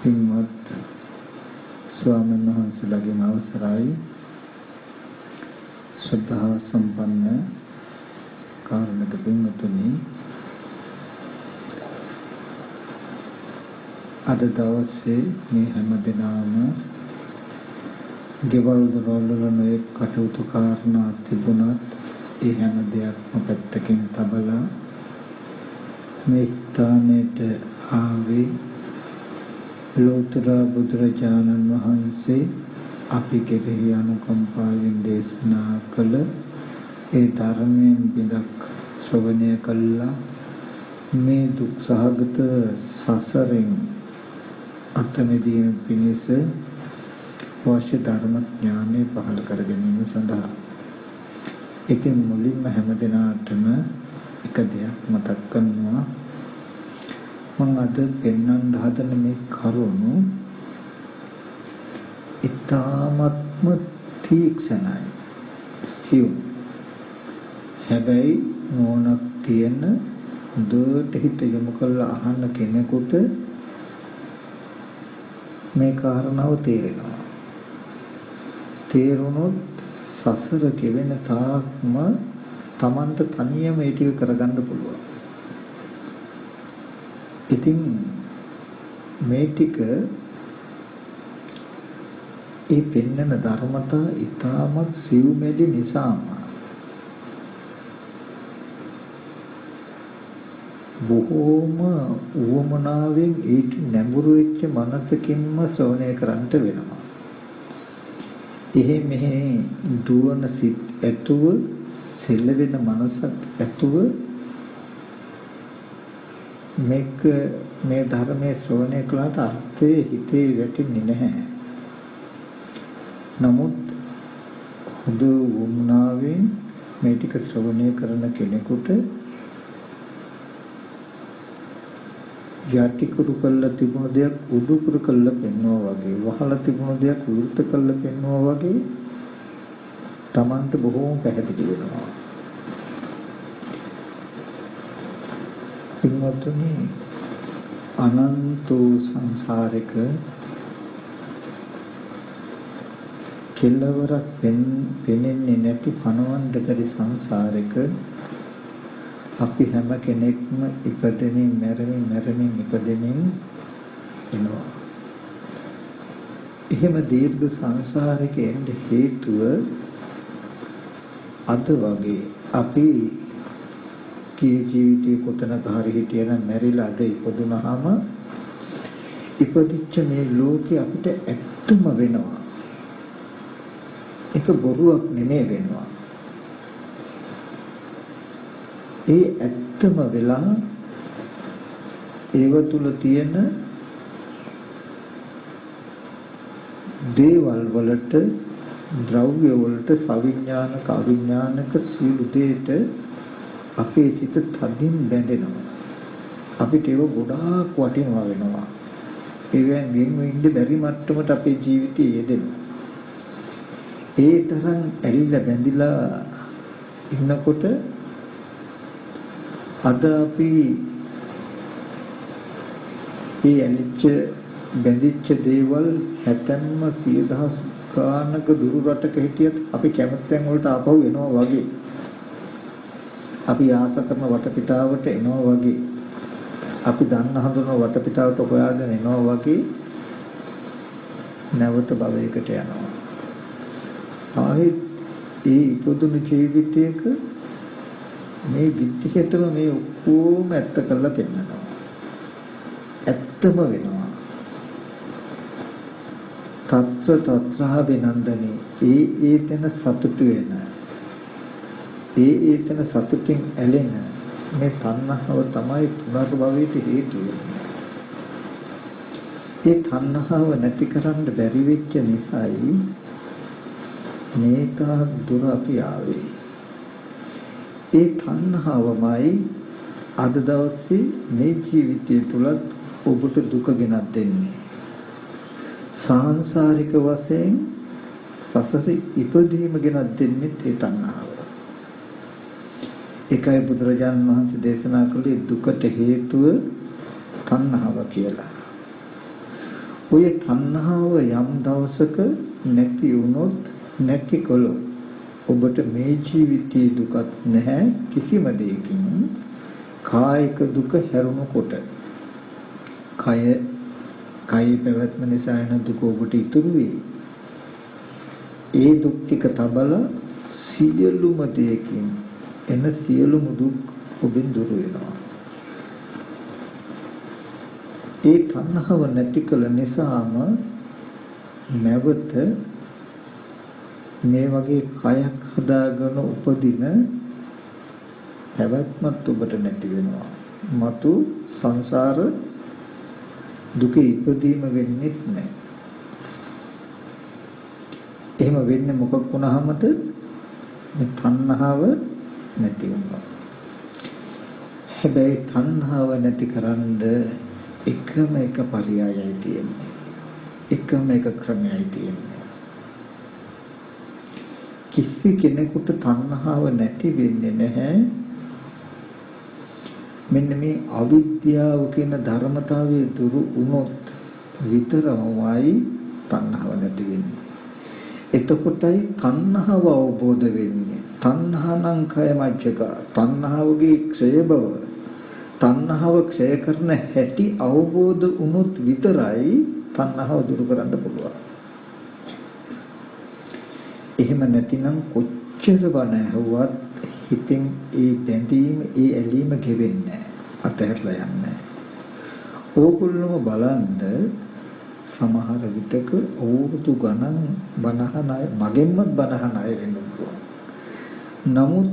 පින්වත් ස්වාමීන් වහන්සේලාගෙන් අවසරයි ශ්‍රද්ධා සම්පන්න කාරුණික පින්වතුනි, අද දවසේ මේ හැම දිනම ගෙවල් දොරවල් වල කටයුතු කාරණා තිබුණත් ඒ හැම දෙයක්ම පැත්තකින් තබලා මේ ස්ථානයට ආවේ ලෝතර බුදුරජාණන් වහන්සේ අපි කෙරෙහි අනුකම්පාවෙන් දේශනා කළ ඒ ධර්මයෙන් බිඳක් ශ්‍රවණය කළා මේ දුක් සහගත සසරෙන් අත මිදීම පිණිස අවශ්‍ය ධර්ම ඥානය පහළ කර ගැනීම සඳහා. ඉතින් මුලින්ම හැම දිනාටම එක දෙයක් මතක් කරනවා. මම අද පෙන්වන්න හදන මේ කරුණු ඉතාමත්ම තීක්ෂණයි, සියුම්. හැබැයි නෝනක් තියෙන හොඳට හිත යොමු කරලා අහන්න කෙනෙකුට මේ කාරණාව තේරෙනවා. තේරුණොත් සසර කෙවෙන තාක්ම Tamanට තනියම ඒ ටික කරගන්න පුළුවන්. ඉතින් මේ ටික ඒ පෙන්නන ධර්මතා ඉතාමත් සිව්මෙලි නිසාම බොහෝම උවමනාවෙන් ඊට නැඹුරු වෙච්ච මනසකින්ම ශ්‍රවණය කරන්නට වෙනවා. එහෙ මෙහෙ දුවන සිත් ඇතුව සෙල්ලෙන මනසක් ඇතුව මේ ධර්මයේ ශ්‍රවණය කළාට අර්ථය හිතේ වැටෙන්නේ නැහැ. නමුත් හොඳ වුණාවෙන් මේ ටික ශ්‍රවණය කරන කෙනෙකුට යටි කුරු කළා තිබුණ දෙයක් උඩු කුරු කළා පෙන්වනවා වගේ, වහලා තිබුණ දෙයක් විවෘත කළා පෙන්වනවා වගේ Tamanට බොහෝම පැහැදිලි වෙනවා. පින්වත්නි, අනන්ත සංසාරික කෙලවරක් පෙනෙන්නේ නැති පණවන්න බැරි සංසාරික අපි හැම කෙනෙක්ම ඉපදෙමින් මැරෙමින් ඉපදෙමින් එනවා. එහෙම දීර්ඝ සංසාරිකෙන් හේතුව අද වගේ අපි කී ජීවිතේ කොතනක හරි හිටියනම් මැරිලා අද ඉපදුනහම ඉපදිච්ච මේ ලෝකේ අපිට ඇත්තම වෙනවා. ඒක බොරුවක් නෙමෙයි වෙනවා. ඒ ඇත්තම වෙලා ඒව තුල තියෙන දේවල් වලට, ද්‍රව්‍ය වලට, සවිඥානික අවිඥානික සියලු දේට අපේ සිත තදින් බැඳෙනවා. අපිට ඒව ගොඩාක් වටිනවා වෙනවා. ඒවෙන් වෙන්න බැරි මට්ටමට අපේ ජීවිතය යෙදෙනවා. ඒ තරම් ඇලිලා බැඳිලා ඉන්නකොට අද අපි මේ ඇලිච්ච බැඳිච්ච දේවල් හැතැම්ම 100,000 ගානක දුරු රටක හිටියත් අපි කැමැත්තෙන් වලට ආපහු එනවා වගේ. අපි ආස කරන වටපිටාවට එනවා වගේ. අපි දන්න හඳුනන වටපිටාවට හොයාගෙන එනවා වගේ නැවත භවයකට යනවා. ආයේ ඒ ඉපදුණු ජීවිතයක මේ විත්තිකතම මේ ඔක්කොම ඇත්ත කරලා පෙන්නනවා. ඇත්තම වෙනවා. తත්‍ර తත්‍රා බිනන්දනේ ඒ තැන සතුටු වෙන. ඒ තැන සතුටින් ඇලෙන මේ තණ්හාව තමයි පුනර්භවයට හේතුව. ඒ තණ්හාව නැති කරන්න බැරි වෙච්ච නිසායි මේ තාක් දුර අපි ආවේ. ඒ තණ්හාවමයි අද දවසේ මේ ජීවිතය තුලත් ඔබට දුක ගෙනත් දෙන්නේ. සාංශාරික වශයෙන් සසරේ ඉපදීම ගෙනත් දෙන්නේ ඒ තණ්හාව. ඒකයි බුදුරජාණන් වහන්සේ දේශනා කළේ දුකට හේතුව තණ්හාව කියලා. ඔය තණ්හාව යම් දවසක නැති වුණොත් නැති කළොත් ඔබට මේ ජීවිතයේ දුකක් නැහැ කිසිම දෙයකින්. කායික දුක හැරුණකොට කය පැවැත්ම නිසා එන දුක ඔබට ඉතුරු වෙයි. ඒ දුක් ටික තබලා සියලුම දෙයකින් එන සියලුම දුක් ඔබෙන් දුර වෙනවා. ඒ තණ්හාව නැති කළ නිසාම නැවත මේ වගේ කයක් හදාගෙන උපදින පැවැත්මත් ඔබට නැති වෙනවා. මතු සංසාර දුකේ ඉපදීම වෙන්නේ නැහැ. එහෙම වෙන්නේ මොකක් වුණාමද? මේ තණ්හාව නැති වුණා. හැබැයි තණ්හාව නැතිකරන්න එකම එක පරයයයි තියෙන්නේ. එකම එක ක්‍රමයයි තියෙන්නේ. කිසි කෙනෙකුට තණ්හාව නැති වෙන්නේ නැහැ. මෙන්න මේ අවිද්‍යාව කියන ධර්මතාවයේ දුරු වුණොත් විතරමයි තණ්හාව නැති වෙන්නේ. එතකොටයි තණ්හාව අවබෝධ වෙන්නේ. තණ්හානං කය මජ්ජක, තණ්හාවගේ ක්ෂය බව, තණ්හාව ක්ෂය කරන හැටි අවබෝධ වුණොත් විතරයි තණ්හාව දුරු කරන්න පුළුවන්. එහෙම නැතිනම් කොච්චර බණ ඇහුවත් හිතෙන් ඒ බැඳීම, ඒ ඇලීම ගෙවෙන්නේ නැහැ. අතහැරලා යන්නේ නැහැ. ඕගොල්ලෝම බලන්න සමහර විටක අවුරුදු ගණන් බණහන අය, මගෙන්මත් බණහන අය වෙන්න පුළුවන්. නමුත්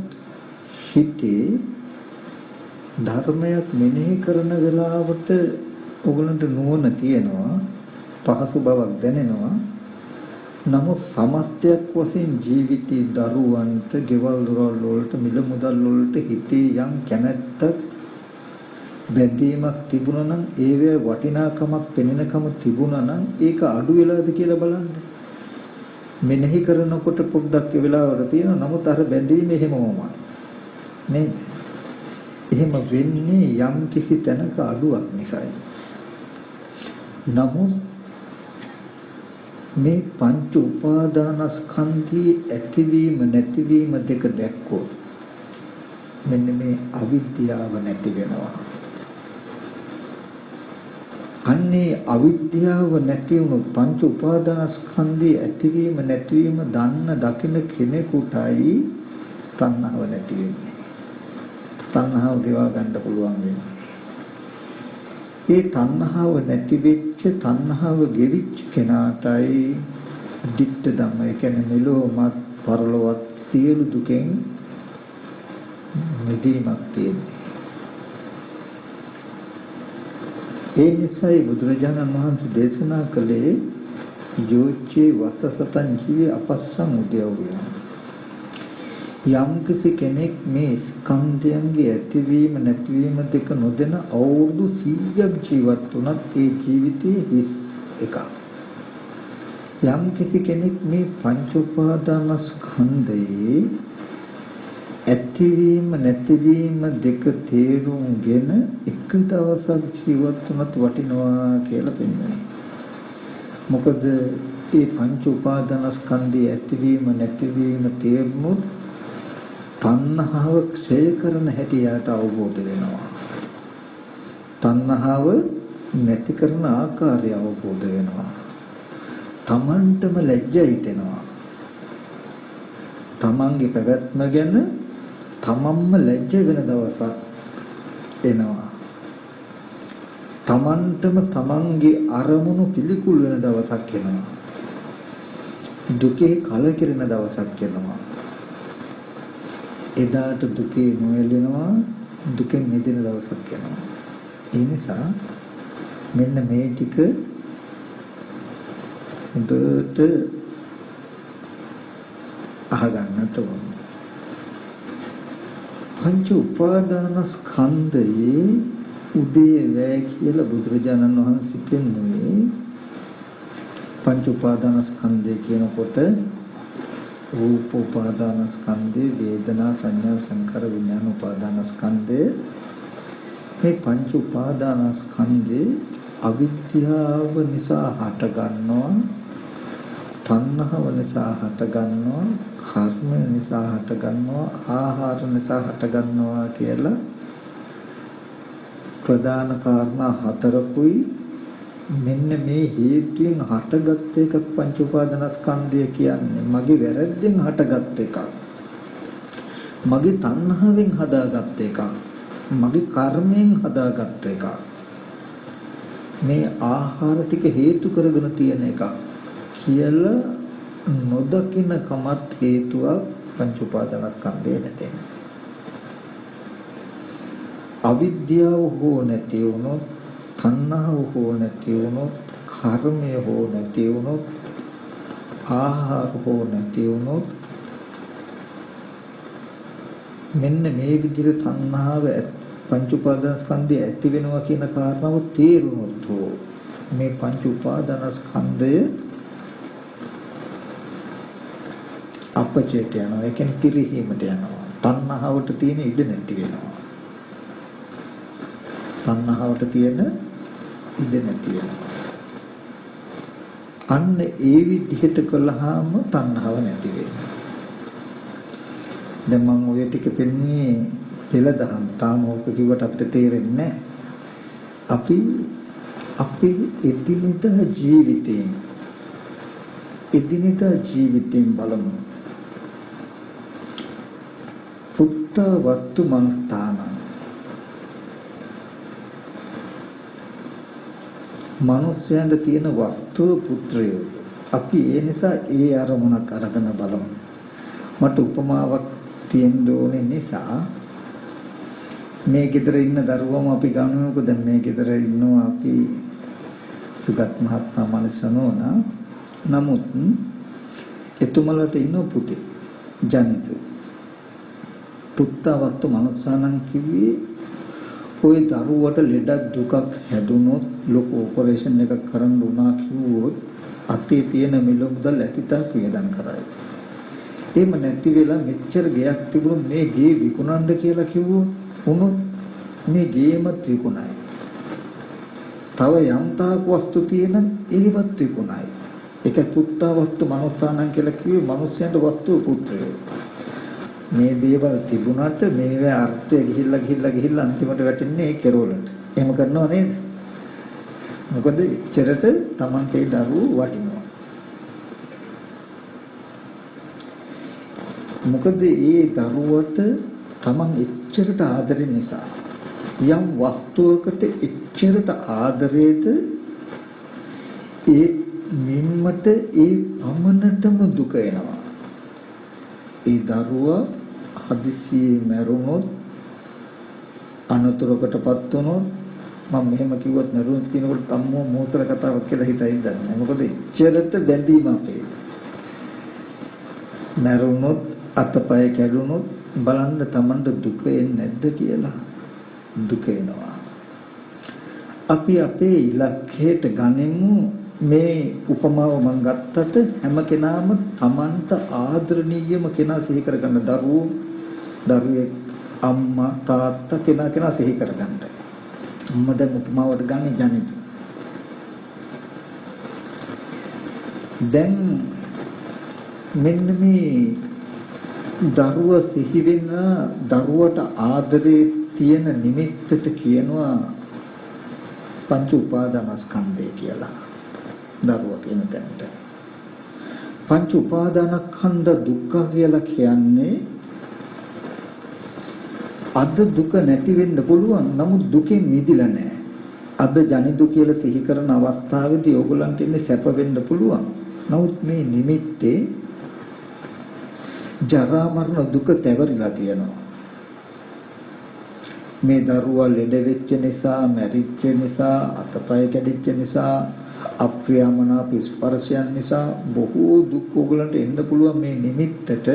හිතේ ධර්මයක් මෙනෙහි කරන වෙලාවට ඕගොල්ලන්ට නුවණ තියෙනවා, පහසු බවක් දැනෙනවා. නමුත් සමස්තයක් වශයෙන් ජීවිතේ දරුවන්ට, ගෙවල් දොරවල් වලට, මිල මුදල් වලට හිතේ යම් කැමැත්තක්, බැඳීමක් තිබුණා නම්, ඒවේ වටිනාකමක් පෙනෙනකම තිබුණා නම් ඒක අඩු වෙලාද කියලා බලන්න. මෙනෙහි කරනකොට පොඩ්ඩක් ඒ වෙලාවට තියෙනවා. නමුත් අර බැඳීම එහෙමමයි නේද? එහෙම වෙන්නේ යම් කිසි තැනක අඩුවක් නිසායි. නමුත් මේ පංච උපාදානස්කන්ධයේ ඇතිවීම නැතිවීම දෙක දැක්කොත් මෙන්න මේ අවිද්‍යාව නැති වෙනවා. අන්නේ අවිද්‍යාව නැති වුණු පංච උපාදානස්කන්ධයේ ඇතිවීම නැතිවීම දන්න දකින කෙනෙකුටයි තණ්හාව නැති වෙන්නේ. තණ්හාව ගෙවා ගන්න පුළුවන් වෙන්නේ. ඒ තණ්හාව නැති වෙච්ච, තණ්හාව ගෙවිච්ච කෙනාටයි දිට්ඨ ධම්ම, ඒ කියන්නේ මෙලොවමත් පරලොවත් සියලු දුකෙන් මිදීමක් තියෙන්නේ. ඒ නිසායි බුදුරජාණන් වහන්සේ දේශනා කළේ යෝච්චේ වස්සසතං ජීවේ අපස්සං උද්‍යව්‍ය. යම් කෙනෙක් මේ ස්කන්ධයන්ගේ ඇතිවීම නැතිවීම දෙක නොදැන අවුරුදු 100ක් ජීවත් වුණත් ඒ ජීවිතයේ හිස් එකක්. යම් කෙනෙක් මේ පංච උපාදානස්කන්ධයේ ඇතිවීම නැතිවීම දෙක තේරුම්ගෙන එක දවසක් ජීවත් වුණත් වටිනවා කියලා පෙන්වනවා. මොකද මේ පංච උපාදානස්කන්ධයේ ඇතිවීම නැතිවීම තේරුනොත් තණ්හාව ක්ෂය කරන හැටි යාට අවබෝධ වෙනවා. තණ්හාව නැති කරන ආකාරය අවබෝධ වෙනවා. තමන්ටම ලැජ්ජා හිතෙනවා. තමන්ගේ පැවැත්ම ගැන තමන්ම ලැජ්ජ වෙන දවසක් එනවා. තමන්ටම තමන්ගේ අරමුණු පිළිකුල් වෙන දවසක් එනවා. දුකේ කලකිරෙන දවසක් එනවා. එදාට දුකේ නොයැලෙනවා, දුකෙන් මිදෙන දවසක් එනවා. ඒ නිසා මෙන්න මේ ටික හොඳට අහගන්නට ඕන. පංච උපාදානස්කන්ධයේ උදේ වැය කියලා බුදුරජාණන් වහන්සේ පෙන්වන්නේ. පංච උපාදානස්කන්ධය කියනකොට රූප උපාදානස්කන්ධය, වේදනා, සංඥා, සංකාර, විඥාන උපාදානස්කන්ධය. මේ පංච උපාදානස්කන්ධේ අවිද්‍යාව නිසා හට ගන්නවා, තණ්හාව නිසා හට ගන්නවා, කර්ම නිසා හට ගන්නවා, ආහාර නිසා හට ගන්නවා කියලා ප්‍රධාන කාරණා හතරකුයි. මෙන්න මේ හේතුයෙන් හටගත් එක පංච උපාදානස්කන්ධය කියන්නේ. මගේ වැරද්දෙන් හටගත් එකක්, මගේ තණ්හාවෙන් හදාගත් එකක්, මගේ කර්මයෙන් හදාගත් එකක්. මේ ආහාර ටික හේතු කරගෙන තියෙන එකක් කියලා නොදකින කමත් හේතුවක් පංච උපාදානස්කන්ධය නැතේ. අවිද්‍යාව හෝ නැති වුණොත්, තණ්හාව හෝ නැති වුණොත්, කර්මය හෝ නැති වුණොත්, ආහාර හෝ නැති වුණොත්, මෙන්න මේ විදිහට තණ්හාව පංච උපාදානස්කන්ධය ඇති වෙනවා කියන කාරණාව තේරුනොත් හෝ මේ පංච උපාදානස්කන්ධය අපචේත යනවා. ඒ කියන්නේ පිරිහීමට යනවා. තණ්හාවට තියෙන ඉඩ නැති වෙනවා. තණ්හාවට තියෙන ඉඩ නැති වෙනවා. අන්න ඒ විදිහට කළාම තණ්හාව නැති වෙනවා. දැන් මම ඔය ටික පෙන්නේ පෙළදහම්. තාම ඕක කිව්වට අපිට තේරෙන්නේ නැහැ. අපි එදිනෙදා ජීවිතයෙන් බලමු. පුත්ත වත්තු මනස්ථාන. මනුස්සයන්ට තියෙන වස්තුව පුත්‍රයෝ. අපි ඒ නිසා ඒ අරමුණක් අරගෙන බලමු. මට උපමාවක් තියෙන්න ඕනේ නිසා මේ ගෙදර ඉන්න දරුවම අපි ගන්නකො. දැන් මේ ගෙදර ඉන්නවා අපි සුගත් මහත්මයා මනසනෝනා. නමුත් එතුමලට ඉන්න පුතේ ජනිත පුත්තවත්තු මනුස්සානන් කිව්වේ ඔය දරුවට ලෙඩක් දුකක් හැදුනොත් ලොකු ඔපරේෂන් එකක් කරන්න උනා කිව්වොත් අතේ තියෙන මිල මුදල් ඇතිතා පියදම් කරයි. එහෙම නැති වෙලා මෙච්චර ගයක් තිබුණොත් මේ ගේ විකුණන්න කියලා කිව්වොත් උනොත් මේ ගේමත් විකුණයි. තව යම් තාක් වස්තු තියෙන ඒවත් විකුණයි. ඒක පුත්තවත්තු මනුස්සානන් කියලා කිව්වේ මිනිස්යන්ට වස්තු පුත්‍රයෝ. මේ දේවල් තිබුණාට මේවේ අර්ථය ගිහිල්ලා අන්තිමට වැටෙන්නේ ඒ කෙරවලට. එහෙම කරනව නේද? මොකද ඉච්චරට Tamanගේ දරුවෝ වටිනවා. මොකද ඒ දරුවට Taman ඉච්චරට ආදරෙන නිසා යම් වස්තුවකට ඉච්චරට ආදරේද ඒ නිම්මට ඒ පමණටම දුක එනවා. ඒ දරුවා හදිසියේ මැරුණොත් අනතුරකටපත් වුණොත් මම මෙහෙම කිව්වොත් මැරුණොත් කියනකොට තම්මෝ මෝසර කතාවක් කියලා හිතයි දන්නේ. මොකද ඉච්චරට බැඳීම අපේ. මැරුණොත් අතපය කැඩුණොත් බලන්න Tamanට දුක එන්නේ නැද්ද කියලා. දුක එනවා. අපි අපේ ඉලක්කයට ගනිමු. මේ උපමාව මම ගත්තට හැම කෙනාම Tamanට ආදරණීයම කෙනා සිහි කරගන්න. දරුවෙක්, අම්මා, තාත්තා කෙනා සිහි කරගන්න. අම්මා දැන් උපමාවට ගන්නේ ජනිත. දැන් මෙන්න මේ දරුවා සිහි වෙන දරුවට ආදරේ තියෙන නිමිත්තට කියනවා පංච උපාදානස්කන්ධය කියලා. දරුවා කියන තැනට පංච උපාදානස්කන්ධ දුක්ඛ කියලා කියන්නේ අද දුක නැති වෙන්න පුළුවන්. නමුත් දුකෙන් මිදිලා නැහැ. අද ජනිදු කියලා සිහි කරන අවස්ථාවේදී ඕගොල්ලන්ට ඉන්නේ සැප වෙන්න පුළුවන්. නමුත් මේ නිමිත්තේ ජරා මරණ දුක තැවරිලා තියෙනවා. මේ දරුවා ලෙඩ වෙච්ච නිසා, මැරිච්ච නිසා, අතපය කැඩිච්ච නිසා, අප්‍රියමනාප ස්පර්ශයන් නිසා බොහෝ දුක් ඕගලන්ට එන්න පුළුවන්. මේ නිමිත්තට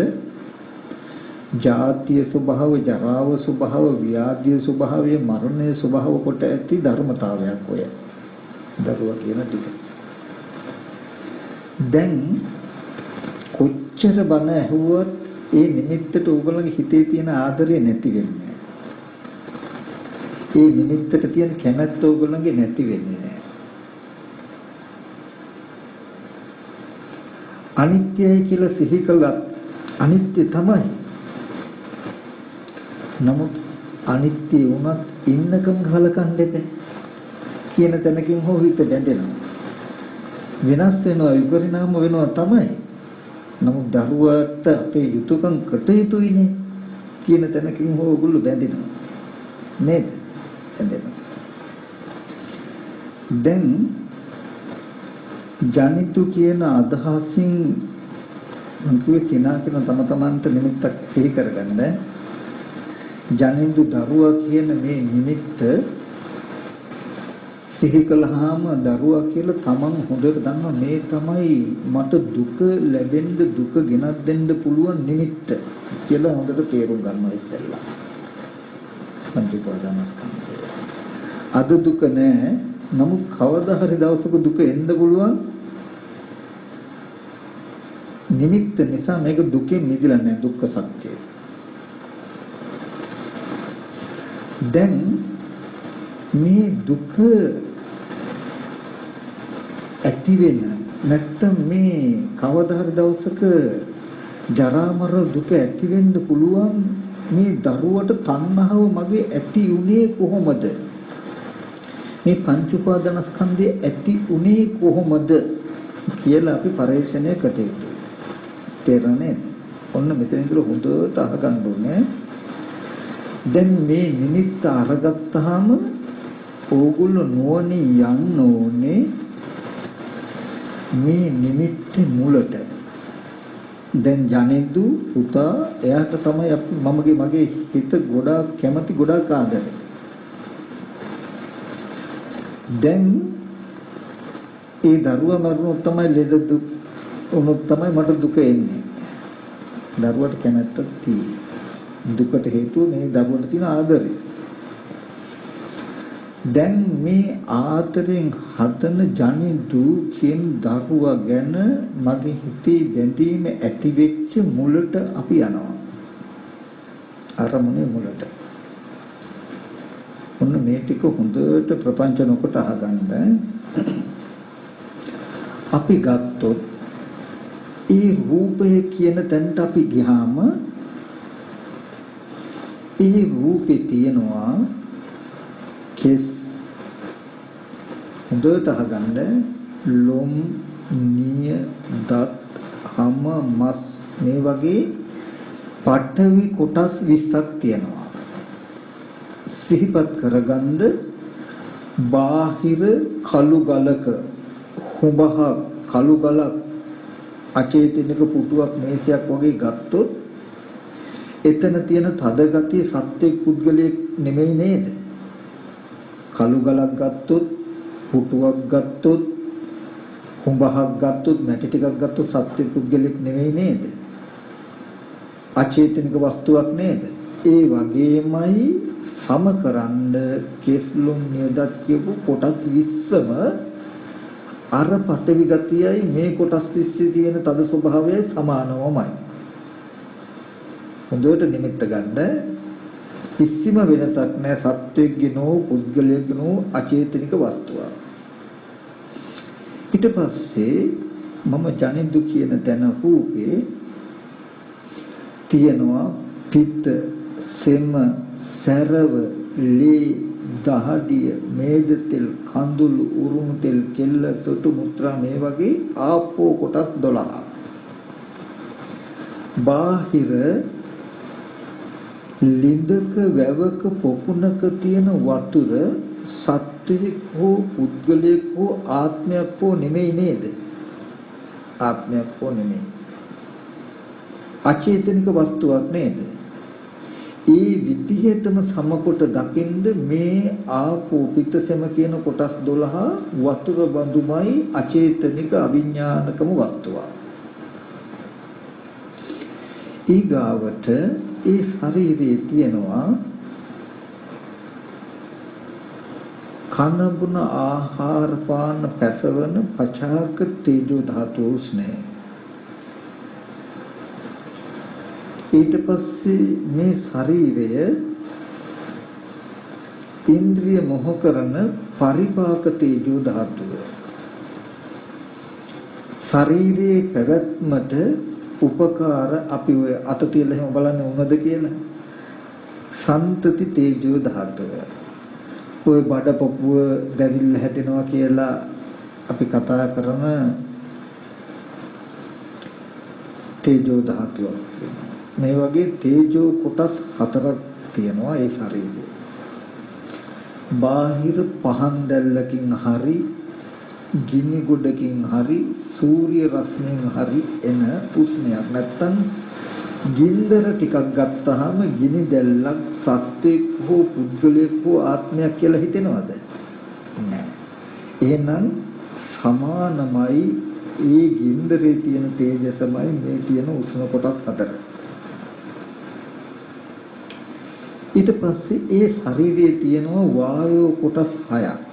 ජාතිය ස්වභාව, ජරාව ස්වභාව, ව්‍යාධිය ස්වභාවය, මරණය ස්වභාව කොට ඇති ධර්මතාවයක් ඔය දරුවා කියන ටික. දැන් කොච්චර බණ ඇහුවත් ඒ නිමිත්තට ඕගලගේ හිතේ තියෙන ආදරය නැති වෙන්නේ. ඒ නිමිත්තට තියෙන කැමැත්ත ඕගලගේ නැති වෙන්නේ නැහැ. අනිත්‍යයි කියලා සිහි කළත් අනිත්‍ය තමයි. නමුත් අනිත්‍ය වුණත් ඉන්නකම් හලකන්න දෙපේ කියන තැනකින් හෝ හිත බැඳෙනවා. වෙනස් වෙනවා විපරිණාම වෙනවා තමයි. නමුත් දරුවාට අපේ යුතුයකම් කටයුතුයිනේ කියන තැනකින් හෝ ඔගොල්ලෝ බැඳෙනවා. නේද? බැඳෙනවා. දැන් ජනිතු කියන අදහසින් මුකුවේ කෙනා කියන තම තමන්ට නිමිත්තක් සිහි කරගන්න. ජනින්දු දරුවා කියන මේ නිමිත්ත සිහි කළාම දරුවා කියලා තමන් හොඳට දන්නවා මේ තමයි මට දුක ලැබෙන්න දුක ගෙනත් දෙන්න පුළුවන් නිමිත්ත කියලා හොඳට තේරුම් ගන්නවා ඉස්සෙල්ලා. පංච උපාදානස්කන්ධය. අද දුක නෑ. නමුත් කවදා හරි දවසක දුක එන්න පුළුවන් නිමිත්ත නිසා මේක දුකෙන් මිදලා නැහැ දුක්ඛ සත්‍යය. දැන් මේ දුක ඇති වෙන නැත්තම් මේ කවදා හරි දවසක ජරා මරණ දුක ඇති වෙන්න පුළුවන් මේ දරුවට තණ්හාව මගේ ඇති උනේ කොහොමද? මේ පංච උපාදානස්කන්ධය ඇති උනේ කොහොමද කියලා අපි පරිශ්‍රණය කටයුතු තේරෙන්නේ. ඔන්න මෙතන ඉඳලා හොඳට අහගන්න ඕනේ. දැන් මේ නිමිත්ත අරගත්තාම ඕගොල්ලෝ නුවණින් යන්න ඕනේ මේ නිමිත්ත මුලට. දැන් ජනෙදු පුතා එයාට තමයි මගේ හිත ගොඩාක් කැමති ගොඩාක් ආදරේ. දැන් ඒ දරුවා මරුණොත් තමයි ලෙඩ දුක් උනොත් තමයි මට දුක එන්නේ. දරුවට කැමැත්තක් තියෙයි. දුකට හේතුව මේ දරුවට තියෙන ආදරේ. දැන් මේ ආදරෙන් හදන ජනිදු කියන දරුවා ගැන මගේ හිතේ බැඳීම ඇති වෙච්ච මුලට අපි යනවා. අරමුණේ මුලට. ඔන්න මේ ටික හොඳට ප්‍රපංචන කොට අහගන්න. අපි ගත්තොත් ඒ රූපය කියන තැනට අපි ගියාම ඒ රූපේ තියෙනවා කෙස් හොඳට අහගන්න ලොම් නිය දත් හම මස් මේ වගේ පඨවි කොටස් 20ක් තියෙනවා. සිහිපත් කරගන්න බාහිර කළු ගලක හුඹහ කළු ගලක් අචේතනික පුටුවක් මේසයක් වගේ ගත්තොත් එතන තියෙන තද ගතිය සත්‍යයක් පුද්ගලයෙක් නෙමෙයි නේද? කළු ගලක් ගත්තොත් පුටුවක් ගත්තොත් හුඹහක් ගත්තොත් මැටි ටිකක් ගත්තොත් සත්‍ය පුද්ගලෙක් නෙවෙයි නේද? අචේතනික වස්තුවක් නේද? ඒ වගේමයි සමකරන්න කෙස්ලොම් නියදත් කියපු කොටස් 20ම අර පටවි ගතියයි මේ කොටස් 20 තියෙන තද ස්වභාවයයි සමානවමයි. හොඳට නිමිත්ත ගන්න. කිසිම වෙනසක් නැහැ සත්වයේ නෝ පුද්ගලයේ නෝ අචේතනික වස්තුවක්. ඊට පස්සේ මම ජනින්දු කියන තැන රූපේ තියෙනවා පිත්ත සෙම සරව ලී දහඩිය මේද තෙල් කඳුළු උරුණු තෙල් කෙල්ල සොටු මුත්‍රා මේ වගේ ආපෝ කොටස් 12. බාහිර ලිඳක වැවක පොකුණක තියෙන වතුර සත්වයක් හෝ පුද්ගලයෙක් හෝ ආත්මයක් හෝ නෙමෙයි නේද? ආත්මයක් හෝ නෙමෙයි. අචේතනික වස්තුවක් නේද? ඒ විදිහටම සමකොට දකින්ද මේ ආපෝ පිටසම කියන කොටස් 12 වතුර බඳුමයි අචේතනික අවිඥානිකම වස්තුවක්. ඊගාවට ඒ ශරීරයේ තියෙනවා කන බුන ආහාර පාන පැසවන පචාක තේජෝ ධාතු උස්නේ. ඊට පස්සේ මේ ශරීරය ඉන්ද්‍රිය මොහ කරන පරිපාක තේජෝ ධාතුව. ශරීරයේ පැවැත්මට උපකාර අපි ඔය අත තියලා එහෙම බලන්නේ උනද කියලා. සන්තති තේජෝ ධාතුව. ඔය බඩ පපුව දැවිල්ල හැදෙනවා කියලා අපි කතා කරන තේජෝ ධාතුව. මේ වගේ තේජෝ කොටස් 4ක් තියෙනවා ඒ ශරීරයේ. බාහිර පහන් දැල්ලකින් හරි ගිනි ගොඩකින් හරි සූර්ය රශ්මියෙන් හරි එන උෂ්ණයක් නැත්තම් ගින්දර ටිකක් ගත්තාම ගිනි දැල්ලක් සත්වෙක් හෝ පුද්ගලයෙක් හෝ ආත්මයක් කියලා හිතෙනවද? නෑ. එහෙනම් සමානමයි ඒ ගින්දරේ තියෙන තේජසමයි මේ තියෙන උෂ්ණ කොටස් 4. ඊට පස්සේ ඒ ශරීරයේ තියෙනවා වායෝ කොටස් 6ක්.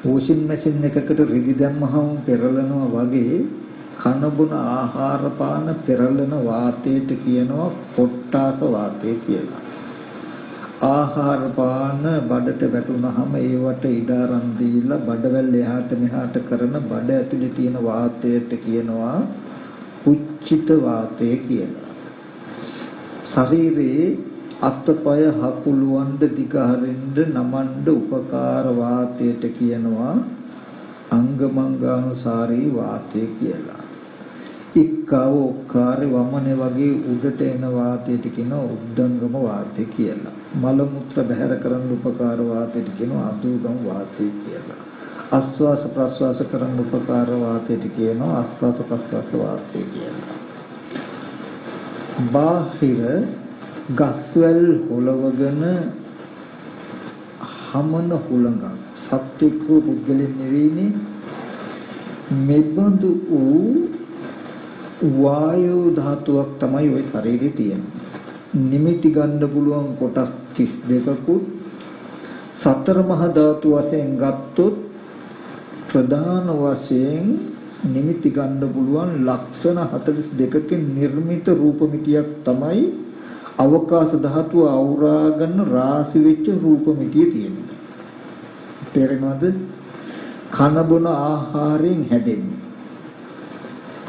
වොෂින් මැෂින් එකකට රිදි දැම්මහම පෙරලනවා වගේ කන බොන ආහාර පාන පෙරලන වාතයට කියනවා පොට්ටාස වාතය කියලා. ආහාර පාන බඩට වැටුනහම ඒවට ඉඩාරන් දීලා බඩවැල් එහාට මෙහාට කරන බඩ ඇතුලේ තියෙන වාතයට කියනවා උච්චිත වාතය කියලා. ශරීරයේ අත්පය හකුලුවන්ඩ දිගහරින්ද නමන්ඩ උපකාර වාතයට කියනවා අංගමංගානුසාරී වාතය කියලා. ඉක්කව ඔක්කාරේ වමනේ වගේ උඩට එන වාතයට කියනවා උද්දංගම වාතය කියලා. මල මුත්‍ර බැහැර කරන්න උපකාර වාතයට කියනවා අදුගම වාතය කියලා. ආස්වාස ප්‍රස්වාස කරන්න උපකාර වාතයට කියනවා ආස්වාස ප්‍රස්වාස වාතය කියලා. බාහිර ගස්වැල් හොලවගෙන හමන හුළඟ සත්‍වික පුද්ගලෙන් නෙවෙයිනේ. මෙබඳු වූ වායෝ ධාතුවක් තමයි ওই ශරීරේ තියෙන්නේ. නිමිති ගන්න පුළුවන් කොටස් 32කුත් සතර මහා ධාතු වශයෙන් ගත්තොත් ප්‍රධාන වශයෙන් නිමිති ගන්න පුළුවන් ලක්ෂණ 42කින් නිර්මිත රූපമിതിයක් තමයි අවකාශ ධාතුව අවුරාගෙන රාශි වෙච්ච රූපമിതിය තියෙනවා. තේරෙනවද? කන බොන ආහාරයෙන් හැදෙන්නේ.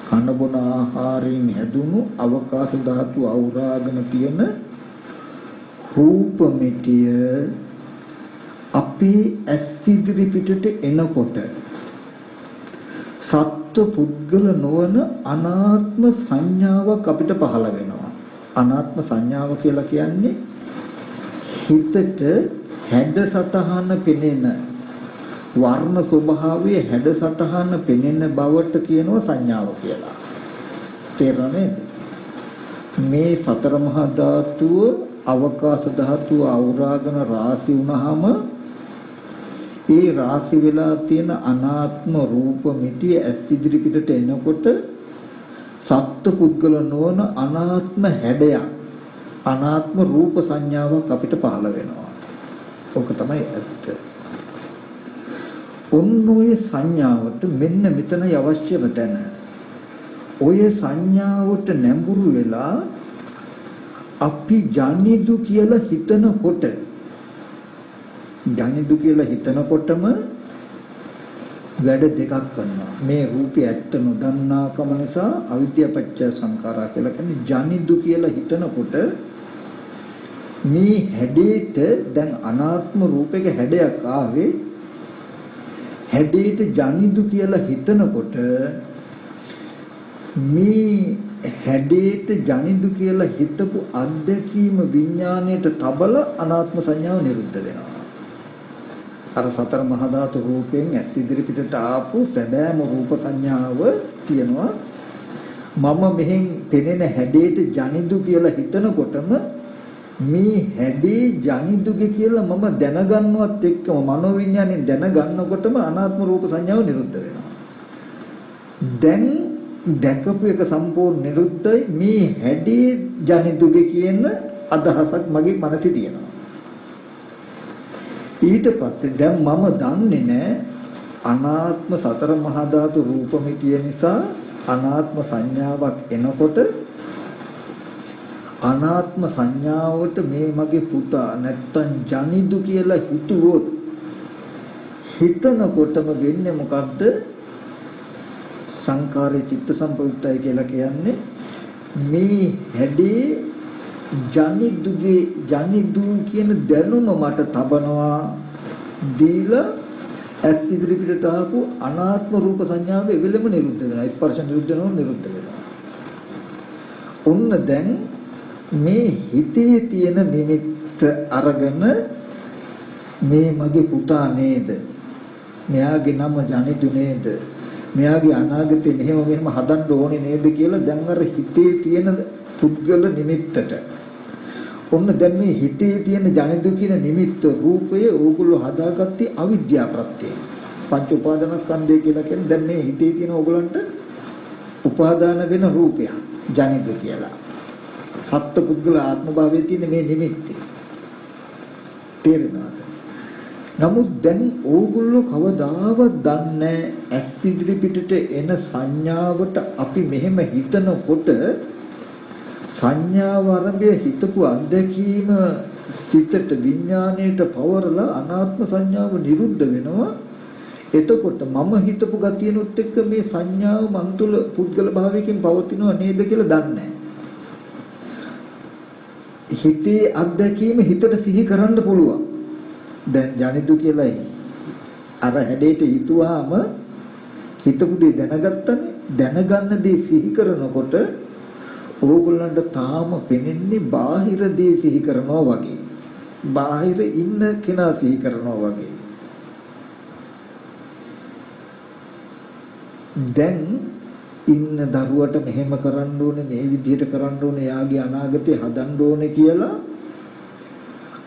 කන බොන ආහාරයෙන් හැදුණු අවකාශ ධාතුව අවුරාගෙන තියෙන රූපമിതിය අපේ ඇස් ඉදිරි පිටට එනකොට සත්ව පුද්ගල නොවන අනාත්ම සංඥාවක් අපිට පහළ වෙනවා. අනාත්ම සංඥාව කියලා කියන්නේ හිතට හැඩ සටහන පෙනෙන වර්ණ ස්වභාවයේ හැඩ සටහන පෙනෙන බවට කියනවා සංඥාව කියලා. තේරෙන්නේ? මේ සතර මහා ධාතුව අවකාශ ධාතුව අවුරාගෙන රාශි වුණාම ඒ රාශි වෙලා තියෙන අනාත්ම රූපമിതിය ඇස් ඉදිරි පිටට එනකොට සත්ත්ව පුද්ගල නොවන අනාත්ම හැඩයක් අනාත්ම රූප සංඥාවක් අපිට පහළ වෙනවා. ඕක තමයි ඇත්ත. ඔය සංඥාවට මෙන්න මෙතනයි අවශ්‍යම තැන. ඔය සංඥාවට නැඹුරු වෙලා අපි ජනිදු කියලා හිතනකොට ජනිදු කියලා හිතනකොටම වැඩ දෙකක් කරනවා. මේ රූපය ඇත්ත නොදන්නාකම නිසා අවිද්‍යාව පත්‍ය සංඛාරා කියලා කියන්නේ ජනිදු කියලා හිතනකොට මේ හැඩේට දැන් අනාත්ම රූපයක හැඩයක් ආවේ හැඩේට ජනිදු කියලා හිතනකොට මේ හැඩේට ජනිදු කියලා හිතපු අත්දැකීම විඥාණයට තබල අනාත්ම සංඥාව නිරුද්ධ වෙනවා. අර සතර මහා ධාතු රූපයෙන් ඇස් ඉදිරි පිටට ආපු සැබෑම රූප සංඥාව තියෙනවා. මම මෙහෙන් පෙනෙන හැඩේට ජනිදු කියලා හිතනකොටම මේ හැඩේ ජනිදුගේ කියලා මම දැනගන්නවත් එක්කම මනෝවිඤ්ඤාණයෙන් දැනගන්නකොටම අනාත්ම රූප සංඥාව නිරුද්ධ වෙනවා. දැන් දැකපු එක සම්පූර්ණ නිරුද්ධයි. මේ හැඩේ ජනිදුගේ කියන අදහසක් මගේ මනසේ තියෙනවා. ඊට පස්සේ දැන් මම දන්නේ නැහැ අනාත්ම සතර මහා ධාතු රූපമിതിය නිසා අනාත්ම සංඥාවක් එනකොට අනාත්ම සංඥාවට මේ මගේ පුතා නැත්තම් ජනිදු කියලා හිතුවොත් හිතනකොටම වෙන්නේ මොකද්ද? සංකාරේ චිත්ත සම්පයුක්තයි කියලා කියන්නේ මේ හැඩේ ජනිදු කියන දැනුම මට තබනවා දීලා ඇස් ඉදිරි පිටට ආපු අනාත්ම රූප සංඥාව එවෙලම නිරුද්ධ වෙනවා. ස්පර්ශ නිරුද්ධ වෙනවා, නිරුද්ධ වෙනවා. ඔන්න දැන් මේ හිතේ තියෙන නිමිත්ත අරගෙන මේ මගේ පුතා නේද? මෙයාගේ නම ජනිදු නේද? මෙයාගේ අනාගතේ මෙහෙම හදන්න ඕනේ නේද කියලා දැන් අර හිතේ තියෙන පුද්ගල නිමිත්තට ඔන්න දැන් මේ හිතේ තියෙන ජනිදු කියන නිමිත්ත රූපය ඕගොල්ලෝ හදාගත්තේ අවිද්‍යාව ප්‍රත්‍යයෙන්. පංච උපාදානස්කන්ධය කියලා කියන්නේ දැන් මේ හිතේ තියෙන ඕගොල්ලන්ට උපාදාන වෙන රූපය ජනිදු කියලා. සත්ත්ව පුද්ගල ආත්ම භාවයේ තියෙන මේ නිමිති. තේරෙනවද? නමුත් දැන් ඕගොල්ලෝ කවදාවත් දන්නේ ඇස් ඉදිරි පිටට එන සංඥාවට අපි මෙහෙම හිතනකොට සංඥාව ආරම්භය හිතපු අත්දැකීම සිතට විඥාණයට පවරලා අනාත්ම සංඥාව නිරුද්ධ වෙනවා. එතකොට මම හිතපු ගතියනොත් එක්ක මේ සංඥාව මන් තුළ පුද්ගල භාවයකින් පවතිනව නේද කියලා දන්නේ හිතේ අත්දැකීම හිතට සිහි කරන්න පුළුවන්. දැන් ජනිදු කියලායි අර හැඩේට හිතුවාම හිතපු දේ දැනගත්තනේ. දැනගන්න දේ සිහි කරනකොට ඕගොල්ලන්ට තාම පෙනෙන්නේ බාහිර දේ සිහි කරනවා වගේ. බාහිර ඉන්න කෙනා සිහි කරනවා වගේ. දැන් ඉන්න දරුවට මෙහෙම කරන්න ඕනේ, මේ විදිහට කරන්න ඕනේ, යාගේ අනාගතේ හදන්න ඕනේ කියලා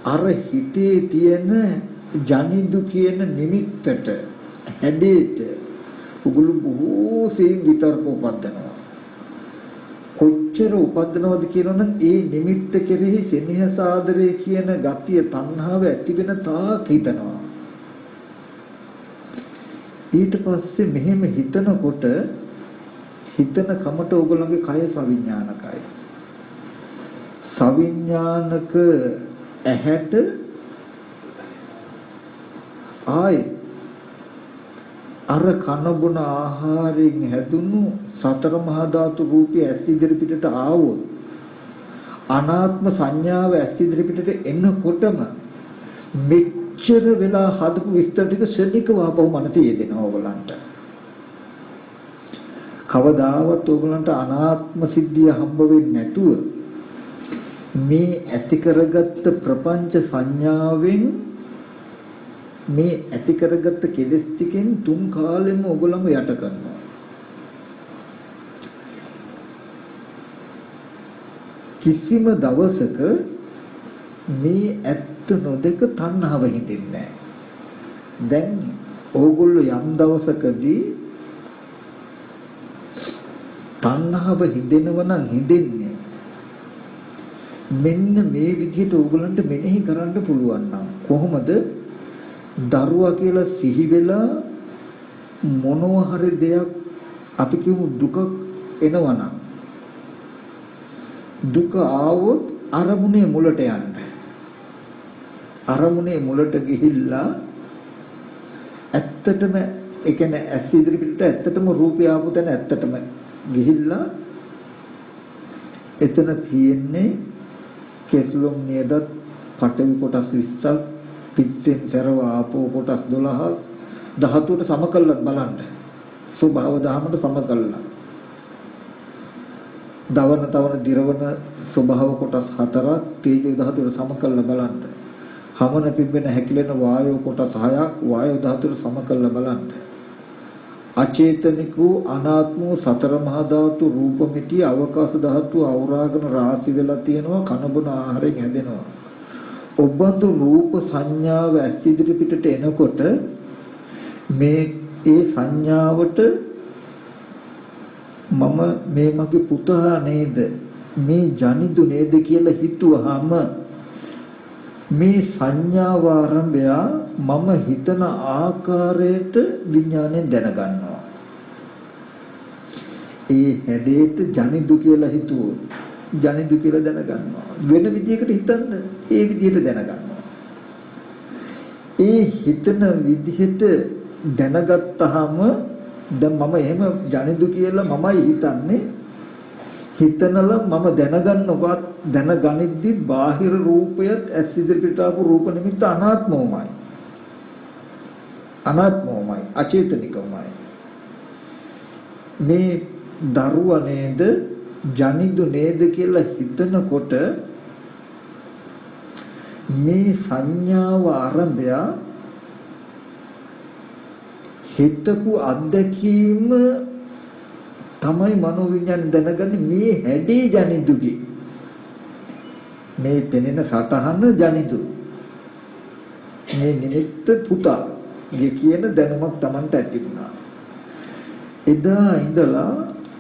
අර හිතේ තියෙන ජනිදු කියන නිමිත්තට හැඩේට උගුළු බොහෝ සෙයින් විතර්ක උපදිනවා. කොච්චර උපදිනවද කියනවනම් ඒ නිමිත්ත කෙරෙහි සෙනෙහස ආදරය කියන ගතිය තණ්හාව ඇති වෙන තාක් හිතනවා. ඊට පස්සේ මෙහෙම හිතනකොට හිතන කමට ඕගොල්ලන්ගේ කය සවිඥානිකයි. සවිඥානික ඇහැට ආයි අර කන බොන ආහාරයෙන් හැදුණු සතර මහා ධාතු රූපය ඇස් ඉදිරි පිටට ආවොත් අනාත්ම සංඥාව ඇස් ඉදිරි පිටට එනකොටම මෙච්චර වෙලා හදපු විස්තර ටික ශනිකව ආපහු මනසේ යෙදෙනවා ඕගලන්ට. කවදාවත් ඕගලන්ට අනාත්ම සිද්ධිය හම්බ වෙන්නේ නැතුව මේ ඇති කරගත්ත ප්‍රපංච සංඥාවෙන් මේ ඇති කරගත්ත කෙලෙස් ටිකෙන් තුන් කාලෙම ඔයගොල්ලම යට කරනවා. කිසිම දවසක මේ ඇත්ත නොදක තණ්හාව හිතෙන්නේ නැහැ. දැන් ඕගොල්ලෝ යම් දවසකදී තණ්හාව හිතෙනව නම් හිතෙන්නේ මෙන්න මේ විදිහට ඕගොල්ලන්ට මෙනෙහි කරන්න පුළුවන් නම් කොහොමද දරුවා කියලා සිහි වෙලා මොනවා හරි දෙයක් අපි කියමු දුක එනවනම් දුක ආවොත් අරමුණේ මුලට යන්න. අරමුණේ මුලට ගිහිල්ලා ඇත්තටම ඒ කියන්නේ ඇස් ඉදිරි පිටට ඇත්තටම රූපය ආපු තැන ඇත්තටම ගිහිල්ලා එතන තියෙන්නේ කෙස්ලොම් නේද පඨවි කොටස් 20ක් පිටෙන් සරව ආපෝ කොටස් 12ක් ධාතුවට සම කළත් බලන්න. ස්වභාව ධාමයට සම කළා. දවන තවන දිරවන ස්වභාව කොටස් 4ක් තේජෝ ධාතුවට සම කළා බලන්න. හමන පිම්බෙන හැකිලෙන වායෝ කොටස් 6ක් වායෝ ධාතුවට සම කළා බලන්න. අචේතනිකෝ අනාත්මෝ සතර මහා ධාතු රූපമിതി අවකාශ ධාතු අවරාගෙන රාශි වෙලා තියෙනවා කනබුන ආහාරයෙන් හැදෙනවා. ඔබඳු රූප සංඥාව ඇස් ඉදිරි පිටට එනකොට මේ ඒ සංඥාවට මම මේ මගේ පුතා නේද මේ ජනිදු නේද කියලා හිතුවාම මේ සංඥාව ආරම්භය මම හිතන ආකාරයට විඥාණයෙන් දැනගන්නවා. ඒ හැඩේට ජනිදු කියලා හිතුවොත් ජනිදු කියලා දැනගන්නවා. වෙන විදිහකට හිතන්න ඒ විදිහට දැනගන්නවා. ඒ හිතන විදිහට දැනගත්තාම දැන් මම එහෙම ජනිදු කියලා මමයි හිතන්නේ. හිතනල මම දැනගනිද්දි බාහිර රූපයත් ඇස් ඉදිරියට ආපු රූප නිමිත්ත අනාත්මවමයි. අනාත්මවමයි අචේතනිකවමයි. මේ දරුවා නේද ජනිදු නේද කියලා හිතනකොට මේ සංඥාව ආරම්භය හිතපු අත්දැකීම තමයි මනෝවිඤ්ඤාණ දැනගන්නේ මේ හැඩේ ජනිදුගේ මේ පෙනෙන සටහන ජනිදු මේ නිමිත්ත පුතාගේ කියන දැනුමක් Tamanට ඇති වුණා. එදා ඉඳලා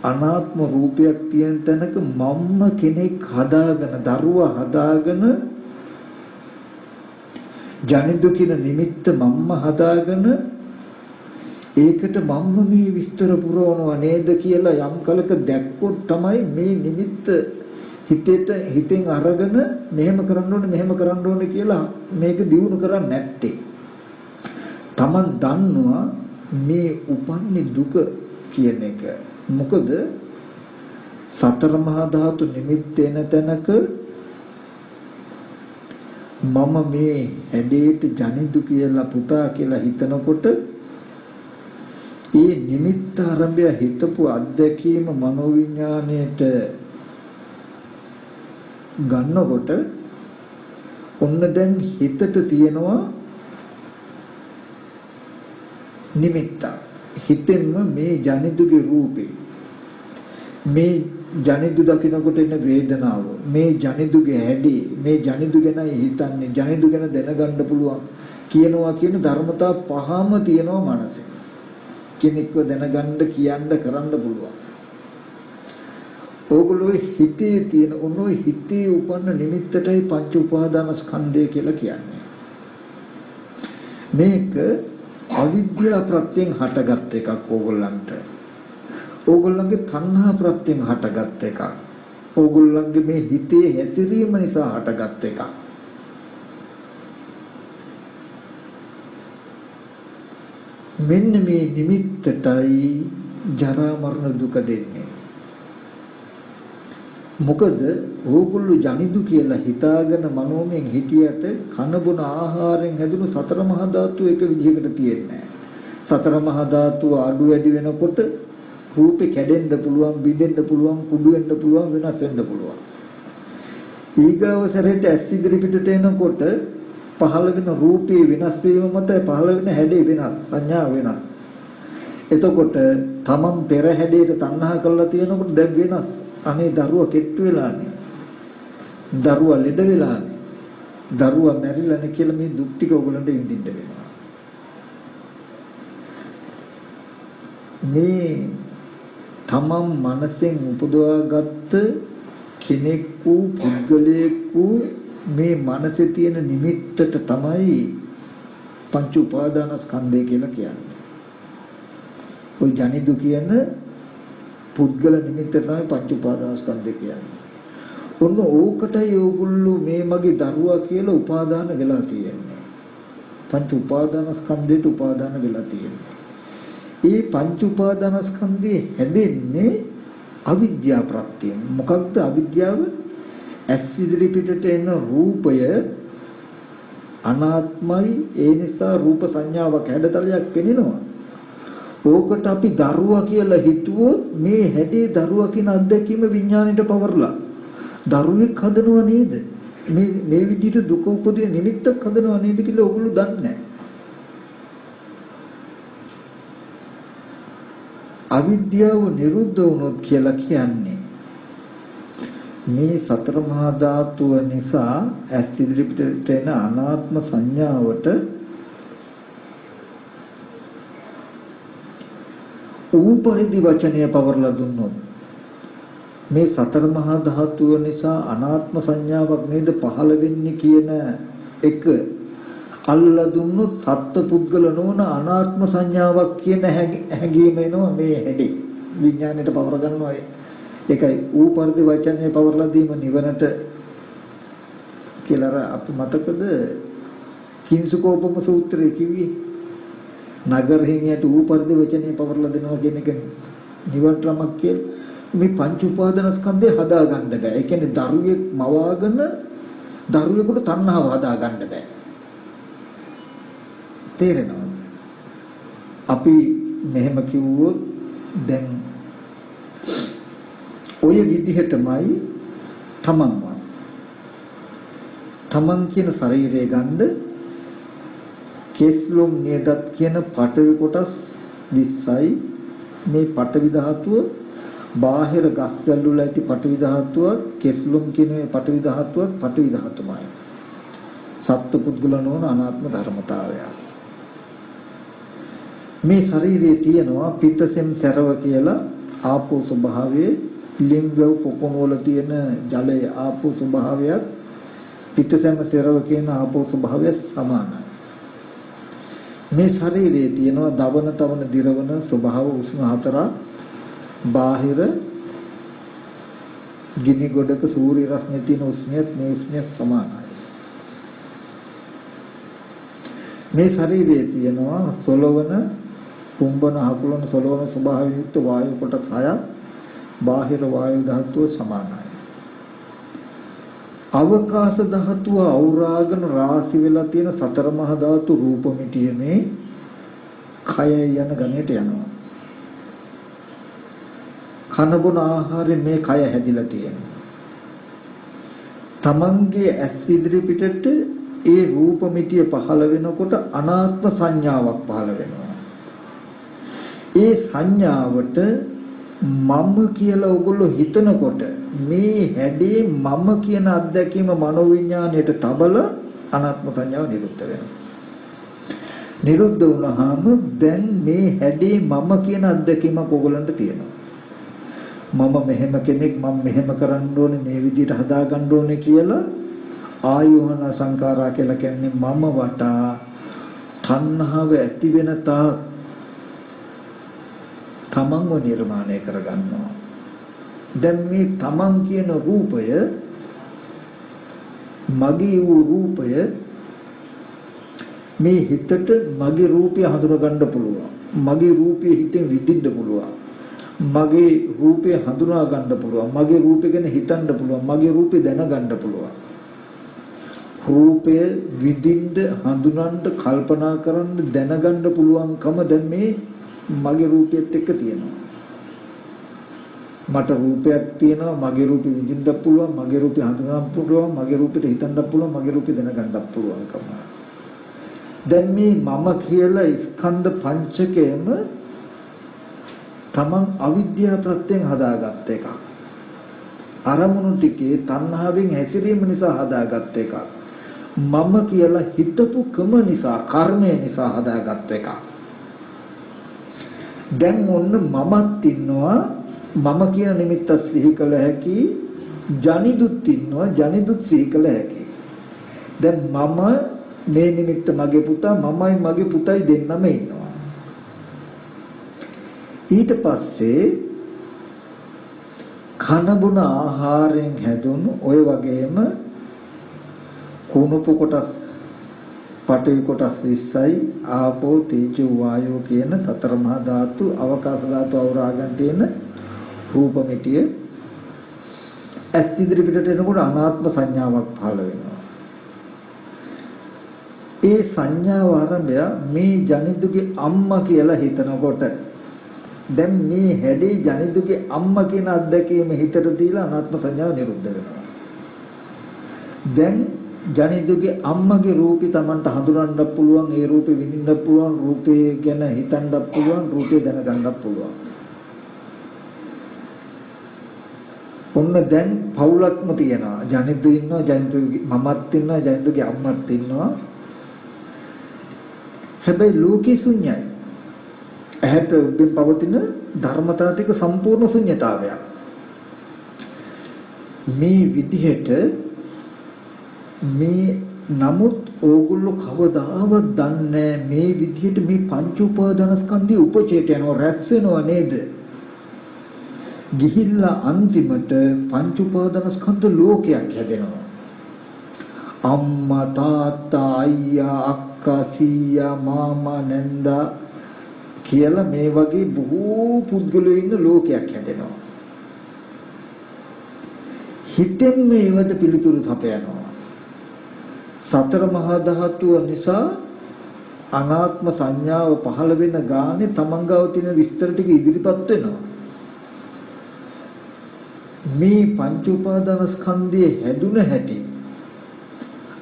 අනාත්ම රූපයක් තියෙන තැනක මම්ම කෙනෙක් හදාගෙන දරුවා හදාගෙන ජනිදු කියන නිමිත්ත මම්ම හදාගෙන ඒකට මම්ම මේ විස්තර පුරවනවා නේද කියලා යම් කලක දැක්කොත් තමයි මේ නිමිත්ත හිතෙන් අරගෙන මෙහෙම කරන්න ඕනේ කියලා මේක දියුණු කරන්නේ නැත්තේ. Taman දන්නවා මේ උපන්නේ දුක කියන එක. මොකද සතර මහා ධාතු නිමිත්ත එන තැනක මම මේ හැඩේට ජනිදු කියලා පුතා කියලා හිතනකොට ඒ නිමිත්ත ආරම්භය හිතපු අත්දැකීම මනෝවිඤ්ඤාණයට ගන්නකොට ඔන්න දැන් හිතට තියෙනවා නිමිත්ත. හිතෙන්ම මේ ජනිදුගේ රූපේ මේ ජනිදු දකිනකොට එන වේදනාව මේ ජනිදුගේ හැඩේ මේ ජනිදු ගැනයි හිතන්නේ ජනිදු ගැන දැනගන්න පුළුවන් කියනවා කියන ධර්මතා පහම තියෙනවා මනසේ. කෙනෙක්ව දැනගන්න කියන්න කරන්න පුළුවන්. ඕගොල්ලෝ හිතේ තියෙන ඔනෝ හිතේ උපන්න නිමිත්තටයි පංච උපාදාන ස්කන්ධය කියලා කියන්නේ. මේක අවිද්‍යාව ප්‍රත්‍යයෙන් හටගත් එකක් ඕගොල්ලන්ට. ඕගොල්ලන්ගේ තණ්හා ප්‍රත්‍යයෙන් හටගත් එකක්. ඕගොල්ලන්ගේ මේ හිතේ හැසිරීම නිසා හටගත් එකක්. මෙන්න මේ නිමිත්තටයි ජරා මරණ දුක දෙන්නේ. මොකද ඕගොල්ලෝ ජනිදු කියලා හිතාගෙන මනෝමයෙන් හිටියට කන බොන ආහාරයෙන් හැදුණු සතර මහා ධාතු එක විදිහකට තියෙන්නේ නැහැ. සතර මහා ධාතු අඩු වැඩි වෙනකොට රූපේ කැඩෙන්න පුළුවන්, බිඳෙන්න පුළුවන්, කුඩු වෙන්න පුළුවන්, වෙනස් වෙන්න පුළුවන්. ඊගවසරේට ඇස් ඉදිරි පිටට එනකොට පහළ වෙන රූපේ වෙනස් වීම මත පහළ වෙන හැඩේ වෙනස්, සංඥා වෙනස්. එතකොට තමන් පෙර හැඩයට තණ්හා කරලා තියෙනකොට දැන් වෙනස්. අනේ දරුවා කෙට්ටු වෙලානේ. දරුවා ලෙඩ වෙලානේ. දරුවා මැරිලානේ කියලා මේ දුක් ටික ඔයගලන්ට විඳින්න වෙනවා. මේ තමන් මනසෙන් උපදවාගත්ත කෙනෙක් වූ පුද්ගලයෙක් වූ මේ මනසේ තියෙන නිමිත්තට තමයි පංච උපාදානස්කන්ධය කියලා කියන්නේ. ඔය ජනිදු කියන පුද්ගල නිමිත්ත තමයි පංච උපාදානස්කන්ධය කියන්නේ. ඔන්න ඕකටයි ඕගොල්ලෝ මේ මගේ දරුවා කියලා උපාදාන වෙලා තියෙන්නේ. පංච උපාදානස්කන්ධයට උපාදාන වෙලා තියෙන්නේ. ඒ පංච උපාදානස්කන්ධය හැදෙන්නේ අවිද්‍යාව ප්‍රත්‍යයෙන්. මොකක්ද අවිද්‍යාව? ඇස් ඉදිරි පිටට එන රූපය අනාත්මයි. ඒ නිසා රූප සංඥාවක් හැඩතලයක් පෙනෙනවා. ඕකට අපි දරුවා කියලා හිතුවොත් මේ හැඩේ දරුවා කියන අත්දැකීම විඥාණයට පවර්ලා දරුවෙක් හදනව නේද? මේ විදිහට දුක උපදින නිමිත්තක් හදනව නේද කියලා ඔයගොල්ලෝ දන්නේ නැහැ. අවිද්‍යාව නිරුද්ධ වුණොත් කියලා කියන්නේ මේ සතර මහා ධාතුව නිසා ඇස් ඉදිරිපිට එන අනාත්ම සංඥාවට ඌපරිදි වචනය පවර්ලා දුන්නොත් මේ සතර මහා ධාතුව නිසා අනාත්ම සංඥාවක් නේද පහළ වෙන්නේ කියන එක අල්ලලා දුන්නොත් සත්ත්ව පුද්ගල නොවන අනාත්ම සංඥාවක් කියන හැඟීම එනවා මේ හැඩේ විඥාණයට පවර ගන්නවා. ඒකයි ඌපරිදි වචනය පවර්ලා දීම නිවනට කියලා අපි මතකද කිංසුකෝපම සූත්‍රයේ කිව්වේ නගර හිමියට ඌ පරිදි වචනේ පවර්ලා දෙනවා කියන එක නිවන් ක්‍රමයක් කියලා. මේ පංච උපාදානස්කන්ධය හදා ගන්න බෑ. ඒ කියන්නේ දරුවෙක් මවාගෙන දරුවෙකුට තණ්හාව හදා ගන්න බෑ. තේරෙනවද? අපි මෙහෙම කිව්වොත් දැන් ඔය විදිහටමයි තමන් කියන ශරීරය ගන්න කෙස්ලොම් නියදත් කියන පඨවි කොටස් 20යි මේ පඨවි ධාතුව බාහිර ගස් දැල් වල ඇති පඨවි ධාතුවත් කෙස්ලොම් කියන මේ පඨවි ධාතුවත් පඨවි ධාතුමයි සත්ත්ව පුද්ගල නොවන අනාත්ම ධර්මතාවය මේ ශරීරයේ තියෙනවා පිත්තසෙම් සැරව කියලා ආපෝ ස්වභාවයේ ලිම්බව පොකොන වල තියෙන ජලයේ ආපෝ ස්වභාවයත් පිත්තසෙම් සැරව කියන ආපෝ ස්වභාවය සමානයි මේ ශරීරයේ තියෙනවා දවන තවන දිරවන ස්වභාව උෂ්ණ හතරක් බාහිර ගිනි ගොඩක සූර්ය රශ්මිය තියෙන උෂ්ණයත් මේ උෂ්ණයත් සමානයි මේ ශරීරයේ තියෙනවා සොලවන කුම්බන හකුලන සොලවන ස්වභාවයෙන් යුක්ත වායු කොටස් 6ක් බාහිර වායු ධාතුව සමානයි අවකාශ ධාතුව අවරාගෙන රාශි වෙලා තියෙන සතර මහා ධාතු රූප මිටියේ කය යන ගණයට යනවා කන බොන ආහාරයෙන් මේ කය හැදිලා තියෙනවා තමන්ගේ ඇස් ඉදිරි පිටට ඒ රූප මිටිය පහළ වෙනකොට අනාත්ම සංඥාවක් පහළ වෙනවා ඒ සංඥාවට මම කියලා ඔයගොල්ලෝ හිතනකොට මේ හැඩේ මම කියන අත්දැකීම මනෝවිඤ්ඤාණයට තබල අනාත්ම සංඥාව නිරුද්ධ වෙනවා. නිරුද්ධ වුණාම දැන් මේ හැඩේ මම කියන අත්දැකීමක් ඔයගොල්ලන්ට තියෙනවා. මම මෙහෙම කෙනෙක් මම මෙහෙම කරන්න ඕනේ මේ විදිහට හදා ගන්න ඕනේ කියලා ආයෝහන සංඛාරා කියලා කියන්නේ මම වටා තණ්හාව ඇති වෙන තාක් තමන්ව නිර්මාණය කරගන්නවා. දැන් මේ තමන් කියන රූපය මගේ වූ රූපය මේ හිතට මගේ රූපය හඳුනා ගන්න පුළුවන්. මගේ රූපය හිතෙන් විඳින්න පුළුවන්. මගේ රූපය හඳුනා ගන්න පුළුවන්. මගේ රූපය ගැන හිතන්න පුළුවන්. මගේ රූපය දැනගන්න පුළුවන්. රූපය විඳින්න හඳුනන්න කල්පනා කරන්න දැනගන්න පුළුවන්කම දැන් මේ මගේ රූපයත් එක්ක තියෙනවා. මට රූපයක් තියෙනවා මගේ රූපෙ විඳින්නත් පුළුවන් මගේ රූපෙ හඳුනන්න පුළුවන් මගේ රූපෙට හිතන්නත් පුළුවන් මගේ රූපෙ දැනගන්නත් පුළුවන්කම. දැන් මේ මම කියලා ස්කන්ධ පංචකයම තමන් අවිද්‍යාව ප්‍රත්‍යයෙන් හදාගත්ත එකක්. අරමුණු ටිකේ තණ්හාවෙන් හැසිරීම නිසා හදාගත්ත එකක්. මම කියලා හිතපු කම නිසා කර්මය නිසා හදාගත්ත එකක්. දැන් ඔන්න මමත් ඉන්නවා මම කියන නිමිත්ත සිහි කළ හැකි ජනිදුත් ඉන්නවා ජනිදුත් සිහි කළ හැකි දැන් මම මේ නිමිත්ත මගේ පුතා මමයි මගේ පුතයි දෙන්නම ඉන්නවා ඊට පස්සේ කන බොන ආහාරයෙන් හැදුණු ඔය වගේම කුණුපු කොටස් පඨවි කොටස් 20යි ආපෝ තේජෝ වායෝ කියන සතර මහා ධාතු අවකාශ ධාතු අවරාගන් තියෙන රූප මිටිය ඇස් ඉදිරි පිටට එනකොට අනාත්ම සංඥාවක් පහළ වෙනවා. ඒ සංඥාව ආරම්භය මේ ජනිදුගේ අම්මා කියලා හිතනකොට දැන් මේ හැඩේ ජනිදුගේ අම්මා කියන අත්දැකීම හිතට දීලා අනාත්ම සංඥාව නිරුද්ධ වෙනවා. දැන් ජනිදුගේ අම්මගේ රූපي Tamanට හඳුනන්න පුළුවන් ඒ රූපේ විඳින්න පුළුවන් රූපේ ගැන හිතන්න පුළුවන් රූපේ දැනගන්න පුළුවන්. ඔන්න දැන් පවුලක්ම තියෙනවා ජනිදු ඉන්නවා ජනිදුගේ මමත් ඉන්නවා ජනිදුගේ අම්මත් ඉන්නවා හැබැයි ලෝකේ ශුන්‍යයි ඇහැට උඩින් පවතින ධර්මතාව ටික සම්පූර්ණ ශුන්‍යතාවයක් මේ විදිහට මේ නමුත් ඕගොල්ලෝ කවදාවත් දන්නේ මේ විදිහට මේ පංච උපාදානස්කන්ධي උපචේත යනවා රැස් වෙනව නේද ගිහිල්ලා අන්තිමට පංච උපාදානස්කන්ධ ලෝකයක් හැදෙනවා අම්මා තාත්තා අයියා අක්කා සීයා මාමා නැන්දා කියලා මේ වගේ බොහෝ පුද්ගලයෝ ඉන්න ලෝකයක් හැදෙනවා. හිතෙන් මේවට පිළිතුරු සපයනවා. සතර මහා ධාතුව නිසා අනාත්ම සංඥාව පහළ වෙන ගානේ තමන් ගාව තියෙන විස්තර ටික ඉදිරිපත් වෙනවා. මේ පංච උපාදාන ස්කන්ධයේ හැදුන හැටි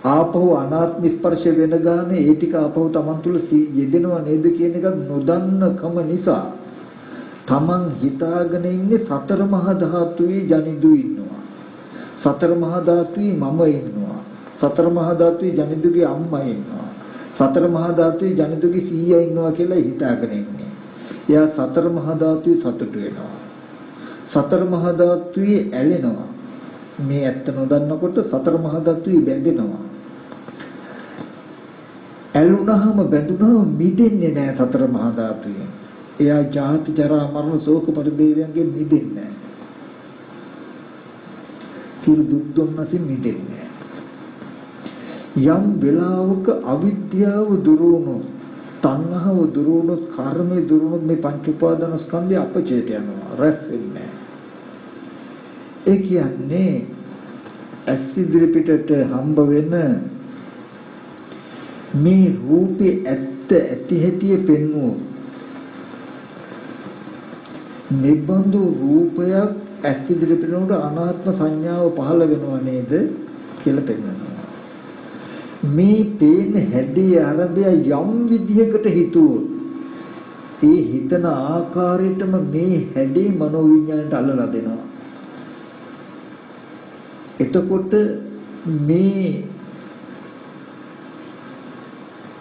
ආපහු අනාත්ම ස්පර්ශ වෙන ගානේ ඒ ටික ආපහු තමන් තුළ යෙදෙනව නේද කියන එක නොදන්නකම නිසා තමන් හිතාගෙන ඉන්නේ සතර මහා ධාතුවේ ජනිදු ඉන්නවා. සතර මහා ධාතුවේ මම ඉන්නවා. සතර මහා ධාතුවේ ජනිදුගේ අම්මා ඉන්නවා. සතර මහා ධාතුවේ ජනිදුගේ සීයා ඉන්නවා කියලා හිතාගෙන ඉන්නේ. එයා සතර මහා ධාතුවේ සතුටු වෙනවා. සතර මහා ධාතුවේ ඇලෙනවා. මේ ඇත්ත නොදන්නකොට සතර මහා ධාතුවේ බැඳෙනවා. ඇලුනහම බැඳුනහම මිදෙන්නේ නැහැ සතර මහා ධාතුවේ. එයා ජාති ජරා මරණ ශෝක පරිදේවයන්ගෙන් මිදෙන්නේ නැහැ. සියලු දුක් දුම්නසින් මිදෙන්නේ නැහැ. යම් වෙලාවක අවිද්‍යාව දුරු වුණොත්, තණ්හාව දුරු වුණොත්, කර්මය දුරු වුණොත් මේ පංච උපාදාන ස්කන්ධය අපචේත යනවා. රැස් වෙන්නේ නැහැ. ඒ කියන්නේ ඇස් ඉදිරි පිටට හම්බ වෙන මේ රූපේ ඇත්ත ඇති හැටි පෙන්වුවෝ නිබ්බන්දු රූපයක් ඇස් ඉදිරි පිටනට අනාත්ම සංඥාව පහළ වෙනව නේද කියලා පෙන්වනවා. මේ පේන හැඩේ අරබය යම් විදිහකට හිතුවොත් ඒ හිතන ආකාරයටම මේ හැඩේ මනෝවිඤ්ඤාණයට අල්ලලා දෙනවා. එතකොට මේ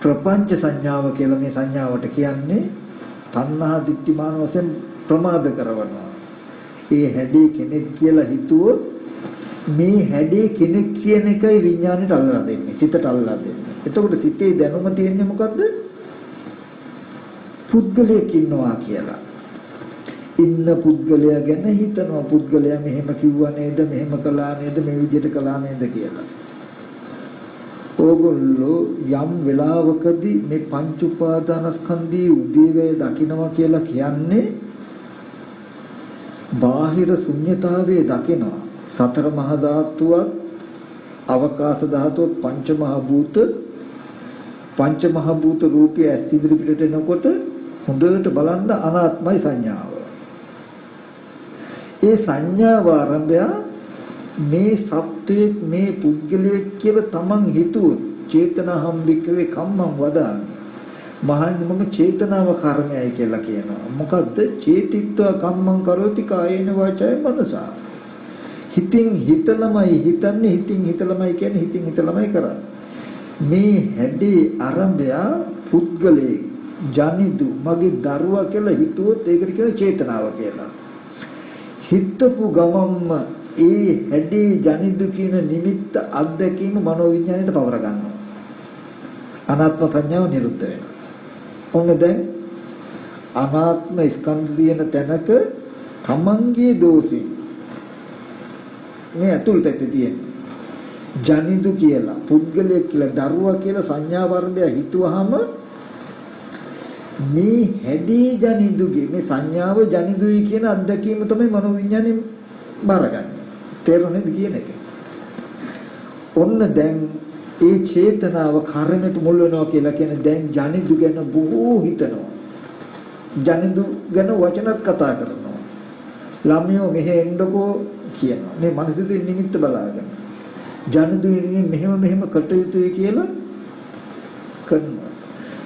ප්‍රපංච සංඥාව කියලා මේ සංඥාවට කියන්නේ තණ්හා දිට්ඨිමාන වශයෙන් ප්‍රමාද කරනවා. ඒ හැඩේ කෙනෙක් කියලා හිතුවොත් මේ හැඩේ කෙනෙක් කියන එකයි විඥාණයට අල්ලලා දෙන්නේ, සිතට අල්ලලා දෙන්නේ. එතකොට සිතේ දැනුම තියෙන්නේ මොකද්ද? පුද්ගලයෙක් ඉන්නවා කියලා. ඉන්න පුද්ගලයා ගැන හිතනවා. පුද්ගලයා මෙහෙම කිව්වා නේද, මෙහෙම කළා නේද, මේ විදිහට කළා නේද කියලා. ඕගොල්ලෝ යම් වෙලාවකදී මේ පංච උපාදානස්කන්ධී උදේවැය දකින්නවා කියලා කියන්නේ බාහිර ශුන්්‍යතාවයේ දකිනවා. සතර මහා ධාතුවත් අවකාශ ධාතුවත් පංච මහා භූත රූපය ඇස් ඉදිරි පිටට එනකොට හොඳට බලන්න අනාත්මයි සංඥාව. ඒ සංඥාව ආරම්භය මේ සත්‍යයේ මේ පුද්ගලයෙක් කියලා තමන් හිතුවොත් චේතනාහම් වික්‍රේ කම්මං වදාමි. මහන්නේ මම චේතනාව කර්මයයි කියලා කියනවා. මොකද්ද? චේතිත්ව කම්මං කරෝති කායේන වාචාය මනසා. හිතින් හිතලමයි හිතන්නේ, හිතින් හිතලමයි කියන්නේ, හිතින් හිතලමයි කරන්නේ. මේ හැඩේ ආරම්භය පුද්ගලයේ ජනිදු මගේ දරුවා කියලා හිතුවොත් ඒකට කියන චේතනාව කියලා. හිතපු ගමම්ම ඒ හැඩේ ජනිදු කියන නිමිත්ත අත්දැකීම මනෝවිඤ්ඤාණයට පවර ගන්නවා. අනාත්ම සංඥාව නිරුද්ධ වෙනවා. ඔන්න දැන් අනාත්ම ස්කන්ධ දින තැනක තමන්ගේ දෝෂේ මේ අතුල් පැත්තේ තියෙන ජනිදු කියලා පුද්ගලයෙක් කියලා දරුවා කියලා සංඥා වර්ගය හිතුවාම මේ හැඩේ ජනිදුගේ මේ සංඥාව ජනිදුයි කියන අත්දැකීම තමයි මනෝවිඤ්ඤාණයෙන් බාරගන්නේ. තේරුණේද කියන එක? ඔන්න දැන් ඒ චේතනාව කර්මයට මුල් වෙනවා කියලා කියන්නේ දැන් ජනිදු ගැන බොහෝ හිතනවා. ජනිදු ගැන වචනත් කතා කරනවා. ළමයෝ මෙහෙ එන්නකෝ කියනවා. මේ මනසෙදී නිමිත්ත බලාගෙන. ජනිදු මෙහෙම කටයුතුයි කියලා කරනවා.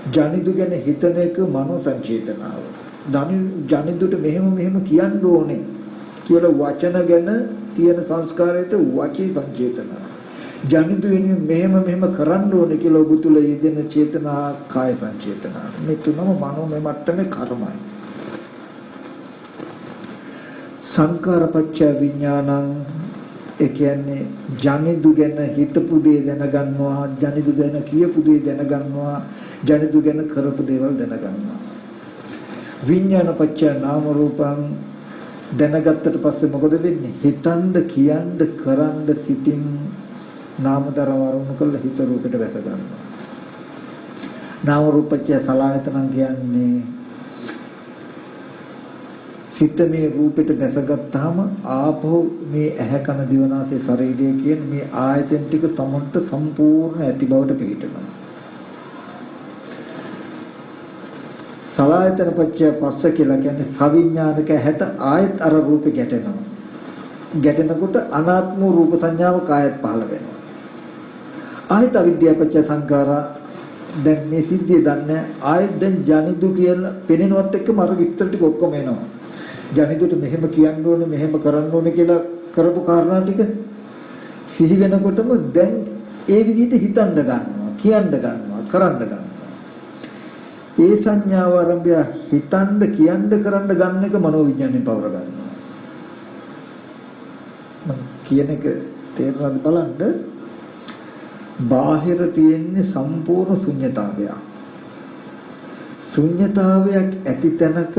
ජනිදු ගැන හිතන එක මනෝ සංචේතනාව. ජනිදුට මෙහෙම කියන්න ඕනේ කියලා වචන ගැන තියෙන සංස්කාරයට වාචී සංචේතනාව. ජනිදු මෙහෙම කරන්න ඕනේ කියලා ඔබ තුල යෙදෙන චේතනා කාය සංචේතනාව. මේ තුනම මනෝමය මට්ටමේ කර්මයි. සංකාරපච්චය විඥානං ඒ කියන්නේ ජනිදු ගැන හිතපු දේ දැනගන්නවා, ජනිදු ගැන කියපු දේ දැනගන්නවා, ජනිදු ගැන කරපු දේවල් දැනගන්නවා. විඥානපච්චය නාම රූපං දැනගත්තට පස්සේ මොකද වෙන්නේ? හිතන්න, කියන්න, කරන්න සිටින් නාමතර වරුණු කළ හිත රූපයට වැස ගන්නවා. නාම රූපච්චය සලආයතනං කියන්නේ සිත මේ රූපෙට දැසගත්තාම ආපහු මේ ඇහැ කන දිවනාසය ශරීරය කියන මේ ආයතන ටික තමන්ට සම්පූර්ණ ඇති බවට පිළිටනවා. සලආයතන පත්‍ය පස්ස කියලා කියන්නේ සවිඥානික ඇහැට ආයත් අර රූපේ ගැටෙනවා. ගැටෙනකොට අනාත්ම රූප සංඥාව කායත් පහළ වෙනවා. ආයත අවිද්‍යාව පත්‍ය සංඛාරා දැන් මේ සිද්ධිය දන්නේ ආයත් දැන් ජනිදු කියලා පෙනෙනවත් එක්කම අර විස්තර ටික ඔක්කොම එනවා. ජනිදුට මෙහෙම කියන්න ඕනේ මෙහෙම කරන්න ඕනේ කියලා කරපු කාරණා ටික සිහි වෙනකොටම දැන් ඒ විදිහට හිතන්න ගන්නවා කියන්න ගන්නවා කරන්න ගන්නවා. ඒ සංඥාව ආරම්භය හිතන්න කියන්න කරන්න ගන්න එක මනෝවිඥාණයෙන් පවර ගන්නවා. මම කියන එක තේරුණාද බලන්න. බාහිර තියෙන්නේ සම්පූර්ණ ශුන්‍යතාවයක්. ශුන්‍යතාවයක් ඇති තැනක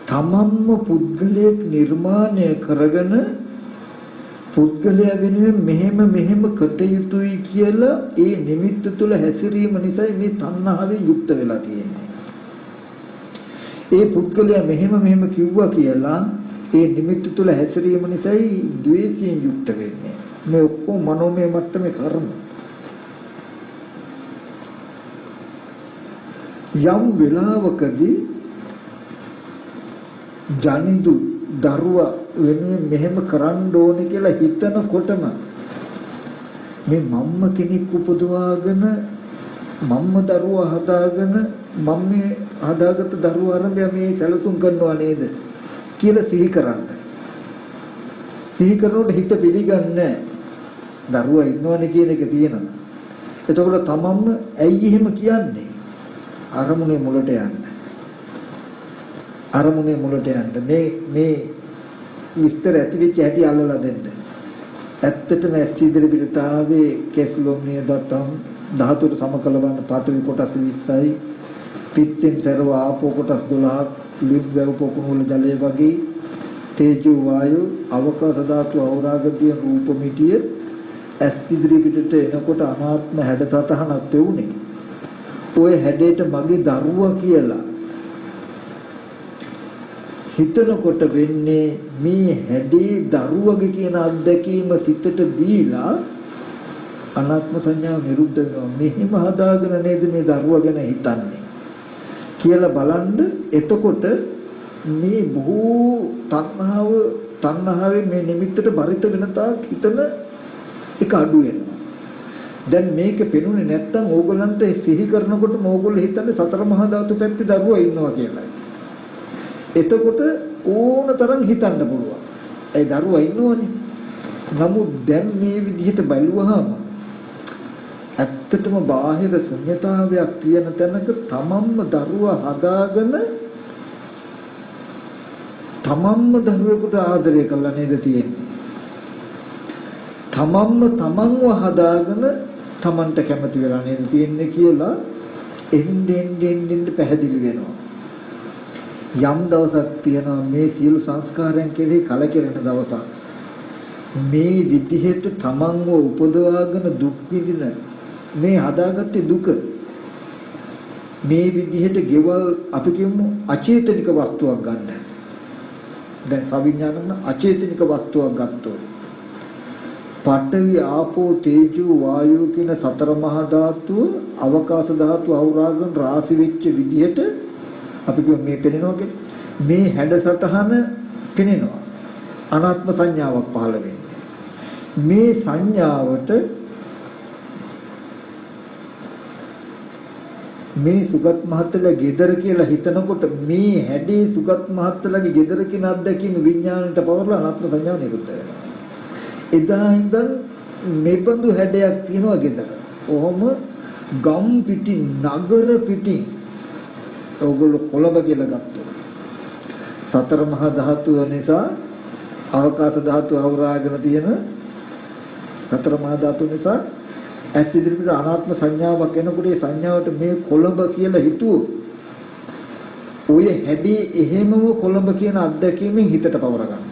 තමන්ම පුද්ගලයෙක් නිර්මාණය කරගෙන පුද්ගලයා වෙනුවෙන් මෙහෙම කටයුතුයි කියලා ඒ නිමිත්ත තුළ හැසිරීම නිසා මේ තණ්හාවෙන් යුක්ත වෙලා තියෙන්නේ. ඒ පුද්ගලයා මෙහෙම කිව්වා කියලා ඒ නිමිත්ත තුළ හැසිරීම නිසායි ද්වේෂයෙන් යුක්ත වෙන්නේ. මේ ඔක්කොම මනෝමය මට්ටමේ කර්ම. යම් වෙලාවකදී ජනිදු දරුවා වෙනුවෙන් මෙහෙම කරන්න ඕනේ කියලා හිතනකොටම මේ මම්ම කෙනෙක් උපදවාගෙන මම්ම දරුවා හදාගෙන මම මේ හදාගත්ත දරුවා ආරම්භය මේ සැලසුම් කරනවා නේද කියලා සිහි කරන්න. සිහි කරනකොට හිත පිළිගන්නේ දරුවා ඉන්නවනේ කියන එක තියෙනවා. එතකොට තමන්ම ඇයි එහෙම කියන්නේ? අරමුණේ මුලට යන්න. අරමුණේ මුලට යන්න. මේ විස්තර ඇති වෙච්ච හැටි අල්ලලා දෙන්න. ඇත්තටම ඇස් ඉදිරි පිටට ආවේ කෙස්ලොම්නිය දතම් ධාතුට සමකල බලන පාඨවි කොටස් 20යි පිටෙන් සරව ආපෝ කොටස් 12ක් ලිව් වැව් පොකුණු වල ජලය වගේ තේජෝ වායු අවකාශ ධාතු අවරාගතිය රූප මිටිය ඇස් ඉදිරි පිටට එනකොට අනාත්ම හැඩසටහනක් තෙවුනේ. ඔය හැඩයට මගේ දරුවා කියලා හිතනකොට වෙන්නේ මේ හැඩේ දරුවගේ කියන අත්දැකීම සිතට දීලා අනාත්ම සංඥාව නිරුද්ධ වෙනවා. මෙහෙම හදාගෙන නේද මේ දරුවා ගැන හිතන්නේ කියලා බලන්න. එතකොට මේ බොහෝ තණ්හාවෙන් මේ නිමිත්තට බරිත වෙන තාක් හිතන එක අඩු වෙනවා. දැන් මේක පෙනුනේ නැත්තම් ඕගොල්ලන්ට සිහි කරනකොට ඕගොල්ලෝ හිතන්නේ සතර මහා ධාතු පැත්තේ දරුවා ඉන්නවා කියලා. එතකොට ඕන තරම් හිතන්න පුළුවන්. ඒ දරුවා ඉන්නෝනේ. නමුත් දැන් මේ විදිහට බලුවාම ඇත්තටම බාහිර ශුන්‍යතාවයක් තියෙන තැනක තමන්ම දරුවා හදාගෙන තමන්ම දරුවෙකුට ආදරය කළා නේද තියෙන්නේ. තමන්ව හදාගෙන තමන්ට කැමති වෙලා නේද තියෙන්නේ කියලා එන්න පැහැදිලි වෙනවා. යම් දවසක් තියෙනවා මේ සියලු සංස්කාරයන් කෙරෙහි කලකිරෙන දවසක්. මේ විදිහට තමන්ව උපදවාගෙන දුක් විඳින මේ හදාගත්තේ දුක මේ විදිහට ගෙවල් අපි කියමු අචේතනික වස්තුවක් ගන්න. දැන් සවිඥානික අචේතනික වස්තුවක් ගත්තොත් පඨවි ආපෝ තේජෝ වායෝ කියන සතර මහා ධාතුව අවකාශ ධාතුව අවරාගෙන රාශි වෙච්ච විදිහට අපි කියමු මේ පෙනෙනවා කියන්නේ මේ හැඩසටහන පෙනෙනවා. අනාත්ම සංඥාවක් පහළ වෙන්නේ. මේ සංඥාවට මේ සුගත් මහත්තයලා ගෙදර කියලා හිතනකොට මේ හැඩේ සුගත් මහත්තයලාගේ ගෙදර කියන අත්දැකීම විඥාණයට පවරලා අනාත්ම සංඥාව නිරුද්ධ වෙනවා. එදා ඉඳන් මේබඳු හැඩයක් තියෙනවා ගෙදර. ඔහොම ගම් පිටින් නගර පිටින් ඔගොල්ලෝ කොළඹ කියලා ගත්තා. සතර මහා ධාතුව නිසා අවකාශ ධාතුව අවරාගෙන තියෙන සතර මහා ධාතුව නිසා ඇස් ඉදිරියට අනාත්ම සංඥාවක් එනකොට ඒ සංඥාවට මේ කොළඹ කියලා හිතුවෝ. ඔය හැඩේ එහෙමම කොළඹ කියන අත්දැකීමෙන් හිතට පවර ගන්නවා.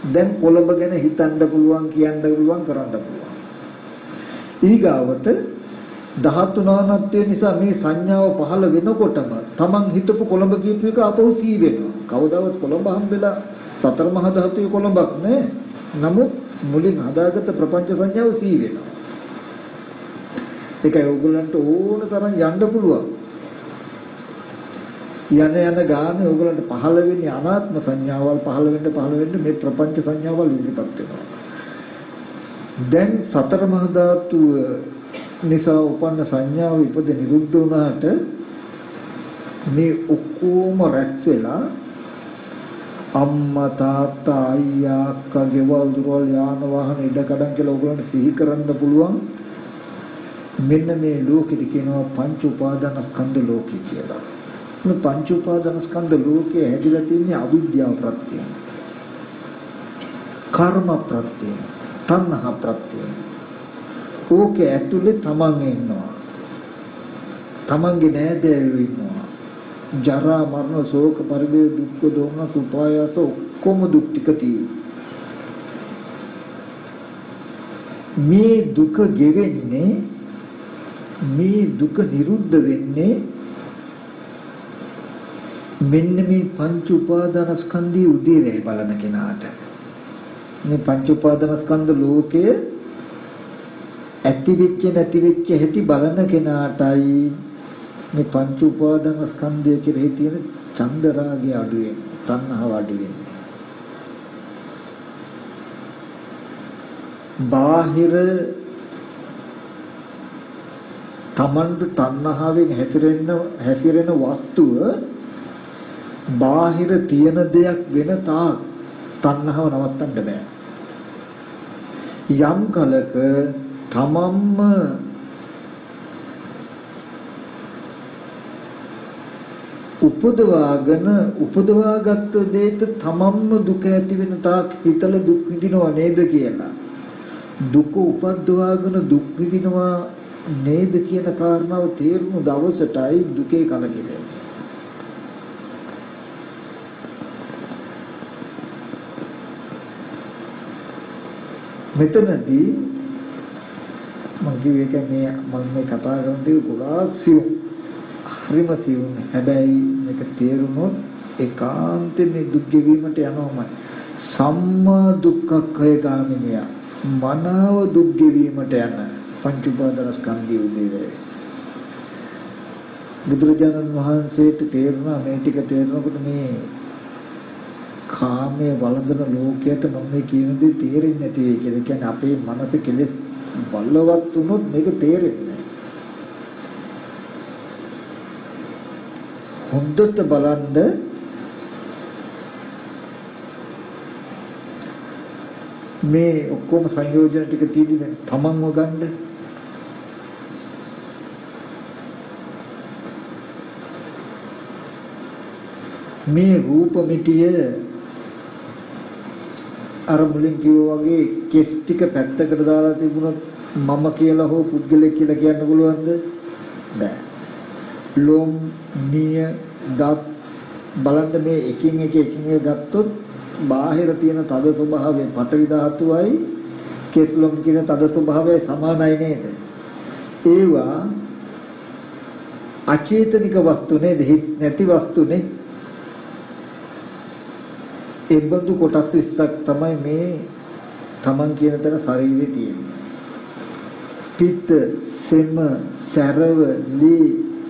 දැන් කොළඹ ගැන හිතන්න පුළුවන් කියන්න පුළුවන් කරන්න පුළුවන්. ඊගාවට ධාතු නානත්වය නිසා මේ සංඥාව පහළ වෙනකොටම Taman හිතපු කොළඹ කීප එක අපහු සී වෙනවා. කවදාවත් කොළඹ හම්බෙලා සතර මහා ධාතුවේ කොළඹක් නෑ. නමුත් මුලින් හදාගත්ත ප්‍රපංච සංඥාව සී වෙනවා. ඒකයි ඕගොල්ලන්ට ඕන තරම් යන්න පුළුවන්. යන ගානේ ඕගොල්ලන්ට පහළ වෙන්නේ අනාත්ම සංඥාවල් පහළ වෙන්න මේ ප්‍රපංච සංඥාවල් ඉදිරිපත් වෙනවා. දැන් සතර මහා ධාතුව නිසා උපන්න සංඥාව ඉපද නිරුද්ධ වුණාට මේ ඔක්කොම රැස් වෙලා අම්මා තාත්තා අයියා අක්කා ගෙවල් දොරවල් යාන වාහන ඉඩකඩම් කියලා ඕගොල්ලන්ට සිහි කරන්න පුළුවන්. මෙන්න මේ ලෝකෙට කියනවා පංච උපාදානස්කන්ධ ලෝකය කියලා. මේ පංච උපාදානස්කන්ධ ලෝකයේ හැදිලා තියෙන්නේ අවිද්‍යාව ප්‍රත්‍යයෙන්, කර්ම ප්‍රත්‍යයෙන්, තණ්හා ප්‍රත්‍යයෙන්. ඕකේ ඇතුලේ තමන් ඉන්නවා. තමන්ගේ නෑදෑයෝ ඉන්නවා. ජරා මරණ ශෝක පරිදේ දුක්ඛ දෝමනස් උපායාස ඔක්කොම දුක් ටික තියෙනවා. මේ දුක ගෙවෙන්නේ, මේ දුක නිරුද්ධ වෙන්නේ මෙන්න මේ පංච උපාදානස්කන්ධයේ උදේවැය බලන කෙනාට. මේ පංච උපාදානස්කන්ධ ලෝකයේ ඇති වෙච්ච නැති වෙච්ච හැටි බලන කෙනාටයි මේ පංච උපාදානස්කන්ධය කෙරෙහි තියෙන ඡන්ද රාගය අඩු වෙන්නේ, තණ්හාව අඩු වෙන්නේ. බාහිර තමන්ට තණ්හාවෙන් හැසිරෙන වස්තුව බාහිර තියෙන දෙයක් වෙන තාක් තණ්හාව නවත්තන්න බෑ. යම් කලක තමන්ම උපදවාගත්ත දෙයට තමන්ම දුක ඇති වෙන තාක් හිතල දුක් විඳිනව නේද කියලා, දුක උපද්දවාගෙන දුක් විඳිනවා නේද කියන කාරණාව තේරුණු දවසටයි දුකේ කලකිරෙන්නේ. මෙතනදී මම කිව්වේ මම මේ කතා කරන දේ ගොඩාක් සියුම්, හරිම සියුම්. හැබැයි මේක තේරුනොත් ඒකාන්තයෙන් මේ දුක් ගෙවීමට යනවාමයි. සම්මා දුක්ඛය ගාමිනිය, මනාව දුක් ගෙවීමට යන පංච උපාදානස්කන්ධය උදේවැය. බුදුරජාණන් වහන්සේට තේරුණා මේ ටික තේරෙනකොට මේ කාමයේ වළඳන ලෝකයට මම මේ කියන දේ තේරෙන්නේ නැති වෙයි කියලා. කියන්නේ අපේ මනස කෙලෙස් බලවත් වුණොත් මේක තේරෙන්නේ නැහැ. හොඳට බලන්න මේ ඔක්කොම සංයෝජන ටික තියෙන්නේ තමන්ව ගන්න. මේ රූප මිටිය අර මුලින් කිව්වා වගේ කෙස් ටික පැත්තකට දාලා තිබුණොත් මම කියලා හෝ පුද්ගලයෙක් කියලා කියන්න පුළුවන්ද? බෑ. ලොම්, නිය, දත් බලන්න මේ එකින් එක ගත්තොත් බාහිර තියෙන තද ස්වභාවය පඨවි ධාතුවයි කෙස් ලොම් කියන තද ස්වභාවය සමානයි නේද? ඒවා අචේතනික වස්තු නේද? නැති වස්තුනේ. එබඳු කොටස් 20ක් තමයි මේ තමන් කියන තර ශරීරයේ තියෙන්නේ. පිත්ත, සෙම, සැරව, ලී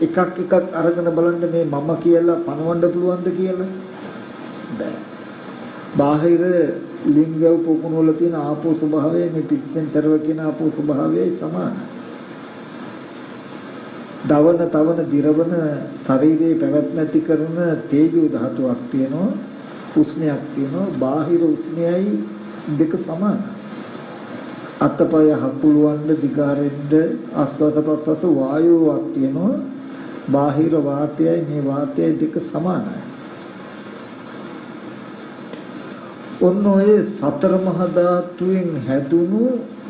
එකක් අරගෙන බලන්න මේ මම කියලා පනවන්න පුළුවන්ද කියලා? බෑ. බාහිර ලිංගව පොකුණු වල තියෙන ආපෝ ස්වභාවය මේ පිත්තෙන් සැරව කියන ආපෝ ස්වභාවයයි සමානයි. දවන, තවන, දිරවන ශරීරයේ පැවැත්ම ඇති කරන තේජෝ ධාතුවක් තියෙනවා. උෂ්ණයක් තියෙනවා. බාහිර උෂ්ණයයි දෙක සමානයි. අත්පය හකුලවන්න දිගාරෙන්න ආස්වාද ප්‍රසවාස වායුවක් තියෙනවා. බාහිර වාතයයි මේ වාතයයි දෙක සමානයි. ඔන්න ඔය සතර මහා ධාතුවෙන් හැදුණු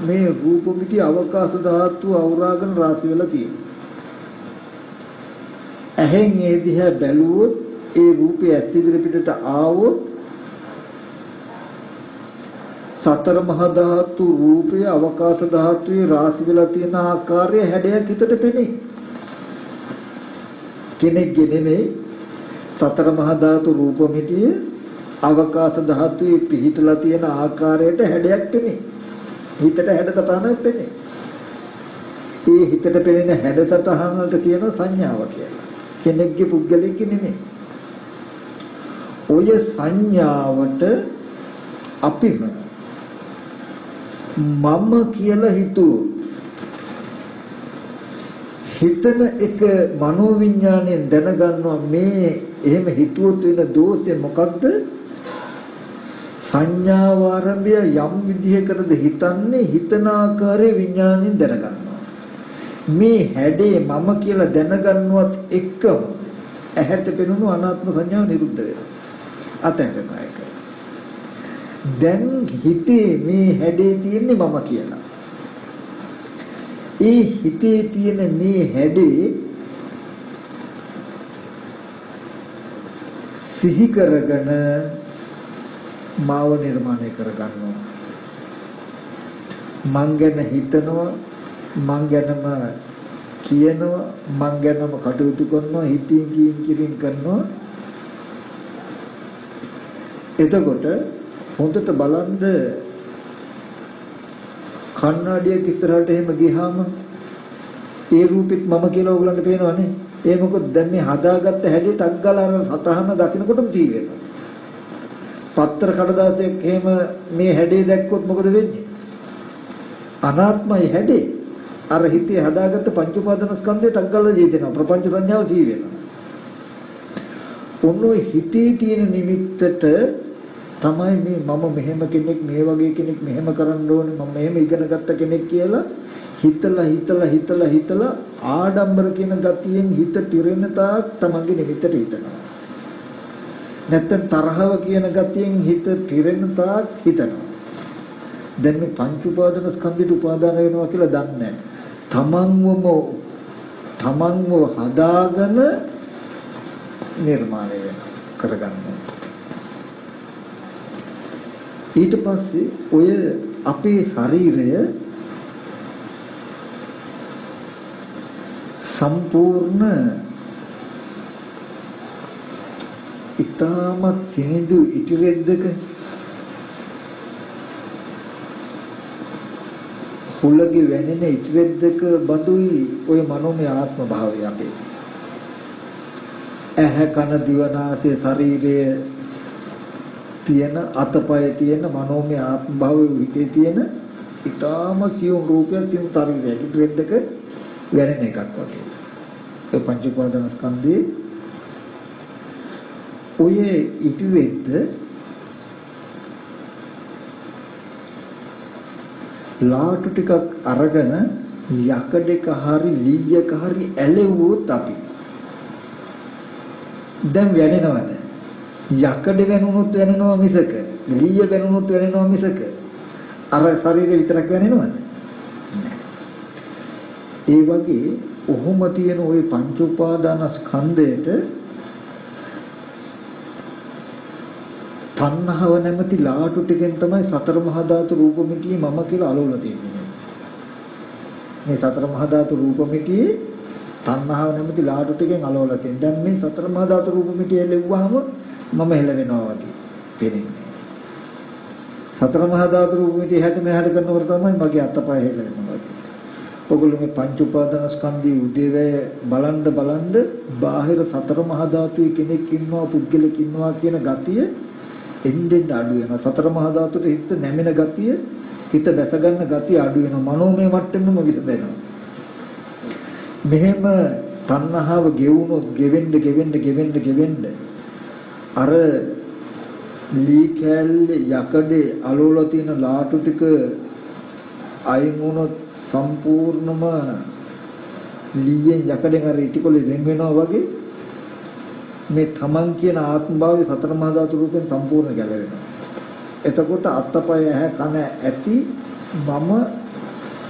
මේ රූප මිටි අවකාශ ධාතුව අවුරාගෙන රාශි වෙලා තියෙනවා. ඇහෙන් ඒ දිහා බැලුවොත් ඒ රූපය ඇස් ඉදිරි පිටට ආවොත් සතර මහා ධාතු රූපය අවකාශ ධාතුවේ රාශි වෙලා තියෙන ආකාරය හැඩයක් හිතට පෙනේ. කෙනෙක්ගේ නෙමෙයි සතර මහා ධාතු රූපമിതിය අවකාශ ධාතුවේ පිහිටලා තියෙන ආකාරයට හැඩයක් පෙනේ. හිතට හැඩසටහනක් පෙනේ. ඒ හිතට පෙනෙන හැඩසටහනට කියන සංඥාව කියලා. කෙනෙක්ගේ පුද්ගලික නෙමෙයි. ඔය සංඥාවට අපිම මම කියලා හිතන එක මනෝවිඤ්ඤාණයෙන් දැනගන්නවා මේ එහෙම හිතුවොත් වෙන දෝෂය මොකද්ද? සංඥාව ආරම්භය යම් විදිහකටද හිතන්නේ හිතන ආකාරයේ විඤ්ඤාණයෙන් දැනගන්නවා. මේ හැඩේ මම කියලා දැනගන්නවත් එක්කම ඇහැට පෙනුණු අනාත්ම සංඥාව නිරුද්ධ වෙනවා. අතහැරෙනවා ඒක. දැන් හිතේ මේ හැඩේ තියෙන්නේ මම කියලා. ඒ හිතේ තියෙන මේ හැඩේ සිහි කරගෙන මාව නිර්මාණය කරගන්නවා. මං ගැන හිතනවා, මං ගැනම කියනවා, මං ගැනම කටයුතු කරනවා, හිතින් කියින් කරනවා. එතකොට හොඳට බලන්න කන්නඩියක් ඉස්සරහට එහෙම ගියාම ඒ රූපෙත් මම කියලා ඕගලන්ට පේනවනේ. ඒ මොකද දැන් මේ හදාගත්ත හැඩේ ටක් ගාලා අර සතහන දකින්නකොටම සී වෙනවා. පත්‍ර කඩදාසියක් එහෙම මේ හැඩේ දැක්කොත් මොකද වෙන්නේ? අනාත්මයි හැඩේ. අර හිතේ හදාගත්ත පංච උපාදානස්කන්ධය ටක් ගාලා ජී දෙනවා. ප්‍රපංච සංඥාව සී වෙනවා. ඔන්න ඔය හිතේ තියෙන නිමිත්තට තමයි මේ මම මෙහෙම කෙනෙක්, මේ වගේ කෙනෙක්, මෙහෙම කරන්න ඕනේ, මම මෙහෙම ඉගෙන ගත්ත කෙනෙක් කියලා හිතලා ආඩම්බර කියන ගතියෙන් හිත පිරෙන තාක් තමන්ගේ නිමිත්තට හිතනවා. නැත්තම් තරහව කියන ගතියෙන් හිත පිරෙන තාක් හිතනවා. දැන් මේ පංච උපාදාන ස්කන්ධයට උපාදාන වෙනවා කියලා දන්නේ නැහැ. තමන්ව හදාගෙන නිර්මාණය කරගන්නවා. ඊට පස්සේ ඔය අපේ ශරීරය සම්පූර්ණ ඊටමත් සිනිඳු ඉටිරෙද්දක හුලගේ වැනෙන ඉටිරෙද්දක බඳුයි ඔය මනෝමය ආත්ම භාවය අපේ. ඇහැ කන දිව නාසය ශරීරය තියෙන අතපය තියෙන මනෝමය ආත්ම භාවයේ හිතේ තියෙන ඊටාම සියුම් රූපය සියුම් ශරීරය ඉටිරෙද්දක වැනෙන එකක් වගේ. ඒ පංච උපාදාන ස්කන්ධේ ඔය ඉටිරෙද්ද ලාටු ටිකක් අරගෙන යකඩක හරි ලීයක හරි ඇලෙව්වොත් අපි දැන් වැනෙනවද? යකඩ වැනුනොත් වැනෙනවා මිසක ලීය වැනුනොත් වැනෙනවා මිසක අර ශරීරය විතරක් වැනෙනවද? ඒ වගේ ඔහොම තියෙන ওই පංච උපාදාන ස්කන්ධයට තණ්හාව නැමැති ලාටු ටිකෙන් තමයි සතර මහා ධාතු රූපമിതിයේ මම කියලා අලවලා තියෙන්නේ. මේ සතර මහා ධාතු රූපമിതിයේ තණ්හාව නැමැති ලාටු ටිකෙන් අලවලා තියෙනවා. දැන් මේ සතර මහා ධාතු රූපമിതിය ලැබුවාම මම හෙල වෙනවා වගේ පේන්නේ. සතර මහා ධාතු රූපമിതിය හැට මෙහාට කරනකොට තමයි මගේ අතපය හෙල වෙනවා වගේ. ඔගොල්ලෝ මේ පංච උපාදාන ස්කන්ධයේ උදේවැය බලන්න බාහිර සතර මහා ධාතුවේ කෙනෙක් ඉන්නවා පුද්ගලෙක් ඉන්නවා කියන ගතිය එන්නෙන් අඩු වෙනවා. සතර මහා ධාතුට හිත නැමෙන ගතිය, හිත දැස ගන්න ගතිය අඩු වෙනවා. මනෝමය මට්ටමෙම විසදෙනවා. මෙහෙම තණ්හාව ගෙවුනොත් ගෙවෙන්න අර ලී කැල්ලේ යකඩේ අලෝලා තියෙන ලාටු ටික අයින් වුණොත් සම්පූර්ණම ලීයෙන් යකඩෙන් අර ඉටිකොලේ වෙන් වෙනවා වගේ මේ තමන් කියන ආත්ම භාවයේ සතර මහා ධාතු රූපෙන් සම්පූර්ණ ගැලවෙනවා. එතකොට අත්පය ඇහැ කන ඇති මම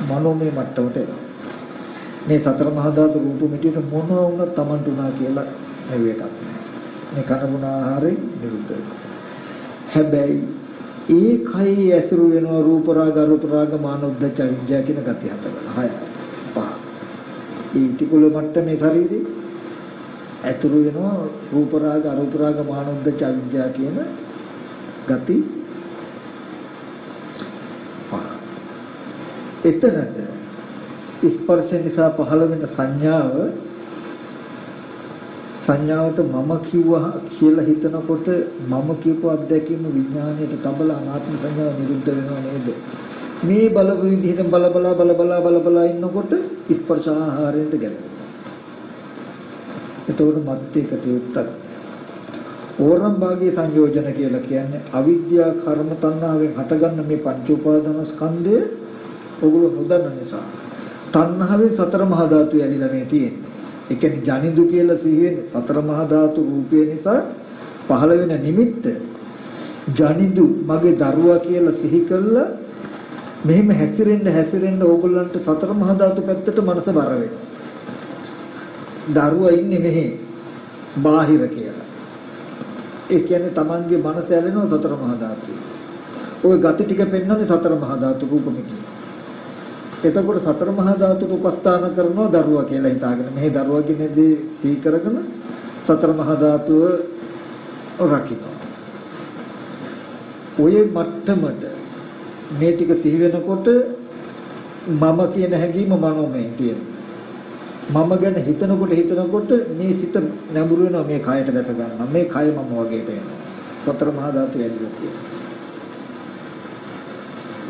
මනෝමය මට්ටමට එනවා. මේ සතර මහා ධාතු රූප මිටියට මොනවා වුණත් තමන්ට උනා කියලා නෙවෙයි එකක් නෑ. මේ කන බුන ආහාරයෙන් නිරුද්ධ වෙනවා. හැබැයි ඒකයි ඇසුරු වෙනවා රූප රාග අරූප රාග මානෝද්දච්ච අවිජ්ජා කියන ගති හතර. හය. පහ. ඒ ටිකුල මට්ටමේ ශරීරේ ඇතුළු වෙනවා රූප රාග අරූප රාග මානෝද්දච්ච අවිජ්ජා කියන ගති පහ. එතනද ස්පර්ශ නිසා පහළ වෙන සංඥාවට මම කිව්වා කියලා හිතනකොට මම කියපු අත්දැකීම විඥාණයට තබලා අනාත්ම සංඥාව නිරුද්ධ වෙනව නේද? මේ බලපු විදිහට බල ඉන්නකොට ස්පර්ශ ආහාරයෙන්ද ගැලවෙනවා. එතකොට මත්තේකට යුක්තක්. ඕරම් භාගයේ සංයෝජන කියලා කියන්නේ අවිද්‍යා කර්ම තණ්හාවෙන් හටගන්න මේ පංච උපාදාන ස්කන්ධය ඔගොල්ලෝ නොදන්න නිසා තණ්හාවෙන් සතර මහා ධාතු ඇලිලා මේ තියෙන්නේ. ඒ කියන්නේ ජනිදු කියලා සිහි වෙන්නේ සතර මහා ධාතු රූපය නිසා පහළ වෙන නිමිත්ත ජනිදු මගේ දරුවා කියලා සිහි කළා මෙහෙම හැසිරෙන්න ඕගොල්ලන්ට සතර මහා ධාතු පැත්තට මනස බර වෙනවා. දරුවා ඉන්නේ මෙහි බාහිර කියලා. ඒ කියන්නේ Tamanගේ මනස ඇලෙනවා සතර මහා ධාතුයි. ওই ගති ටික පෙන්වන්නේ සතර මහා ධාතු රූපෙකින්. එතකොට සතර මහා ධාතුට උපස්ථාන කරනවා දරුවා කියලා හිතාගෙන මේ දරුවා කියනදී සිහි කරගෙන සතර මහා ධාතුව රකින්න. ඔය මට්ටමට මේ ටික සිහි වෙනකොට මම කියන හැඟීම මනෝමය තියෙනවා. මම ගැන හිතනකොට මේ සිත නැඹුරු වෙනවා මේ කයට දැස ගන්නවා. මේ කය මම වගේ පේනවා. සතර මහා ධාතු ඇලිලා තියෙනවා.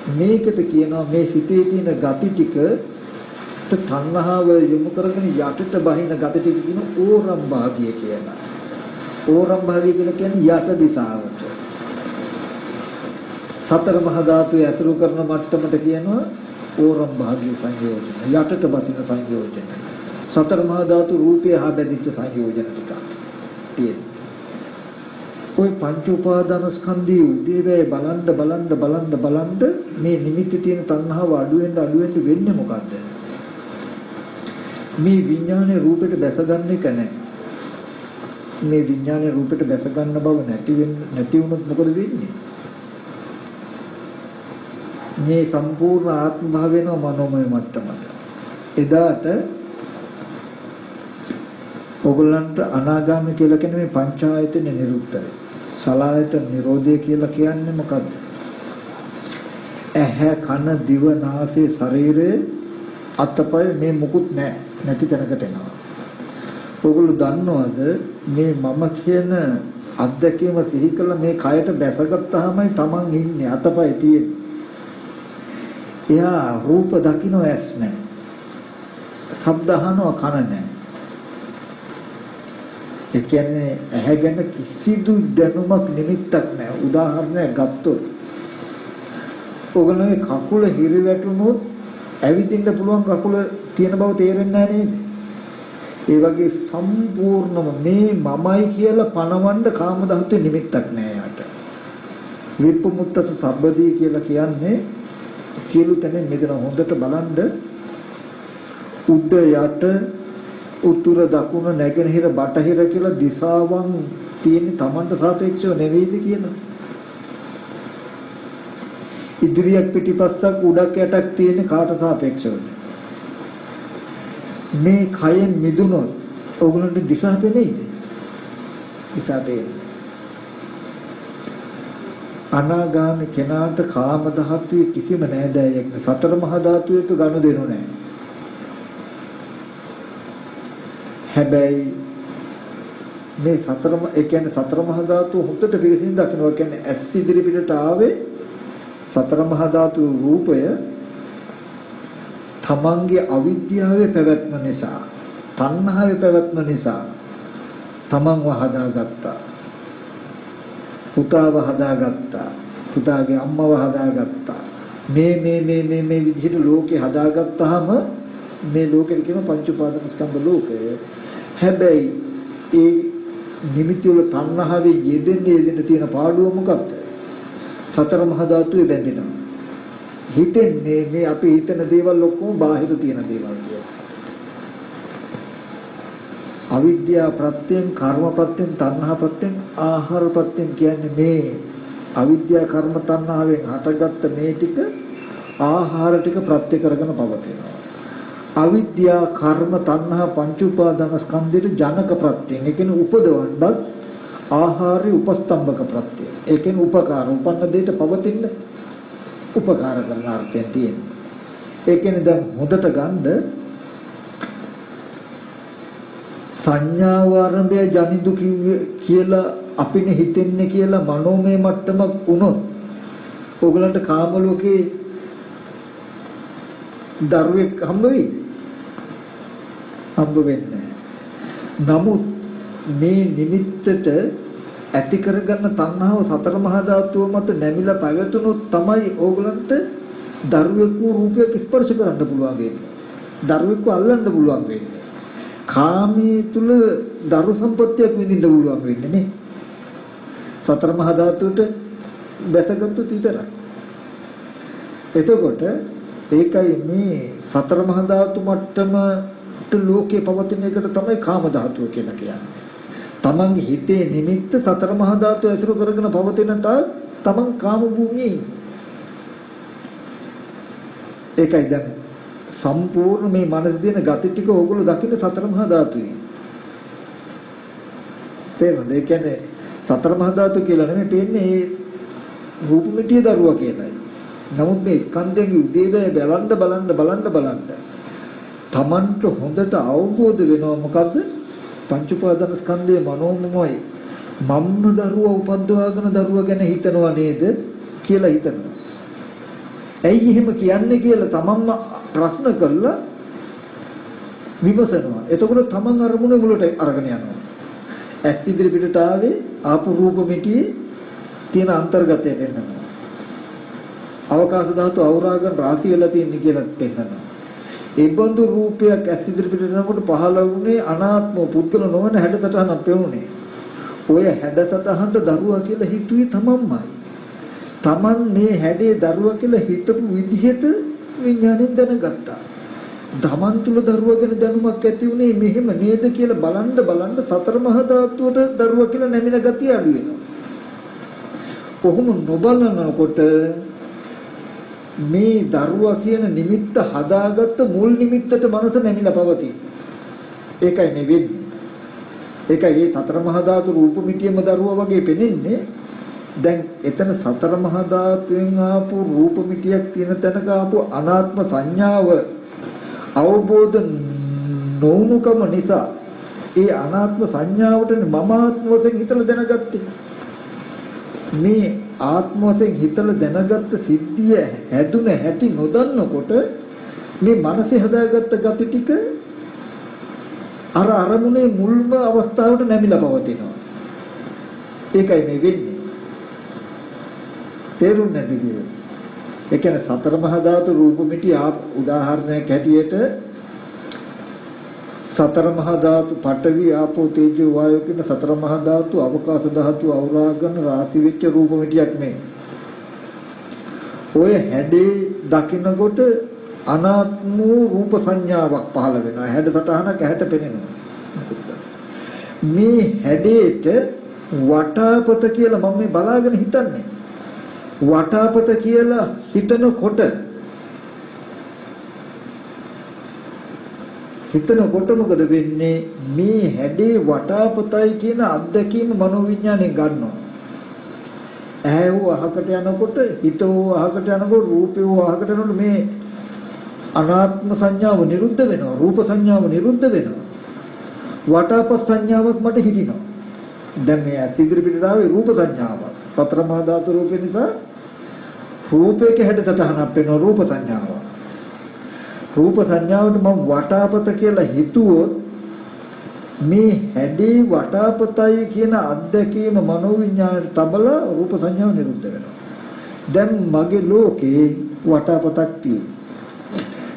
මේකට කියනවා මේ සිතේ තියෙන ගති ටික තණ්හාව යොමු කරගෙන යටට බහින ගති ටික කියන ඕරම් භාගිය කියලා. ඕරම් භාගිය කියලා කියන්නේ යට දිශාවට. සතර මහා ධාතුවේ ඇසුරු කරන මට්ටමට කියනවා ඕරම් භාගිය සංයෝජන. යටට බසින සංයෝජන. සතර මහා ධාතු රූපේ හා බැඳිච්ච සංයෝජන ටික තියෙනවා. ඔය පංච උපාදාන ස්කන්ධයේ උදේවැය බලන්න මේ නිමිති තියෙන තණ්හාව අඩු වෙන්න වෙන්නේ මොකද්ද? මේ විඥානයේ රූපෙට දැසගන්න එක නැහැ. මේ විඥානයේ රූපෙට දැසගන්න බව නැති වුණොත් මොකද වෙන්නේ? මේ සම්පූර්ණ ආත්ම භාව වෙනවා මනෝමය මට්ටමට. එදාට ඔයගොල්ලන්ට අනාගාමී කියලා කියන්නේ මේ පංචායතන නිරුද්ධයි. සලායතන නිරෝධය කියලා කියන්නේ මොකද්ද? ඇහැ කන දිව නාසය ශරීරය අතපය මේ මුකුත් නැති තැනකට එනවා. ඔයගොල්ලෝ දන්නවද මේ මම කියන අත්දැකීම සිහි කළ මේ කයට බැසගත්තාමයි Taman ඉන්නේ අතපය තියෙන්නේ. එයා රූප දකින්න ඇස් නැහැ. ශබ්ද අහනවා කන නැහැ. ඒ කියන්නේ ඇහැ ගැන කිසිදු දැනුමක් නිමිත්තක් නැහැ. උදාහරණයක් ගත්තොත් ඔයගොල්ලෝගේ කකුල හිරි වැටුනොත් ඇවිදින්න පුළුවන් කකුල තියෙන බව තේරෙන්නේ නැහැ නේද? ඒ වගේ සම්පූර්ණම මේ මමයි කියලා පණවන්න කාම ධාතුවේ නිමිත්තක් නැහැ යාට. විප්පමුත්තස සබ්බදී කියලා කියන්නේ සියලු තැන මෙතන හොඳට බලන්න උඩ යට උතුර දකුණ නැගෙනහිර බටහිර කියලා දිශාවන් තියෙන Tamanට සාපේක්ෂව නෙවෙයිද කියලා. ඉදිරියක් පිටිපස්සක් උඩක් යටක් තියෙන කාට සාපේක්ෂවද? මේ කයෙන් මිදුනොත් ඕගොල්ලන්ට දිශා පෙනෙයිද? දිශා පෙනෙයි. අනාගාමී කෙනාට කාම ධාතුවේ කිසිම නෑදෑයෙක් සතර මහා ධාතුවේක ගනුදෙනු නෑ. හැබැයි මේ ඒ කියන්නේ සතර මහා ධාතු හොඳට පිළිසින් දකින්නවා කියන්නේ ඇස් ඉදිරි පිටට ආවේ සතර මහා ධාතු රූපය තමන්ගේ අවිද්‍යාවේ පැවැත්ම නිසා තණ්හාවේ පැවැත්ම නිසා තමන්ව හදාගත්තා. පුතාව හදාගත්තා. පුතාගේ අම්මව හදාගත්තා. මේ විදිහට ලෝකේ හදාගත්තාම මේ ලෝකෙට කියන පංච උපාදාන ස්කන්ධ ලෝකය. හැබැයි ඒ නිමිති වල තණ්හාවේ යෙදෙන්න තියෙන පාඩුව මොකක්ද? සතර මහා ධාතුවේ බැඳෙනවා. හිතෙන්නේ මේ අපි හිතන දේවල් ඔක්කොම බාහිර තියෙන දේවල් කියලා. අවිද්‍යාව ප්‍රත්‍යයෙන් කර්ම ප්‍රත්‍යයෙන් තණ්හා ප්‍රත්‍යයෙන් ආහාර ප්‍රත්‍යයෙන් කියන්නේ මේ අවිද්‍යා කර්ම තණ්හාවෙන් හටගත්ත මේ ටික ආහාර ටික ප්‍රත්‍ය කරගෙන පවතිනවා. අවිද්‍යා කර්ම තණ්හා පංච උපාදාන ස්කන්ධයට ජනක ප්‍රත්‍යයෙන් ඒ කියන්නේ උපදවන්නත් ආහාරي උපස්තම්භක ප්‍රත්‍යය. ඒ කියන්නේ උපකාර උපන්න දෙයට පවතින්න උපකාර කරන අර්ථයෙන් තියෙනවා. ඒ කියන්නේ දැන් හොඳට ගන්න සංඥාව ආරම්භය ජනිදු කියලා අපිනේ හිතෙන්නේ කියලා මනෝමය මට්ටමක් වුණොත් ඕගලන්ට කාම ලෝකේ දරුවෙක් හම්බ වෙයිද? හම්බ වෙන්නේ නැහැ. නමුත් මේ නිමිත්තට ඇති කරගන්න තණ්හාව සතර මහා ධාතුව මත නැමිලා පැවතුනොත් තමයි ඕගලන්ට දරුවෙකු රූපයක් ස්පර්ශ කරන්න පුළුවන් වෙන්නේ. දරුවෙකු අල්ලන්න පුළුවන් වෙන්නේ. කාමයේ තුල දරු සම්පත්තියක් විඳින්න පුළුවන් වෙන්නේ නේ. සතර මහා ධාතුවට බැසගත්තු විතරයි. එතකොට ඒකයි මේ සතර මහා ධාතු මට්ටමට ලෝකේ පවතින එකට තමයි කාම ධාතුව කියලා කියන්නේ. තමන්ගේ හිතේ නිමිත්ත සතර මහා ධාතු ඇසුරු කරගෙන පවතින තාක් තමන් කාම භූමියේ. ඒකයි දැන් සම්පූර්ණ මේ මනස දින ගති ටික ඕගොල්ලෝ දකින්න සතර මහා ධාතුවේ. තේරුණාද? ඒ කියන්නේ සතර මහා ධාතු කියලා නෙමෙයි පේන්නේ ඒ රූප මිටිය දරුවා කියලායි. නමුත් මේ ස්කන්ධයේ උදේවැය බලන්න තමන්ට හොඳට අවබෝධ වෙනවා මොකද්ද? පංච උපාදාන ස්කන්ධයේ මනෝමයයි. මම්ම දරුවා උපද්දවාගෙන දරුවා ගැන හිතනවා නේද කියලා හිතනවා. ඇයි එහෙම කියන්නේ කියලා තමන්ම ප්‍රශ්න කළා විමසනවා. එතකොට තමන් අරමුණ මුලට අරගෙන යනවා. ඇස් ඉදිරි පිටට ආවේ ආපු රූප මිටියේ තියෙන අන්තර්ගතය වෙනවා. අවකාශ ධාතු අවරාගන් රාශිය වෙලා තියෙන කියලා පෙන්නනවා. ඒ බඳු රූපයක් ඇස් ඉදිරි පිටට යනකොට පහළ වුණේ අනාත්ම පුද්ගල නොවන හැඩසටහනක් පෙවුනේ. ඔය හැඩසටහනට දරුවා කියලා හිතුවේ තමන්මයි. තමන් මේ හැඩේ දරුවා කියලා හිතපු විදිහට විඥාණයෙන් දැනගත්තා. තමන් තුල දරුවා ගැන දැනුමක් ඇති උනේ මෙහෙම නේද කියලා බලන්න සතර මහා ධාතුවට දරුවා කියලා නැමින ගතිය අඩු වෙනවා. කොහොම නොබලනකොට මේ දරුවා කියන නිමිත්ත හදාගත්ත මුල් නිමිත්තට මනස නැමිලා පවතී. ඒකයි මේ වෙන්නේ. ඒකයි මේ සතර මහා ධාතු රූප මිටියම දරුවා වගේ පෙනෙන්නේ. දැන් එතන සතර මහා ධාතුවෙන් ආපු රූප මිටියක් තියෙන තැනක ආපු අනාත්ම සංඥාව අවබෝධ නොවුනකම නිසා ඒ අනාත්ම සංඥාවට මම ආත්ම වශයෙන් හිතලා දැනගත්තේ. මේ ආත්ම වශයෙන් හිතලා දැනගත්ත සිද්ධිය හැදුන හැටි නොදන්නකොට මේ මනසේ හදාගත්ත gati ටික අර අරමුණේ මුල්ම අවස්ථාවට නැමිලා පවතිනවා. ඒකයි මේ වෙන්නේ. තේරුන්නේ නැති කියන්නේ. ඒ කියන්නේ සතර මහා ධාතු රූප මිටි උදාහරණයක් හැටියට සතර මහා ධාතු පඨවි ආපෝ තේජෝ වායෝ කියන සතර මහා ධාතු අවකාශ ධාතු අවරාගන රාශි වෙච්ච රූප මිටියක් මේ. ඔය හැඩේ දකින්නකොට අනාත්ම රූප සංඥාවක් පහළ වෙනවා. හැඩ සටහනක් ඇහැට පෙනෙනවා. මේ හැඩේට වටාපත කියලා මම මේ බලාගෙන හිතන්නේ. වටාපත කියලා හිතනකොට මොකද වෙන්නේ? මේ හැඩේ වටාපතයි කියන අත්දැකීම මනෝවිඤ්ඤාණයෙන් ගන්නවා. ඇහැව අහකට යනකොට, හිතව අහකට යනකොට, රූපය අහකට යනකොට මේ අනාත්ම සංඥාව නිරුද්ධ වෙනවා. රූප සංඥාව නිරුද්ධ වෙනවා. වටාපත් සංඥාවක් මට හිටිනවා. දැන් මේ ඇස් ඉදිරි පිටට ආවේ රූප සංඥාව. සතර මහා ධාතු රූපේ නිසා රූපයක හැඩසටහනක් වෙනවා රූප සංඥාව. රූප සංඥාවට මම වටාපත කියලා හිතුවොත් මේ හැඩේ වටාපතයි කියන අත්දැකීම මනෝවිඤ්ඤාණයට තබලා රූප සංඥාව නිරුද්ධ වෙනවා. දැන් මගේ ලෝකේ වටාපතක් තියෙනවා.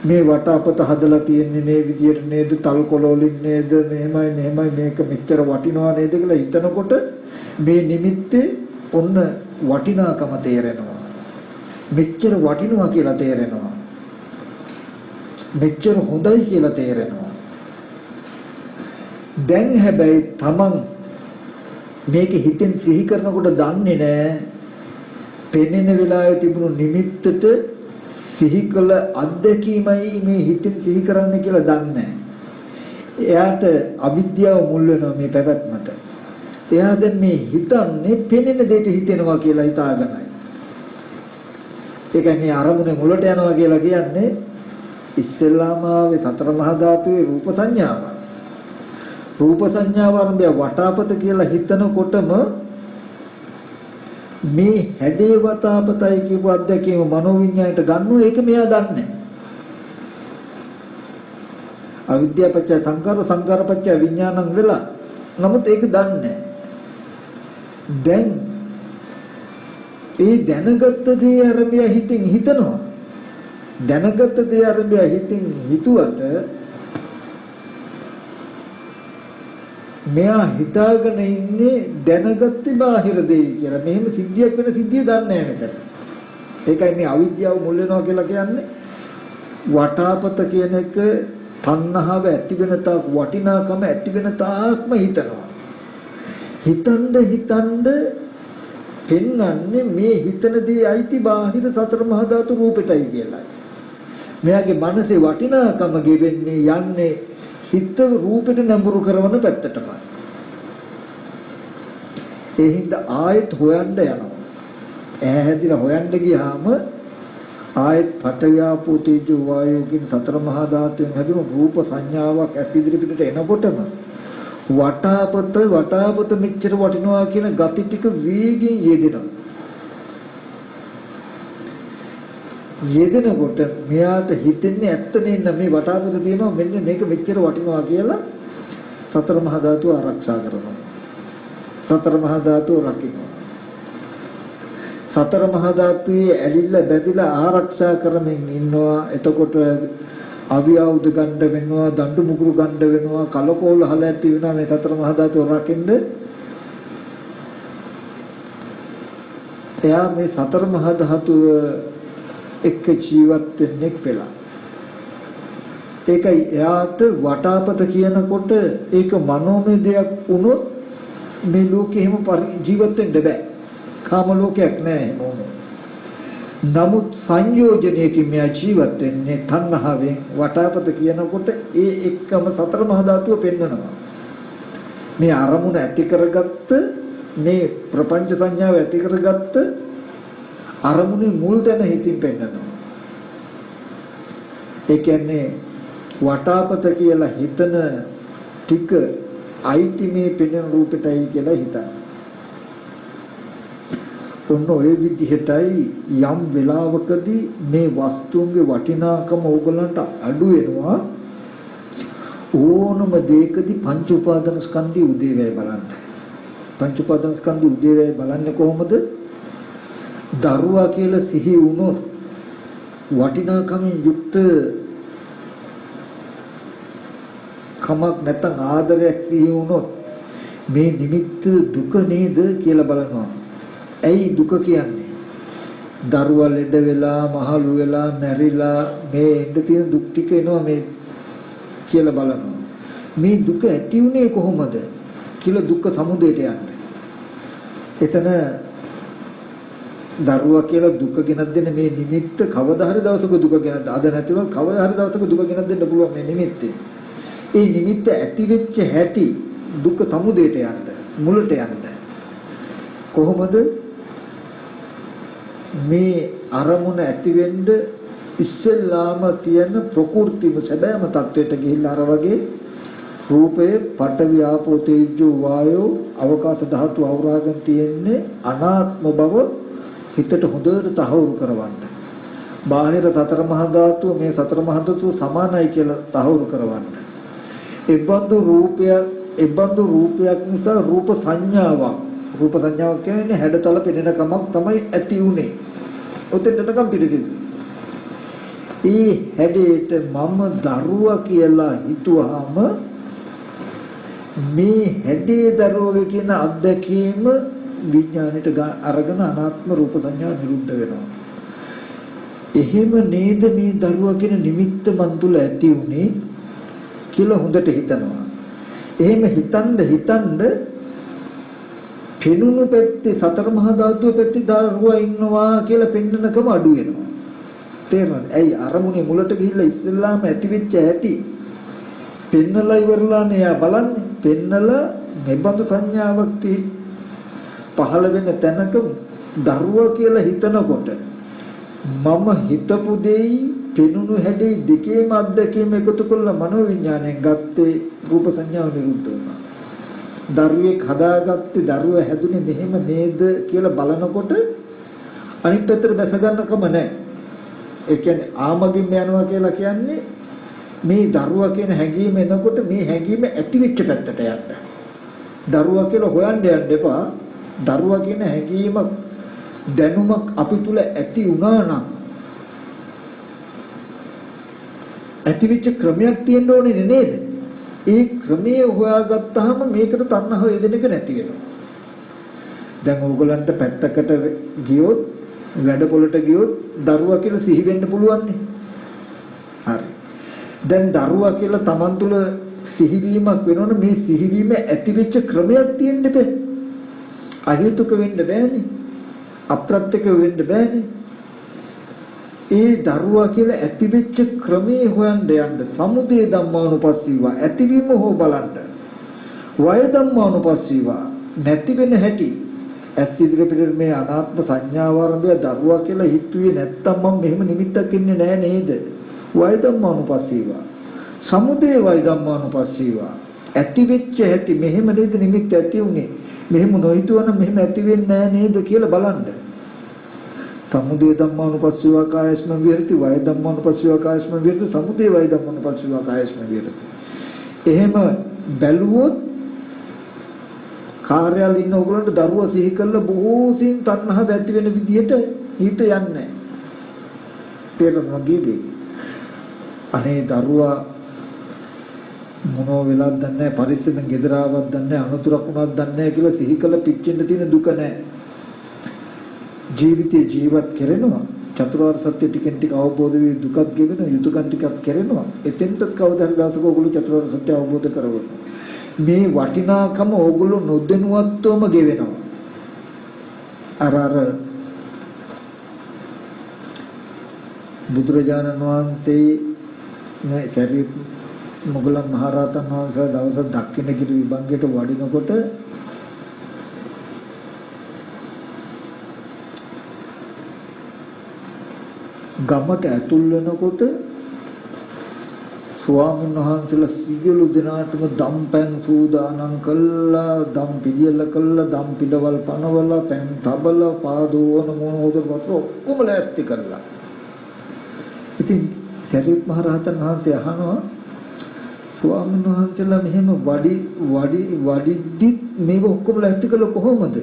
මේ වටාපත හදලා තියෙන්නේ මේ විදියට නේද? තල්කොළ වලින් නේද? මෙහෙමයි මේක මෙච්චර වටිනවා නේද කියලා හිතනකොට මේ නිමිත්තේ ඔන්න වටිනාකම තේරෙනවා. මෙච්චර වටිනවා කියලා තේරෙනවා. මෙච්චර හොඳයි කියලා තේරෙනවා. දැන් හැබැයි තමන් මේක හිතෙන් සිහි කරනකොට දන්නේ නැහැ පෙනෙන වෙලාවේ තිබුණු නිමිත්තට සිහි කළ අත්දැකීමයි මේ හිතින් සිහි කරන්න කියලා දන්නේ එයාට අවිද්‍යාව මුල් වෙනවා මේ පැවැත්මට. එයා දැන් මේ හිතන්නේ පෙනෙන දෙයට හිතෙනවා කියලා හිතාගනයි. ඒ කියන්නේ අරමුණේ මුලට යනවා කියලා කියන්නේ ඉස්සෙල්ලාම ආවේ සතර මහා ධාතුවේ රූප සංඥාව. රූප සංඥාව ආරම්භය වටාපත කියලා හිතනකොටම මේ හැඩේ වතාපතයි කියපු අධ්‍යක්ීම මනෝවිඤ්ඤාණයට ගන්නෝ ඒක මෙයා දන්නේ. අවිද්‍යාව පත්‍ය සංකාර සංකාර පත්‍ය විඥානං වෙලා. නමුත් ඒක දන්නේ. දැන් ඒ දැනගත්ත දේ අරබිය හිතින් හිතනවා. දැනගත්ත දේ අරබිය හිතින් හිතුවට මෙයා හිතාගෙන ඉන්නේ දැනගත්තේ බාහිර දෙයි කියලා. මෙහෙම සිද්ධියක් වෙන සිද්ධිය දන්නේ නැහැ මෙතන. ඒකයි මේ අවිද්‍යාව මුල් වෙනවා කියලා කියන්නේ. වටාපත කියන එක තණ්හාව ඇති වෙන තාක් වටිනාකම ඇති වෙන තාක්ම හිතනවා. හිතනද පෙන්වන්නේ මේ හිතන දේ අයිති බාහිර සතර මහා ධාතු රූපෙටයි කියලා. මෙයාගේ මනසේ වටිනාකම ගෙවෙන්නේ යන්නේ හිත රූපෙට නඹුරු කරන පැත්තටමයි. ඒ හින්දා ආයෙත් හොයන්න යනවා. ඈ හැදිලා හොයන්න ගියාම ආයෙත් පඨවියාපෝ තේජෝ වායෝ කියන සතර මහා ධාතුන් හැදුණු රූප සංඥාවක් ඇස් ඉදිරි පිටට එනකොටම වටාපත මෙච්චර වටිනවා කියන gati ටික වේගෙන් යෙදෙනවා. යෙදෙනකොට මෙයාට හිතෙන්නේ ඇත්ත නෙන්න මේ වටාපත තියෙනවා මෙන්න මේක මෙච්චර වටිනවා කියලා සතර මහා ධාතුව ආරක්ෂා කරනවා. සතර මහා ධාතුව රකින්නවා. සතර මහා ධාතුවේ ඇලිල්ල බැඳිලා ආරක්ෂා කරමින් ඉන්නවා. එතකොට අවියවුද ගන්න වෙනවා, දඬු මුගුරු ගන්න වෙනවා, කලකෝල හල ඇති වෙනවා මේ සතර මහා ධාතුව රකින්න. එයා මේ සතර මහා ධාතුව එක්ක ජීවත් වෙන්නේ කියලා. ඒකයි එයාට වටාපත කියනකොට ඒක මනෝමය දෙයක් වුණොත් මේ ලෝකෙ එහෙම ජීවත් වෙන්න බෑ. කාම ලෝකයක් නෑ එහෙම. නමුත් සංයෝජනයකින් මෙයා ජීවත් වෙන්නේ තණ්හාවෙන්. වටාපත කියනකොට ඒ එක්කම සතර මහා ධාතුව පෙන්වනවා. මේ අරමුණ ඇති කරගත්ත මේ ප්‍රපංච සංඥාව ඇති කරගත්ත අරමුණේ මුල් තැන හිතින් පෙන්නනවා. ඒ කියන්නේ වටාපත කියලා හිතන ටික අයිති මේ පෙනෙන රූපෙටයි කියලා හිතන. ඔන්න ඔය විදිහටයි යම් වෙලාවකදී මේ වස්තුන්ගේ වටිනාකම ඕගලන්ට අඩු වෙනවා. ඕනම දෙයකදී පංච උපාදාන ස්කන්ධي උදේවැය බලන්න. පංච උපාදාන ස්කන්ධي උදේවැය බලන්නේ කොහොමද? දරුවා කියලා සිහි වුණොත් වටිනාකමින් යුක්ත කමක් නැත්නම් ආදරයක් සිහි වුණොත් මේ නිමිත්ත දුක නේද කියලා බලනවා. ඇයි දුක කියන්නේ? දරුවා ලෙඩ වෙලා මහලු වෙලා මැරිලා මේ ඉඳ තියෙන දුක් ටික එනවා මේ කියලා බලනවා. මේ දුක ඇති උනේ කොහොමද කියලා දුක්ඛ සමුදයට යන්නේ. එතන දරුවා කියලා දුක ගෙනත් දෙන මේ නිමිත්ත කවදා හරි දවසක දුක ගෙනත් අද නැතිව කවදා හරි දවසක දුක ගෙනත් දෙන්න පුළුවන් මේ නිමිත්තේ. ඒ නිමිත්ත ඇති වෙච්ච හැටි දුක්ඛ සමුදයට යන්න මුලට යන්න. කොහොමද මේ අරමුණ ඇති වෙන්න ඉස්සෙල්ලාම තියෙන ප්‍රകൃතිම සැබෑම තත්වයට ගිහිල්ලා අර වගේ රූපේ පඨවි ආපෝ තේජෝ වායෝ අවකාශ ධාතු අවරාගන් තියෙන්නේ අනාත්ම බව හිතට හොඳට තහවුරු කරවන්න. බාහිර සතර මහා ධාතුව මේ සතර මහා ධාතුව සමානයි කියලා තහවුරු කරවන්න. එබඳු රූපයක් නිසා රූප සංඥාවක්. රූප සංඥාවක් කියන්නේ හැඩතල පෙනෙන කමක් තමයි ඇති උනේ. ඔතෙන්ටකම් පිළිසිදු. ඒ හැඩේට මම දරුවා කියලා හිතුවාම මේ හැඩේ දරුවගේ කියන අත්දැකීම විඥාණයට අරගෙන අනාත්ම රූප සංඥා නිරුද්ධ වෙනවා. එහෙම නේද මේ දරුවා කියන නිමිත්ත මන් තුල ඇති උනේ කියලා හොඳට හිතනවා. එහෙම හිතනද පෙනුණු පැත්තේ සතර මහා ධාතුව පැත්තේ දරුවා ඉන්නවා කියලා පෙන්නනකම අඩු වෙනවා. තේරෙනවද? ඇයි අරමුණේ මුලට ගිහිල්ලා ඉස්සෙල්ලාම ඇතිවෙච්ච ඇති පෙන්නලා ඉවරලානේ යා බලන්නේ. පෙන්නලා මෙබඳු සංඥාවක් පහළ වෙන තැනක දරුවා කියලා හිතනකොට මම හිතපු දෙයි පෙනුණු හැඩේ දෙකේම අත්දැකීම එකතු කරලා මනෝවිඤ්ඤාණයෙන් ගත්තේ රූප සංඥාව නිරුද්ධ වුණා. දරුවෙක් හදාගත්තේ දරුවා හැදුනේ මෙහෙම නේද කියලා බලනකොට අනිත් පැත්තට බැස ගන්නකම නැහැ. ඒ කියන්නේ ආමගින් යනවා කියලා කියන්නේ මේ දරුවා කියන හැඟීම එනකොට මේ හැඟීම ඇති වෙච්ච පැත්තට යන්න. දරුවා කියලා හොයන්න යන්න එපා. දරුවා කියන හැඟීම දැනුමක් අපි තුල ඇති වුණා නම් ඇතිවෙච්ච ක්‍රමයක් තියෙන්න ඕනේ නේද? ඒ ක්‍රමය හොයාගත්තාම මේකට තණ්හාව යෙදෙන එක නැති වෙනවා. දැන් ඕගලන්ට පැත්තකට ගියොත් වැඩ පොළට ගියොත් දරුවා කියලා සිහි වෙන්න පුළුවන් නේ. හරි. දැන් දරුවා කියලා Taman තුල සිහිවීමක් වෙනවනේ මේ සිහිවීම ඇතිවෙච්ච ක්‍රමයක් තියෙන්න බෑ. අහේතුක වෙන්න බෑනේ. අප්‍රත්‍යක වෙන්න බෑනේ. ඒ දරුවා කියලා ඇතිවෙච්ච ක්‍රමේ හොයන්න යන්න සමුදය ධම්මානුපස්සීවා ඇතිවීම හෝ බලන්න වය ධම්මානුපස්සීවා නැති වෙන හැටි ඇස් ඉදිරියට මේ අනාත්ම සංඥාව ආරම්භය දරුවා කියලා හිතුවේ නැත්තම් මම මෙහෙම නිමිත්තක් ඉන්නේ නෑ නේද වය ධම්මානුපස්සීවා සමුදය වය ධම්මානුපස්සීවා ඇතිවෙච්ච හැටි මෙහෙම නේද නිමිත්ත ඇති උනේ මෙහෙම නොහිතුවනම් මෙහෙම ඇති වෙන්නේ නෑ නේද කියලා බලන්න සමුදය ධම්මානුපස්සීවා කායස්ම විහෙරති වය ධම්මානුපස්සීවා කායස්ම විහෙරති සමුදය වය ධම්මානුපස්සීවා කායස්ම විහෙරති. එහෙම බැලුවොත් කාර්යාලේ ඉන්න ඕගොල්ලන්ට දරුවා සිහි කරලා බොහෝ සීන් තණ්හාව ඇති වෙන විදිහට හිත යන්නේ. තේරුණා වගේ. අනේ දරුවා මොනෝ වෙලක් දන්නේ නැහැ පරිස්සමෙන් ගෙදරාවක් දන්නේ නැහැ අනුතරක් උනක් දන්නේ නැහැ කියලා සිහි කළ පිච්චෙන්න තියෙන දුක නැහැ. ජීවිතේ ජීවත් කරනවා චතුරාර්ය සත්‍ය ටිකෙන් ටික අවබෝධ වෙවි දුකක් ගෙවෙන යුතුයකම් ටිකක් කරනවා එතෙන්ට කවදා හරි දවසක ඕගොල්ලෝ චතුරාර්ය සත්‍ය අවබෝධ කරගන්න මේ වටිනාකම ඕගොල්ලෝ නොදැනුවත්වම ගෙවෙනවා අර බුදුරජාණන් වහන්සේ මේ සරියුත් මොගලන් මහරහතන් වහන්සේ දවසක් දක්ෂිණගිරි විභංගයට වඩිනකොට ගමට ඇතුල් වෙනකොට ස්වාමීන් වහන්සේලා සියලු දෙනාටම දම්පැන් සූදානම් කළා දම් පිළියෙල කළා දම් පිළවල් පනවලා පැන් තබලා පාදෝවන මොන හොදට වතුර ඔක්කොම ලෑස්ති කළා. ඉතින් සරියුත් මහ රහතන් වහන්සේ අහනවා ස්වාමීන් වහන්සේලා මෙහෙම වඩිද්දි මේක ඔක්කොම ලෑස්ති කළා කොහොමද?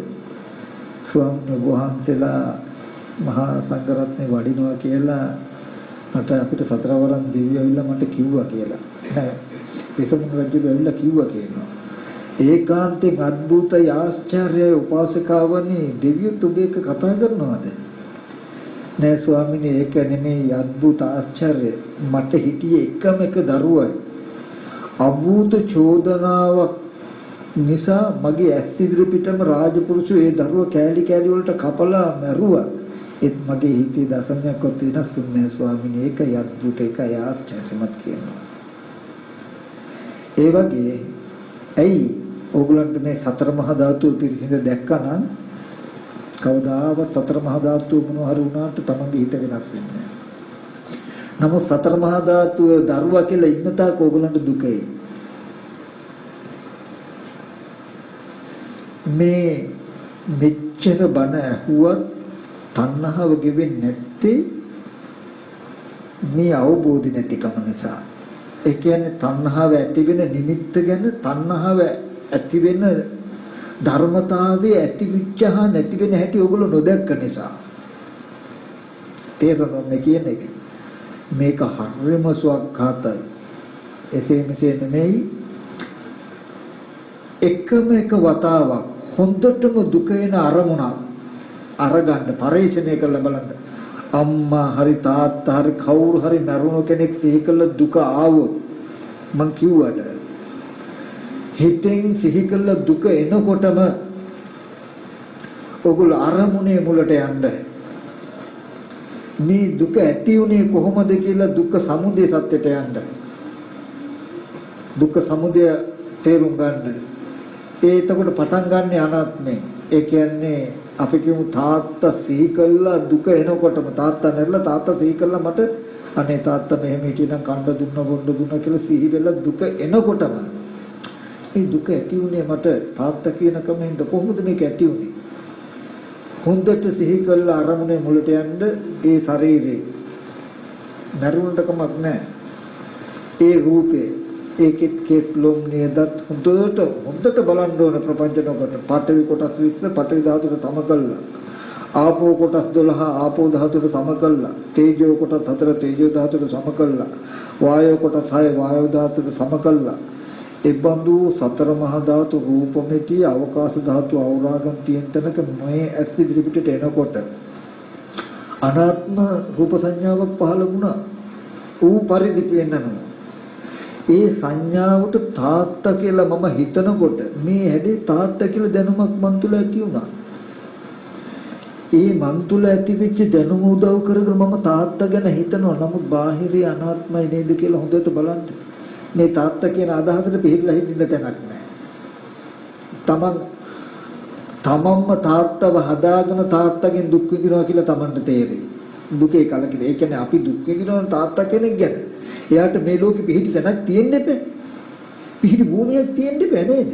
ස්වාමීන් වහන්සේලා මහා සංඝරත්නේ වඩිනවා කියලා මට අපිට සතරවරන් දිව්‍ය ඇවිල්ලා මට කිව්වා කියලා. නෑ. පිසමුණු රජු ඇවිල්ලා කිව්වා කියනවා. ඒකාන්තයෙන් අద్భుතයි ආශ්චර්යයි උපාසකාවනි දෙවියොත් ඔබ එක කතා කරනවද? නෑ ස්වාමීනි ඒක නෙමෙයි අద్భుත ආශ්චර්ය. මට හිටියේ එකම එක දරුවයි. අභූත චෝදනාවක් නිසා මගේ ඇස් ඉදිරි පිටම රාජපුරුෂෝ ඒ දරුවා කෑලි කෑලි වලට කපලා මැරුවා. ඒත් මගේ හිතේ දසමයක්වත් වෙනස් වුණේ නැහැ ස්වාමීනි. ඒකයි අద్భుත ඒකයි ආශ්චර්යමත් කියනවා. ඒ වගේ ඇයි ඕගලන්ට මේ සතර මහා ධාතුව පිරිසිඳ දැක්කනම් කවදාවත් සතර මහා ධාතුව මොනවා හරි වුණාට තමන්ගේ හිත වෙනස් වෙන්නේ නැහැ. නමුත් සතර මහා ධාතුව දරුවා කියලා ඉන්න තාක් ඕගලන්ට දුකයි. මේ මෙච්චර බණ ඇහුවත් තණ්හාව ගෙවෙන්නේ නැත්තේ මේ අවබෝධ නැතිකම නිසා. ඒ කියන්නේ තණ්හාව ඇති වෙන නිමිත්ත ගැන තණ්හාව ඇති වෙන ධර්මතාවයේ ඇති විච්ඡහා නැති වෙන හැටි ඕගොල්ලෝ නොදැක්ක නිසා. තේරෙනවද මේ කියන එක? මේක හරිම සුවක්ඛාතයි. එසේ මෙසේ නෙමෙයි එකම එක වතාවක් හොඳටම දුක වෙන අරමුණක් අරගන්න පරිශ්‍රණය කරලා බලන්න. අම්මා හරි තාත්තා හරි කවුරු හරි මරුණු කෙනෙක් සිහි කළ දුක ආවොත් මං කිව්වට හිතෙන් සිහි කළ දුක එනකොටම ඔගොල්ලෝ අරමුණේ මුලට යන්න. මේ දුක ඇති උනේ කොහොමද කියලා දුක්ඛ සමුදය සත්‍යයට යන්න. දුක්ඛ සමුදය තේරුම් ගන්න. ඒ එතකොට පටන් ගන්න අනාත්මේ. ඒ කියන්නේ අපි කියමු තාත්තා සිහි කළා දුක එනකොටම තාත්තා නැරලා තාත්තා සිහි කළා මට අනේ තාත්තා මෙහෙම හිටියනම් කන්න දුන්න බොන්න දුන්න කියලා සිහි වෙලා දුක එනකොටම මේ දුක ඇති උනේ මට තාත්තා කියන කමෙන්ද කොහොමද මේක ඇති උනේ? හොඳට සිහි කළා අරමුණේ මුලට යන්න ඒ ශරීරේ නරුණට කමක් නැහැ. ඒ රූපේ ඒකෙත් කෙස් ලොම් නියදත් හොඳට බලන්න ඕන ප්‍රපංචනකට පඨවි කොටස් 20 පඨවි ධාතුවට සම කළා. ආපෝ කොටස් 12 ආපෝ ධාතුවට සම කළා. තේජෝ කොටස් 4 තේජෝ ධාතුවට සම කළා. වායෝ කොටස් 6 වායෝ ධාතුවට සම කළා. එබඳු සතර මහා ධාතු රූපෙටි අවකාශ ධාතු අවරාගම් තියෙන තැනක මේ ඇස් ඉදිරිපිටට එනකොට අනාත්ම රූප සංඥාවක් පහළ වුණා. ඌ පරිදි පේනනවා. ඒ සංඥාවට තාත්තා කියලා මම හිතනකොට මේ හැඩේ තාත්තා කියලා දැනුමක් මන් තුල ඇති වුණා. ඒ මන් තුල ඇතිවෙච්ච දැනුම උදව් කරගෙන මම තාත්තා ගැන හිතනවා. නමුත් බාහිරේ අනාත්මයි නේද කියලා හොඳට බලන්න. මේ තාත්තා කියන අදහසට පිළිහිලා හිටින්න තැනක් නැහැ. තමන්ම තාත්තව හදාගෙන තාත්තගෙන් දුක් විඳිනවා කියලා තමන්ට තේරෙයි. දුකේ කලකිරීම. ඒ කියන්නේ අපි දුක් විඳිනවා තාත්තා කෙනෙක් ගැන. එයාට මේ ලෝකෙ පිහිටි තැනක් තියෙන්න එපා. පිහිටි භූමියක් තියෙන්න එපා නේද?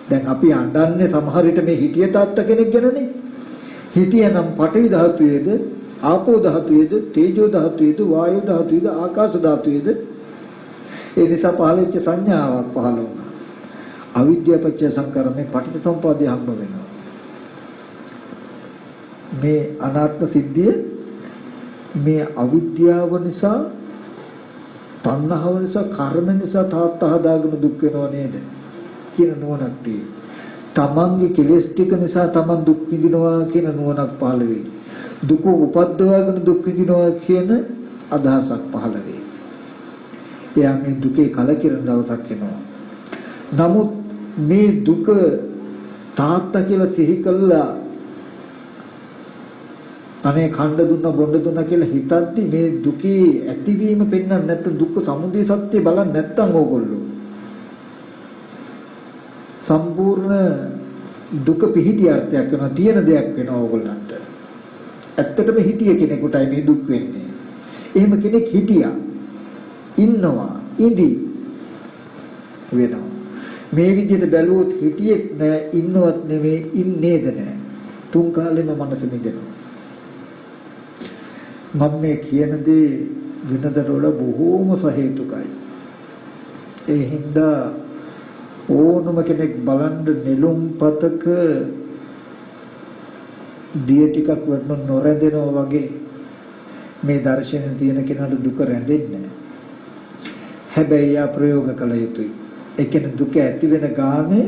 දැන් අපි අඬන්නේ සමහර විට මේ හිටිය තාත්තා කෙනෙක් ගැනනේ. හිටියනම් පඨවි ධාතුවේද, ආපෝ ධාතුවේද, තේජෝ ධාතුවේද, වායෝ ධාතුවේද, ආකාශ ධාතුවේද ඒ නිසා පහළච්ච සංඥාවක් පහළ වුණා. අවිද්‍යාව පත්‍ය සංකරණේ පටිච්චසමුප්පාදය හම්බ වෙනවා. මේ අනාත්ම සිද්ධිය මේ අවිද්‍යාව නිසා තණ්හාව නිසා කර්ම නිසා තාත්තා හදාගෙන දුක් වෙනව නේද කියන නුවණක් තියෙනවා. තමන්ගේ කෙලෙස් ටික නිසා තමන් දුක් විඳිනවා කියන නුවණක් පහළ වෙයි. දුක උපද්දවාගෙන දුක් විඳිනවා කියන අදහසක් පහළ වෙයි. එයා මේ දුකේ කලකිරෙන දවසක් එනවා. නමුත් මේ දුක තාත්තා කියලා සිහි කළා අනේ කණ්ඩ දුන්න බොණ්ඩ දුන්න කියලා හිතද්දි මේ දුකේ ඇතිවීම පෙන්වන්න නැත්නම් දුක්ඛ සමුදය සත්‍ය බලන්න නැත්නම් ඕගොල්ලෝ සම්පූර්ණ දුක පිහිටි අර්ථයක් වෙනවා තියෙන දෙයක් වෙනවා ඕගොල්ලන්ට. ඇත්තටම හිටිය කෙනෙකුටයි මේ දුක් වෙන්නේ. එහෙම කෙනෙක් හිටියා ඉන්නවා ඉදි වෙනවා. මේ විදිහට බැලුවොත් හිටියෙත් නෑ ඉන්නවත් නෙමෙයි ඉන්නේද නෑ. තුන් කාලෙම මනස මිදෙනවා. මම මේ කියන දේ වෙනදට වඩා බොහෝම සහේතුකයි. ඒ හින්දා ඕනම කෙනෙක් බලන්න නෙළුම් පතක දිය ටිකක් වටන නොරැඳෙනවා වගේ මේ දර්ශනය තියෙන කෙනාට දුක රැඳෙන්නේ නැහැ. හැබැයි යා ප්‍රයෝග කළ යුතුයි. ඒ කියන්නේ දුක ඇති වෙන ගානේ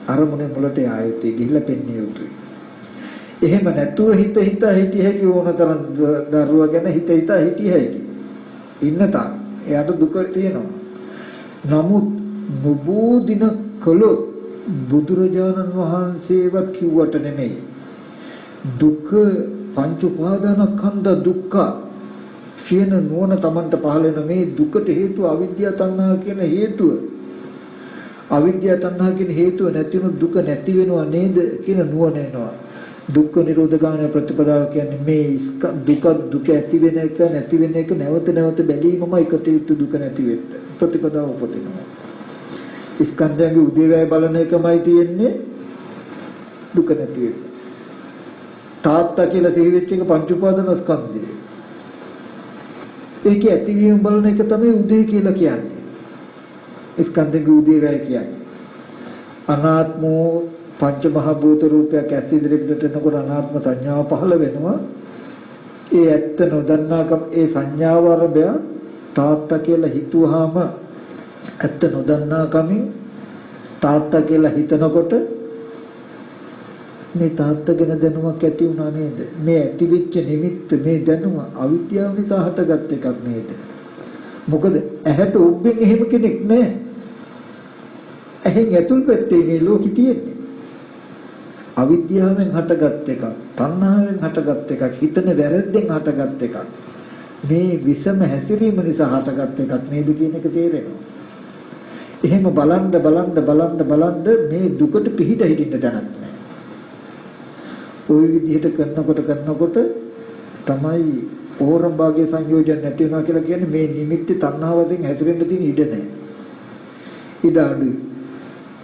අරමුණේ මුලට ආයතේ ගිහිල්ලා පෙන්නිය යුතුයි. එහෙම නැතුව හිත හිටිය හැකි ඕනතරම් දරුවා ගැන හිත හිටිය හැකි. ඉන්න තා එයාට දුක තියෙනවා. නමුත් නුබෝ දින කළොත් බුදුරජාණන් වහන්සේවත් කිව්වට නෙමෙයි. දුක පංච උපාදානස්කන්ධ දුක්ඛ කියන නුවණ Tamanට පහළ වෙන මේ දුකට හේතුව අවිද්‍යාව තණ්හා කියන හේතුව. අවිද්‍යාව තණ්හා කියන හේතුව නැති වුණු දුක නැති වෙනව නේද කියන නුවණ එනවා. දුක්ඛ නිරෝධ ගාමී ප්‍රතිපදාව කියන්නේ මේ දුක ඇති වෙන එක නැති වෙන එක නැවත නැවත බැලීමම එකට යුතු දුක නැති වෙන්න ප්‍රතිපදාව උපදිනවා. ස්කන්ධයන්ගේ උදේවැය බලන එකමයි තියෙන්නේ දුක නැති වෙන්න. තාත්තා කියලා සිහි වෙච්ච එක පංච උපාදාන ස්කන්ධය. ඒකේ ඇතිවීම බලන එක තමයි උදේ කියලා කියන්නේ. ස්කන්ධයන්ගේ උදේවැය කියන්නේ. අනාත්මෝ පංච මහ භූත රූපයක් ඇස් ඉදිරියට එනකොට අනාත්ම සංඥාව පහළ වෙනවා. ඒ ඇත්ත නොදන්නාකම ඒ සංඥාව අරබය තාත්තා කියලා හිතුවාම ඇත්ත නොදන්නාකමින් තාත්තා කියලා හිතනකොට මේ තාත්තා ගැන දැනුමක් ඇති වුණා නේද? මේ ඇතිවෙච්ච නිමිත්ත මේ දැනුම අවිද්‍යාව නිසා හටගත් එකක් නේද? මොකද ඇහැට උබ්බෙන් එහෙම කෙනෙක් නැහැ. ඇහෙන් ඇතුල් පැත්තේ මේ ලෝකෙ තියෙන්නේ. අවිද්‍යාවෙන් හටගත් එකක්, තණ්හාවෙන් හටගත් එකක්, හිතන වැරද්දෙන් හටගත් එකක්. මේ විසම හැසිරීම නිසා හටගත් එකක් නේද කියන එක තේරෙනවා. එහෙම බලන්න මේ දුකට පිහිට හිටින්න දැනක් නැහැ. ওই විදිහට කරනකොට තමයි ඕරම් භාගයේ සංයෝජන නැති වෙනවා කියලා කියන්නේ මේ නිමිත්ත තණ්හාවෙන් හැසිරෙන්න තියෙන ඉඩ නැහැ. ඉඩ අඩුයි.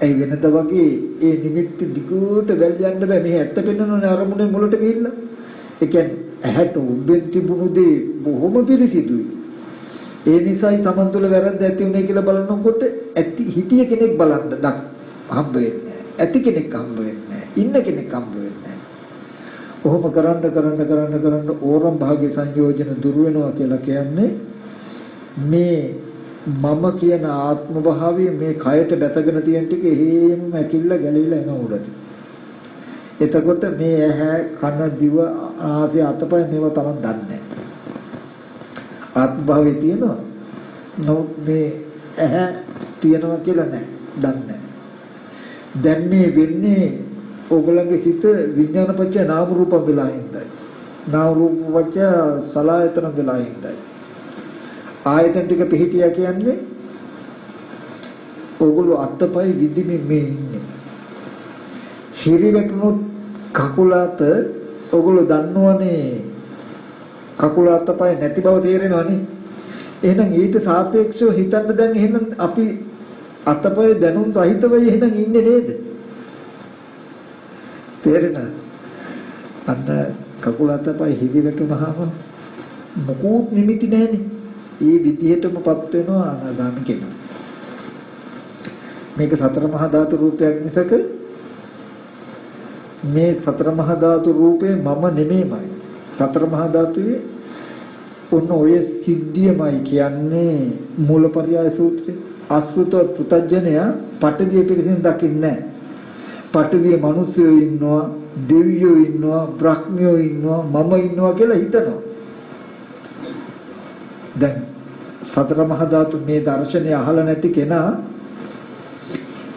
ඒ වෙනද වගේ ඒ නිමිත්ත දිගට වැල් යන්න බෑ. මේ ඇත්ත පෙන්වනෝනේ අරමුණේ මුලට ගිහිල්ලා. ඒ කියන්නේ ඇහැට උඹෙන් තිබුණු දේ බොහොම පිළිසිදුයි. ඒ නිසායි Taman තුල වැරද්ද ඇති උනේ කියලා බලනකොට ඇති හිටිය කෙනෙක් බලන්න හම්බ වෙන්නේ. ඇති කෙනෙක් හම්බ වෙන්නේ. ඉන්න කෙනෙක් හම්බ වෙන්නේ. ඔහොම කරන්න ඕරම් භාගයේ සංයෝජන දුර වෙනවා කියලා කියන්නේ මේ මම කියන ආත්ම භාවයේ මේ කයට දැසගෙන තියෙන ටික එහෙම ඇකිල්ල ගැලවිලා එන උඩට. එතකොට මේ ඇහැ කන දිව ආසය අතපය මේවා තරම් දන්නේ නැහැ. ආත්ම භාවයේ තියෙනවා. නමුත් මේ ඇහැ තියෙනවා කියලා නැහැ. දන්නේ නැහැ. දැන් මේ වෙන්නේ ඕගොල්ලන්ගේ සිත විඥානපච්ච නාම රූප වෙලා ඉඳයි. නාම රූප පච්ච සලආයතන වෙලා ඉඳයි. ආයතන ටික පිහිටියා කියන්නේ ඕගොල්ලෝ අත්පය විදිමින් මේ ඉන්නේ. හිරි වැටුනොත් කකුල අත ඕගොල්ලෝ දන්නවනේ කකුල අතපය නැති බව තේරෙනවනේ. එහෙනම් ඊට සාපේක්ෂව හිතන්න දැන් එහෙනම් අපි අතපය දැනුම් සහිතව එහෙනම් ඉන්නේ නේද? තේරෙනවද? අන්න කකුල අතපය හිරි වැටුනහම මොකුත් නිමිති නැහැනේ. ඒ විදිහටමපත් වෙනවා අනාගාමී කෙනා. මේක සතර මහා ධාතු රූපයක් මිසක මේ සතර මහා ධාතු රූපේ මම නෙමෙයිමයි. සතර මහා ධාතුවේ ඔන්න ඔය සිද්ධියමයි කියන්නේ මූලපරියාය සූත්‍රය. අසෘත පුතඥය පටවිය පිළිසින් දකින්නේ නැහැ. පටවිය මිනිස්සුයෝ ඉන්නවා, දෙවියෝ ඉන්නවා, බ්‍රහ්මියෝ ඉන්නවා, මම ඉන්නවා කියලා හිතනවා. දැන් සතර මහා ධාතු මේ දර්ශනය අහලා නැති කෙනා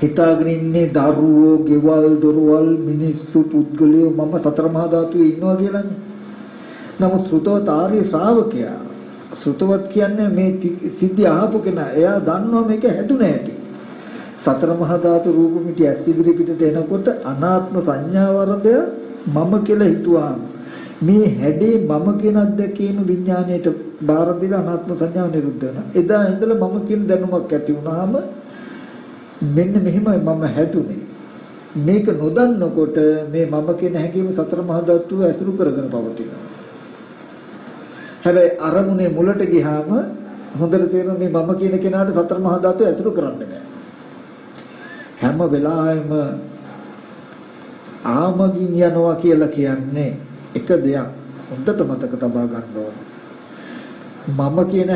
හිතාගෙන ඉන්නේ දරුවෝ, ගෙවල්, දොරවල්, මිනිස්සු, පුද්ගලයෝ මම සතර මහා ධාතුවේ ඉන්නවා කියලානේ. නමුත් ශ්‍රුතවත් ආර්ය ශ්‍රාවකයා ශ්‍රුතවත් කියන්නේ මේ සිද්ධි අහපු කෙනා. එයා දන්නවා මේක හැදුනේ ඇති. සතර මහා ධාතු රූප මිටි ඇස් ඉදිරි පිටට එනකොට අනාත්ම සංඥාව වරදය මම කියලා හිතුවා. මේ හැඩේ මම කියන අත්දැකීම විඥාණයට බාර දීලා අනාත්ම සංඥාව නිරුද්ධ වෙනවා. එදා ඉඳලා මම කියන දැනුමක් ඇති වුණාම මෙන්න මෙහෙමයි මම හැදුනේ. මේක නොදන්නකොට මේ මම කියන හැඟීම සතර මහා ධාතුව ඇසුරු කරගෙන පවතිනවා. හැබැයි අරමුණේ මුලට ගියාම හොඳට තේරෙනවා මේ මම කියන කෙනාට සතර මහා ධාතුව ඇසුරු කරන්න බෑ. හැම වෙලාවෙම ආමගින් යනවා කියලා කියන්නේ එක දෙයක් හොඳට මතක තබා ගන්න ඕන. මම කියන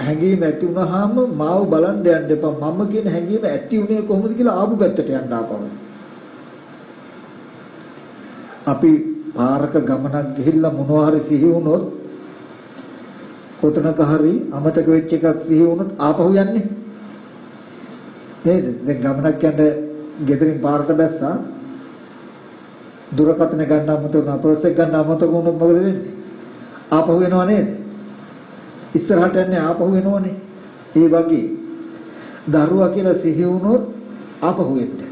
හැඟීම ඇති වුණාම මාව බලන්න යන්න එපා. මම කියන හැඟීම ඇති උනේ කොහොමද කියලා ආපු පැත්තට යන්න ආපහු. අපි පාරක ගමනක් ගිහිල්ලා මොනවා හරි සිහි වුණොත් කොතනක හරි අමතක වෙච්ච එකක් සිහි වුණොත් ආපහු යන්නේ නේද? දැන් ගමනක් යන්න ගෙදරින් පාරට බැස්සා දුරකථන ගන්න අමතක වුණා, පර්ස් එක ගන්න අමතක වුණොත් මොකද වෙන්නේ? ආපහු එනව නේද? ඉස්සරහට යන්නේ ආපහු එනවනේ. ඒ වගේ දරුවා කියලා සිහි වුණොත් ආපහු එන්නේ.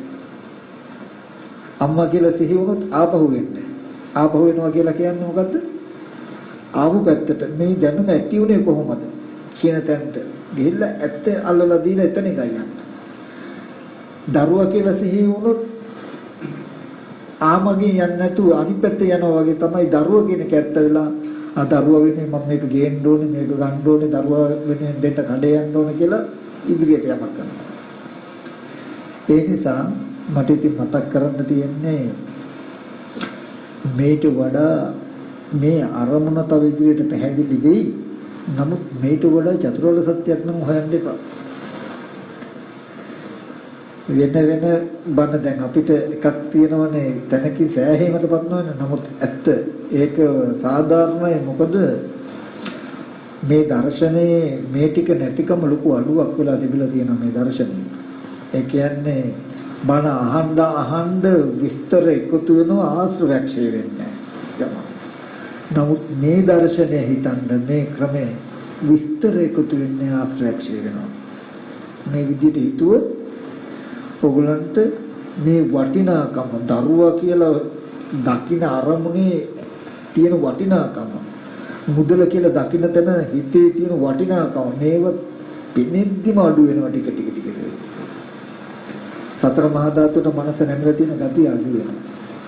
අම්මා කියලා සිහි වුණොත් ආපහු එන්නේ. ආපහු එනවා කියලා කියන්නේ මොකද්ද? ආපහු පැත්තට මේ දැනුම ඇති උනේ කොහොමද කියන තැනට ගිහිල්ලා ඇත්ත අල්ලලා දීලා එතන ඉඳන් යන්න. දරුවා කියලා සිහි වුණොත් ආමගෙන් යන්නේ නැතුව අනිත් පැත්තේ යනවා වගේ තමයි දරුවා කියන කැත්ත වෙලා දරුවා වෙන්නේ මම මේක ගේන්න ඕනේ, මේක ගන්න ඕනේ, දරුවා වෙන්නේ දෙන්න කඩේ යන්න ඕනේ කියලා ඉදිරියට යමක් කරනවා. ඒ නිසා මට ඉතින් මතක් කරන්න තියෙන්නේ මේට වඩා මේ අරමුණ තව ඉදිරියට පැහැදිලි වෙයි. නමුත් මේට වඩා චතුරාර්ය සත්‍යයක් නම් හොයන්න එපා. වෙන බන්න දැන් අපිට එකක් තියෙනවනේ තැනකින් සෑහීමටපත් නොවන. නමුත් ඇත්ත ඒක සාධාරණයි. මොකද මේ දර්ශනයේ මේ ටික නැතිකම ලොකු අඩුවක් වෙලා තිබිලා තියෙනවා මේ දර්ශනයේ. ඒ කියන්නේ බණ අහන්න විස්තර එකතු වෙනවා ආශ්‍රවක්ෂය වෙන්නේ නැහැ. නමුත් මේ දර්ශනය හිතන්න මේ ක්‍රමය විස්තර එකතු වෙන්නේ ආශ්‍රවක්ෂය වෙනවා. මේ විදිහට හිතුවොත් ඔයගලන්ට මේ වටිනාකම දරුවා කියලා දකින්න අරමුණේ තියෙන වටිනාකම මුදල කියලා දකින්න තැන හිතේ තියෙන වටිනාකම මේව පිනෙද්දිම අඩු වෙනවා ටික ටික. සතර මහා ධාතුට මනස නැමිලා තියෙන ගතිය අඩු වෙනවා.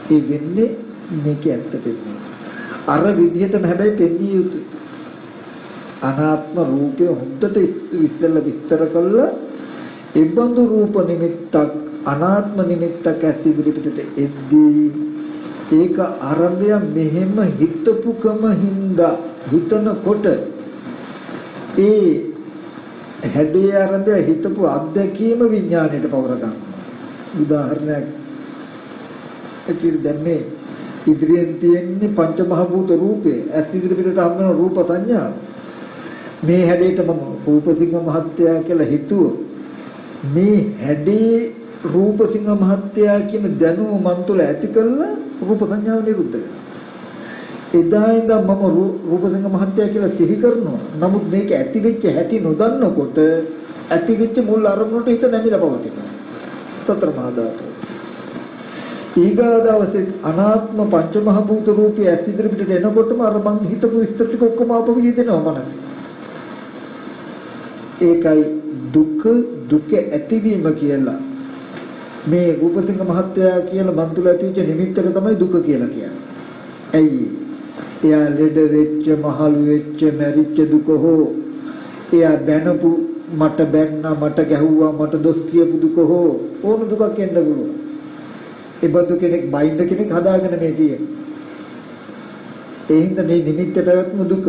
ඒ වෙන්නේ මේක ඇත්ත පෙන්නේ. අර විදිහටම හැබැයි පෙන්විය යුතුයි. අනාත්ම රූපය හොද්දට ඉස්සෙල්ලා විස්තර කළා. ඉබ්බඳු රූප නිමිත්තක් අනාත්ම නිමිත්තක් ඇස් ඉදිරිපිටට එද්දී ඒක ආරම්භය මෙහෙම හිතපුකම හින්දා හිතනකොට ඒ හැඩේ ආරම්භය හිතපු අත්දැකීම විඥාණයට පවර ගන්නවා. උදාහරණයක් ඇටිර් දැන් මේ ඉදිරියෙන් තියෙන්නේ පංච මහ භූත රූපේ ඇස් ඉදිරිපිටට හම් වෙන රූප සංඥා මේ හැඩේට මම රූපසිංහ මහත්තයා කියලා හිතුවොත් මේ හැඩේ රූපසිංහ මහත්තයා කියන දැනුම මන් තුළ ඇති කළා රූප සංඥාව නිරුද්ධ වෙනවා. එදා ඉඳන් මම රූපසිංහ මහත්තයා කියලා සිහි කරනවා. නමුත් මේක ඇති වෙච්ච හැටි නොදන්නකොට ඇති වෙච්ච මුල් අරමුණට හිත නැමිලා පවතිනවා. සතර මහා ධාතු. ඊගාදවසේ අනාත්ම පංච මහ භූත රූපය ඇස් ඉදිරිපිටට එනකොටම අර මං හිතපු විස්තර ටික ඔක්කොම ආපහු යෙදෙනවා මනසේ. ඒකයි දුක ඇතිවීම කියලා. මේ රූපසිංහ මහත්තයා කියලා මන් තුළ ඇතිවෙච්ච නිමිත්තට තමයි දුක කියලා කියන්නේ. ඇයි? එයා ලෙඩ වෙච්ච, මහලු වෙච්ච, මැරිච්ච දුක හෝ එයා බැනපු මට බැන්නා, මට ගැහුවා, මට දොස් කියපු දුක හෝ ඕන දුකක් එන්න පුළුවන්. ඒ බඳු කෙනෙක් බයින්ද කෙනෙක් හදාගෙන මේ තියෙන්නේ. ඒ හින්දා මේ නිමිත්ත පැවැත්ම දුක.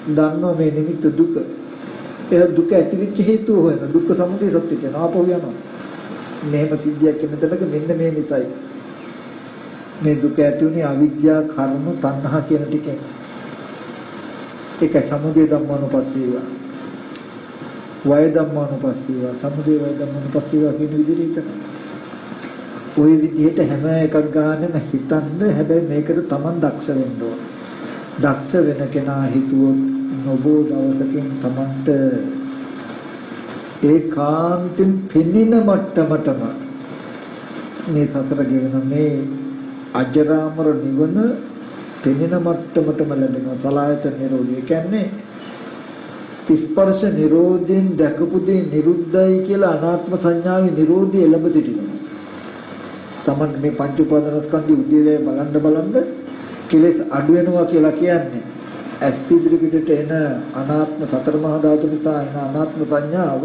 දන්නවා මේ නිමිත්ත දුක. ඒ දුක ඇතිවෙච්ච හේතුව හොයන දුක්ඛ සමුදය සත්‍ය කියන ආපහු යනවා. මෙහෙම සිද්ධියක් වෙනතනක මෙන්න මේ නිසයි. මේ දුක ඇති උනේ අවිද්‍යාව, කර්ම, තණ්හා කියන ටිකෙන්. ඒක සමුදය ධම්මානුපස්සීව. වය ධම්මානුපස්සීව, සමුදය වය ධම්මානුපස්සීව කියන විදිහට ওই විදිහට හැම එකක් ගන්නෙම හිතන්න. හැබැයි මේකට Taman දක්ෂ වෙන්න ඕන. දක්ෂ වෙන කෙනා හිතුවොත් නොබෝ දවසකින් Tamanට ඒකාන්තයෙන් පෙනෙන මට්ටමටම මේ සසර ගෙවන මේ අජරාමර නිවන පෙනෙන මට්ටමටම ලැබෙනවා. සලආයතන නිරෝධය කියන්නේ ස්පර්ශ නිරෝධයෙන් දැකපු දේ නිරුද්ධයි කියලා අනාත්ම සංඥාවේ නිරෝධය ලැබ සිටිනවා. සමන් මේ පංච උපාදානස්කන්ධය උදේවැය බලන්න කෙලෙස් අඩු වෙනවා කියලා කියන්නේ ඇස් ඉදිරි පිටට එන අනාත්ම සතර මහා ධාතු නිසා එන අනාත්ම සංඥාව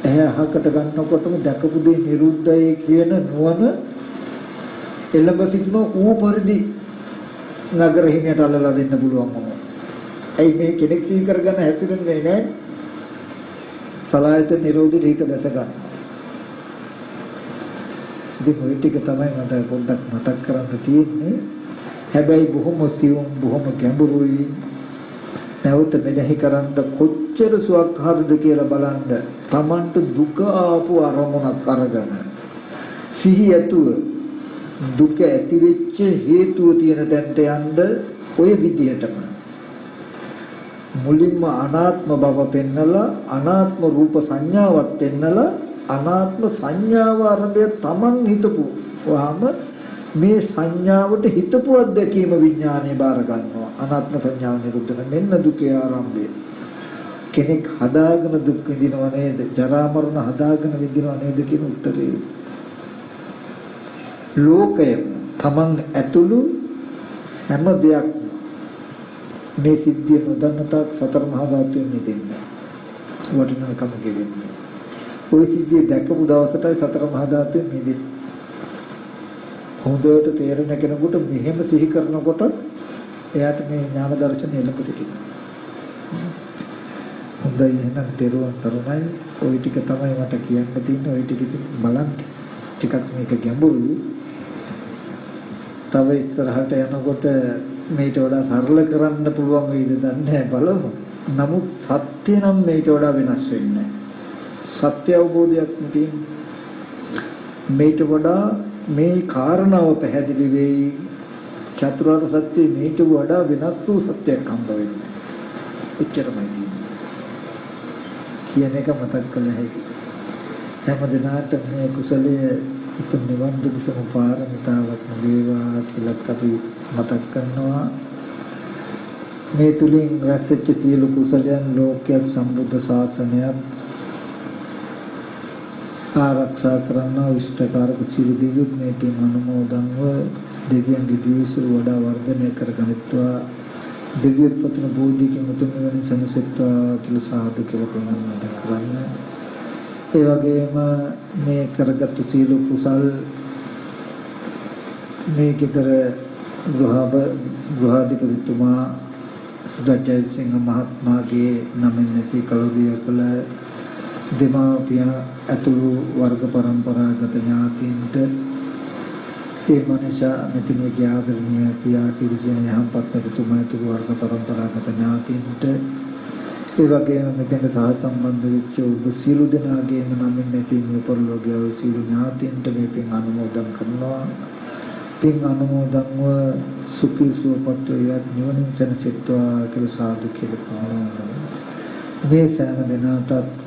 එහේ අහකට ගන්නකොටම දැකපු දේ නිරුද්ධයි කියන නුවණ එළඹ සිටින ඌ පරිදි නගර හිමියට අල්ලලා දෙන්න පුළුවන් මොනවා. ඇයි මේ කෙනෙක් සිහි කරගන්න හැසිරෙන්නේ නැහැ? සලආයතන නිරෝධී හිත දැස ගන්න. ඉතින් ඔය ටික තමයි මට පොඩ්ඩක් මතක් කරන්න තියෙන්නේ. හැබැයි බොහොම සියුම්, බොහොම ගැඹුරුයි. නැවත මෙනෙහි කරන්න කොච්චර සුවක් හරිද කියලා බලන්න. Tamanට දුක ආපු අරමුණක් අරගෙන සිහි ඇතුව දුක ඇති වෙච්ච හේතුව තියෙන තැනට යන්න ඔය විදිහටම මුලින්ම අනාත්ම බව පෙන්නලා අනාත්ම රූප සංඥාවක් පෙන්නලා අනාත්ම සංඥාව ආරම්භය Taman හිතපු වහම මේ සංඥාවට හිතපු අත්දැකීම විඥානය බාර ගන්නවා. අනාත්ම සංඥාව නිරුද්ධ වෙන මෙන්න දුකේ ආරම්භය. කෙනෙක් හදාගෙන දුක් විඳිනව නේද? ජරා මරණ හදාගෙන විඳිනව නේද කියන උත්තරේ. ලෝකය Taman ඇතුළු හැම දෙයක් මේ සිද්ධිය නොදන්නතාවක් සතර මහා ධාතුන් නිදෙන්නේ. වටිනාකම ගෙවෙන්නේ. ওই සිද්ධිය දැකපු දවසටයි සතර මහා ධාතුන් නිදෙන්නේ. හොඳට තේරෙන කෙනෙකුට මෙහෙම සිහි කරනකොට එයාට මේ ඥාන දර්ශනය එළඹ සිටිනවා. හොඳයි එහෙනම් තේරුවන් තරණයි. ওই ටික තමයි මට කියන්න තියෙන්නේ. ওই ටික බලන්න. ටිකක් මේක ගැඹුරුයි. තව ඉස්සරහට යනකොට මේට වඩා සරල කරන්න පුළුවන් වෙයිද දන්නේ නැහැ බලමු. නමුත් සත්‍ය නම් මේට වඩා වෙනස් වෙන්නේ නැහැ. සත්‍ය අවබෝධයක් නෙතින් මේට වඩා මේ කාරණාව පැහැදිලි වෙයි චතුරාර්ය සත්‍ය මේට වඩා වෙනස් වූ සත්‍යයක් හම්බ වෙන්නේ එච්චරමයි කියන එක මතක් කළ හැකි හැම දිනකට මේ කුසලයේ උතුම් නිවන් දුසම පාරමිතාවක් වේවා කියලා අපි මතක් කරනවා මේ තුලින් රැස්වෙච්ච සියලු කුසලයන් ලෝකයේ සම්බුද්ධ ශාසනයත් ආරක්ෂා කරන විශ්වකාරක සියලු දිව්‍ය මේ පින් අනුමෝදන්ව දෙවියන්ගේ දිවිසුරු වඩා වර්ධනය කරගනිත්වා දිව්‍ය පතන බෝධිකින් උතුම් නිවන සැනසෙත්වා කියලා සාදු කියලා ප්‍රාර්ථනා කරන්න. ඒ වගේම මේ කරගත් සියලු කුසල් මේ කිතර ගෘහාධිපතිතුමා සුදජය සිංහ මහත්මයාගේ නමින් නැසී කලුරිය කළ දෙමාපිය ඇතුළු වර්ග පරම්පරාගත ඥාතීන්ට ඒ මනසා මෙතනගේ ආදරණීය පියා සිරිසෙන යහපත් පැතුමා ඇතුළු වර්ග පරම්පරාගත ඥාතීන්ට ඒ වගේම මෙතන සහ සම්බන්ධ වෙච්ච ඔබ සියලු දෙනාගේම නමින් නැසී මේ පරිලෝකීය සියලු ඥාතීන්ට මේ පින් අනුමෝදන් කරනවා පින් අනුමෝදන්ව සුඛී සුවපත් වේත් නිවනින් සැනසෙත්වා කියලා සාදු කියලා පාරායන මේ සෑම දිනකටත්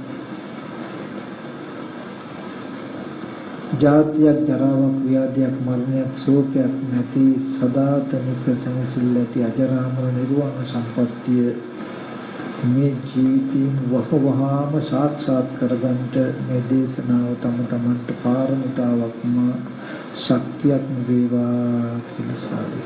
ජාතියක් ජරාවක් ව්‍යාධියක් මරණයක් ශෝකයක් නැති සදාතනික සැනසෙල්ල ඇති අජරාමර නිර්වාණ සම්පත්තිය මේ ජීවිතින් වහවහාම සාක්ෂාත් කරගන්නට මේ දේශනාව තම තමන්ට පාරමිතාවක්ම ශක්තියක් වේවා කියලා සාදු.